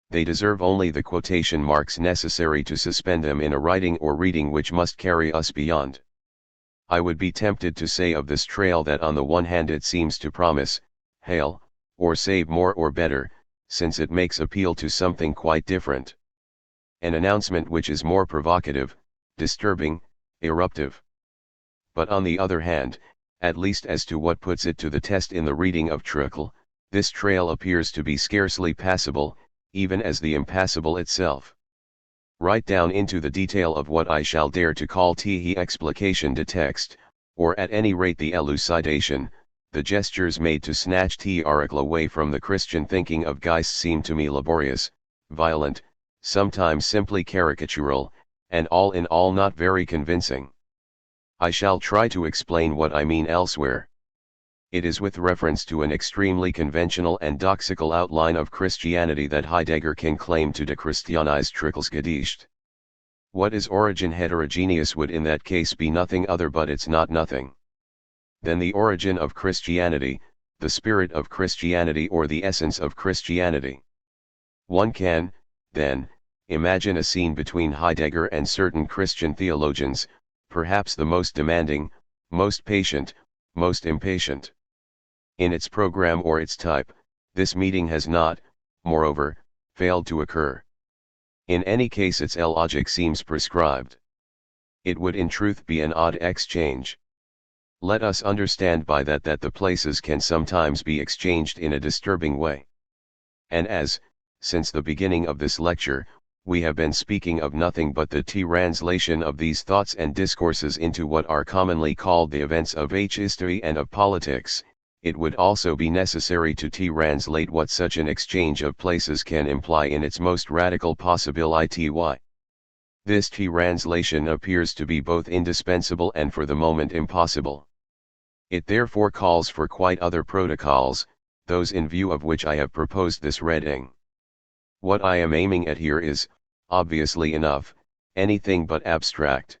They deserve only the quotation marks necessary to suspend them in a writing or reading which must carry us beyond. I would be tempted to say of this trail that on the one hand it seems to promise, hail, or save more or better, since it makes appeal to something quite different. An announcement which is more provocative, disturbing, eruptive. But on the other hand, at least as to what puts it to the test in the reading of THIRD, this trail appears to be scarcely passable, even as the impassable itself. Right down into the detail of what I shall dare to call the explication de text, or at any rate the elucidation, the gestures made to snatch THIRD away from the Christian thinking of Geist seem to me laborious, violent, sometimes simply caricatural, and all in all not very convincing. I shall try to explain what I mean elsewhere. It is with reference to an extremely conventional and doxical outline of Christianity that Heidegger can claim to dechristianize THIRD's Gedicht. What is origin heterogeneous would in that case be nothing other but it's not nothing. Then the origin of Christianity, the spirit of Christianity or the essence of Christianity. One can, then, imagine a scene between Heidegger and certain Christian theologians, perhaps the most demanding, most patient, most impatient. In its program or its type, this meeting has not, moreover, failed to occur. In any case its logic seems prescribed. It would in truth be an odd exchange. Let us understand by that that the places can sometimes be exchanged in a disturbing way. And as, since the beginning of this lecture, we have been speaking of nothing but the translation of these thoughts and discourses into what are commonly called the events of history and of politics, it would also be necessary to translate what such an exchange of places can imply in its most radical possibility. This translation appears to be both indispensable and for the moment impossible. It therefore calls for quite other protocols, those in view of which I have proposed this reading. What I am aiming at here is, obviously enough, anything but abstract.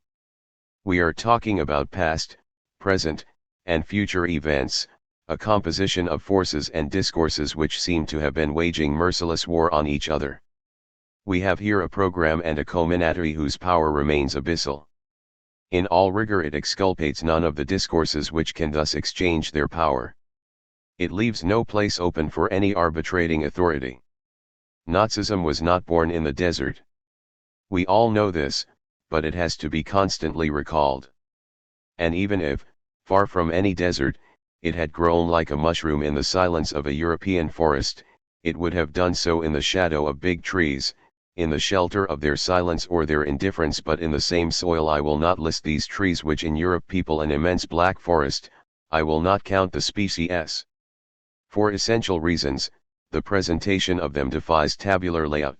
We are talking about past, present, and future events, a composition of forces and discourses which seem to have been waging merciless war on each other. We have here a program and a culminatory whose power remains abyssal. In all rigor it exculpates none of the discourses which can thus exchange their power. It leaves no place open for any arbitrating authority. Nazism was not born in the desert. We all know this, but it has to be constantly recalled. And even if, far from any desert, it had grown like a mushroom in the silence of a European forest, it would have done so in the shadow of big trees, in the shelter of their silence or their indifference, but in the same soil. I will not list these trees which in Europe people an immense black forest. I will not count the species. For essential reasons, the presentation of them defies tabular layout.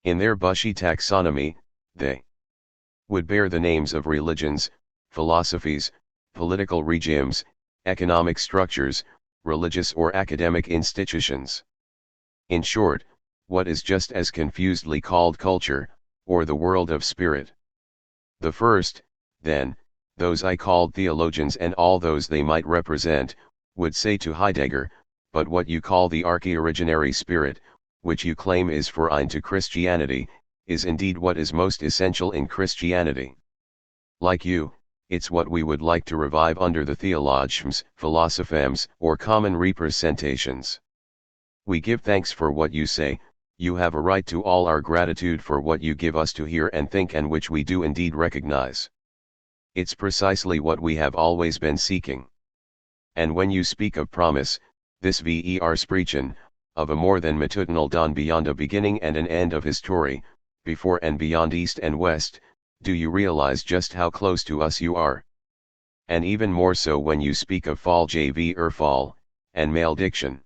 In their bushy taxonomy, they would bear the names of religions, philosophies, political regimes, economic structures, religious or academic institutions. In short, what is just as confusedly called culture, or the world of spirit. The first, then, those I called theologians and all those they might represent, would say to Heidegger, but what you call the archi-originary spirit, which you claim is foreign to Christianity, is indeed what is most essential in Christianity. Like you, it's what we would like to revive under the theologisms, philosophems, or common representations. We give thanks for what you say. You have a right to all our gratitude for what you give us to hear and think, and which we do indeed recognize. It's precisely what we have always been seeking. And when you speak of promise, this versprechen, of a more than matutinal dawn beyond a beginning and an end of his story, before and beyond east and west, do you realize just how close to us you are? And even more so when you speak of fall fall, and malediction.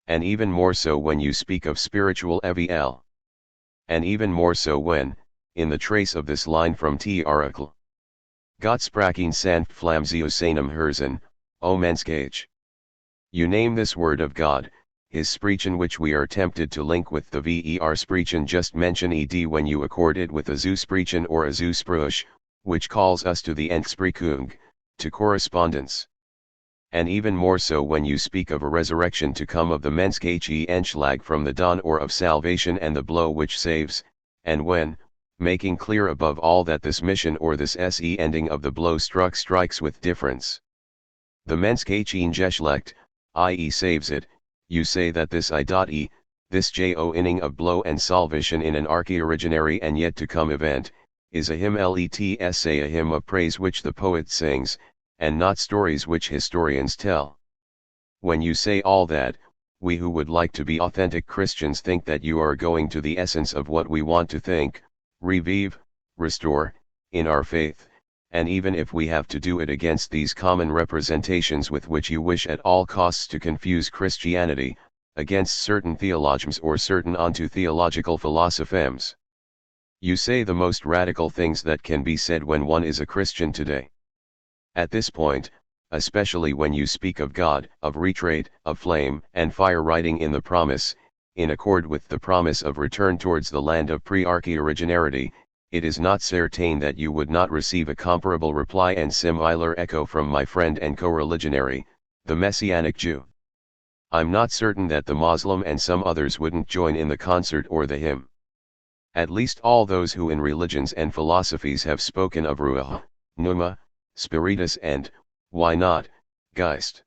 And even more so when you speak of spiritual evl. And even more so when, in the trace of this line from THIRD, Gottsprachen sanft flamzio seinem Herzen, O Menschage. You name this word of God, his sprechen, which we are tempted to link with the versprechen just mention ed when you accord it with a zusprechen or a zuspruch, which calls us to the Entsprechung, to correspondence. And even more so when you speak of a resurrection to come of the Menschliche Entschlag from the dawn, or of salvation and the blow which saves, and when, making clear above all that this mission or this se ending of the blow struck strikes with difference. The Menschliche Geschlecht, i.e. saves it, you say that this I.e., this jo-inning of blow and salvation in an archi-originary and yet to come event, is a hymn letsa, a hymn of praise which the poet sings, and not stories which historians tell. When you say all that, we who would like to be authentic Christians think that you are going to the essence of what we want to think, revive, restore, in our faith, and even if we have to do it against these common representations with which you wish at all costs to confuse Christianity, against certain theologisms or certain onto-theological philosophems. You say the most radical things that can be said when one is a Christian today. At this point, especially when you speak of God, of retreat, of flame and fire riding in the promise, in accord with the promise of return towards the land of pre-archi-originarity, it is not certain that you would not receive a comparable reply and similar echo from my friend and co-religionary, the Messianic Jew. I'm not certain that the Moslem and some others wouldn't join in the concert or the hymn. At least all those who in religions and philosophies have spoken of Ruach, Pneuma, Spiritus and, why not, Geist.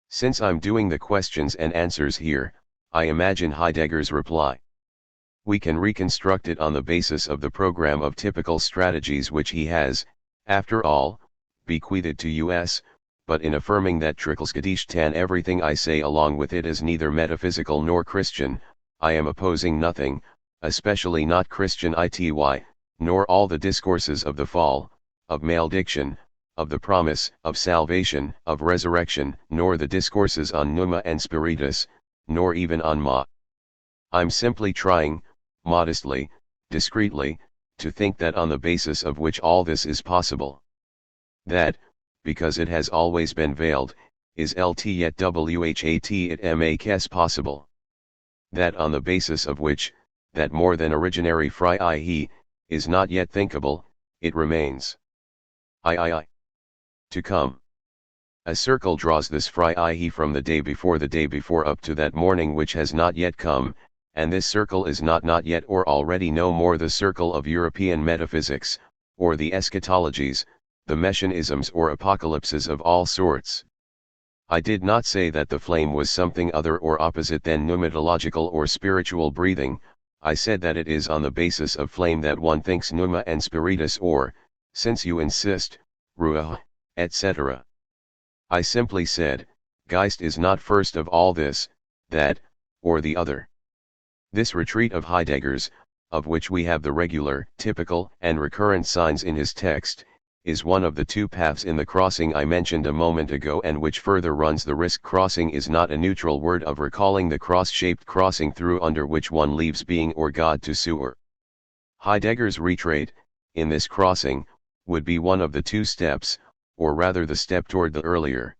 Since I'm doing the questions and answers here, I imagine Heidegger's reply. We can reconstruct it on the basis of the program of typical strategies which he has, after all, bequeathed to us, but in affirming that Trickelsgedichtan everything I say along with it is neither metaphysical nor Christian, I am opposing nothing, especially not Christian ity, nor all the discourses of the fall, of malediction, of the promise, of salvation, of resurrection, nor the discourses on pneuma and spiritus, nor even on ma. I'm simply trying, modestly, discreetly, to think that on the basis of which all this is possible. That, because it has always been veiled, is lt yet what it makes possible. That on the basis of which, that more than originary frei he, is not yet thinkable, it remains. I. To come. A circle draws this frei he from the day before up to that morning which has not yet come, and this circle is not yet or already no more the circle of European metaphysics, or the eschatologies, the messianisms or apocalypses of all sorts. I did not say that the flame was something other or opposite than pneumatological or spiritual breathing. I said that it is on the basis of flame that one thinks pneuma and spiritus or, since you insist, ruach, etc. I simply said, Geist is not first of all this, that, or the other. This retreat of Heidegger's, of which we have the regular, typical, and recurrent signs in his text, is one of the two paths in the crossing I mentioned a moment ago, and which further runs the risk. Crossing is not a neutral word of recalling the cross-shaped crossing through under which one leaves being or God to sewer. Heidegger's retreat, in this crossing, would be one of the two steps, or rather the step toward the earlier.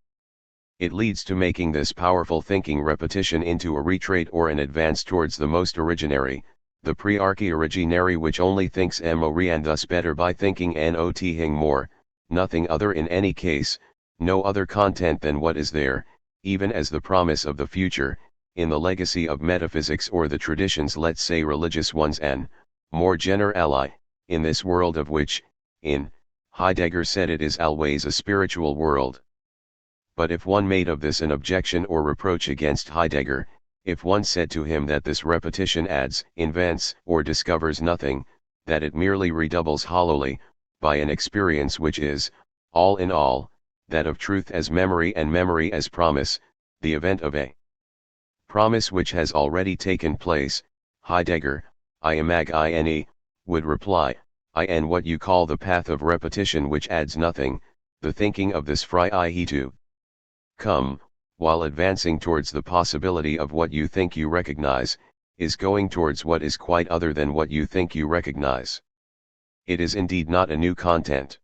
It leads to making this powerful thinking repetition into a retreat or an advance towards the most originary, the pre-archi-originary, which only thinks more and thus better by thinking noting more, nothing other in any case, no other content than what is there, even as the promise of the future, in the legacy of metaphysics or the traditions, let's say religious ones, and, more generally, in this world of which, Heidegger said it is always a spiritual world. But if one made of this an objection or reproach against Heidegger, if one said to him that this repetition adds, invents, or discovers nothing, that it merely redoubles hollowly, by an experience which is, all in all, that of truth as memory and memory as promise, the event of a promise which has already taken place, Heidegger, I imagine, would reply, in what you call the path of repetition which adds nothing, the thinking of this frei to come, while advancing towards the possibility of what you think you recognize, is going towards what is quite other than what you think you recognize. It is indeed not a new content.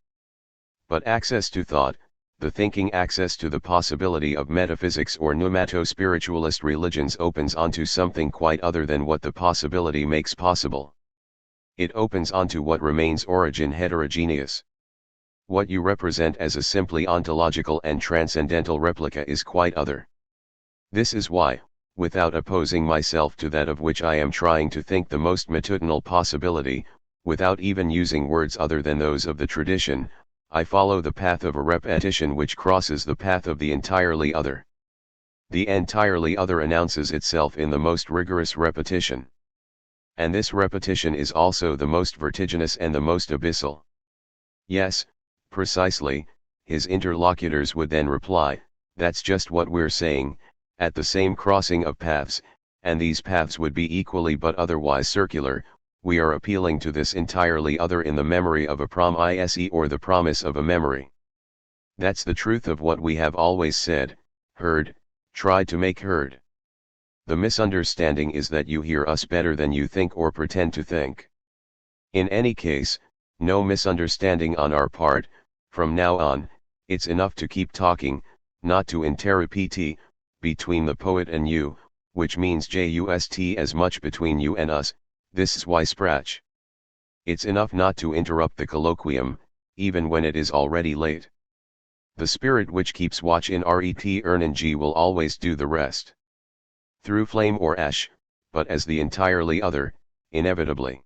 But access to thought, the thinking access to the possibility of metaphysics or pneumato-spiritualist religions, opens onto something quite other than what the possibility makes possible. It opens onto what remains origin heterogeneous. What you represent as a simply ontological and transcendental replica is quite other. This is why, without opposing myself to that of which I am trying to think the most matutinal possibility, without even using words other than those of the tradition, I follow the path of a repetition which crosses the path of the entirely other. The entirely other announces itself in the most rigorous repetition. And this repetition is also the most vertiginous and the most abyssal. Yes, precisely, his interlocutors would then reply, that's just what we're saying, at the same crossing of paths, and these paths would be equally but otherwise circular, we are appealing to this entirely other in the memory of a promise or the promise of a memory. That's the truth of what we have always said, heard, tried to make heard. The misunderstanding is that you hear us better than you think or pretend to think. In any case, no misunderstanding on our part. From now on, it's enough to keep talking, not to interrupti, between the poet and you, which means just as much between you and us, this is why sprach. It's enough not to interrupt the colloquium, even when it is already late. The spirit which keeps watch in ret will always do the rest. Through flame or ash, but as the entirely other, inevitably.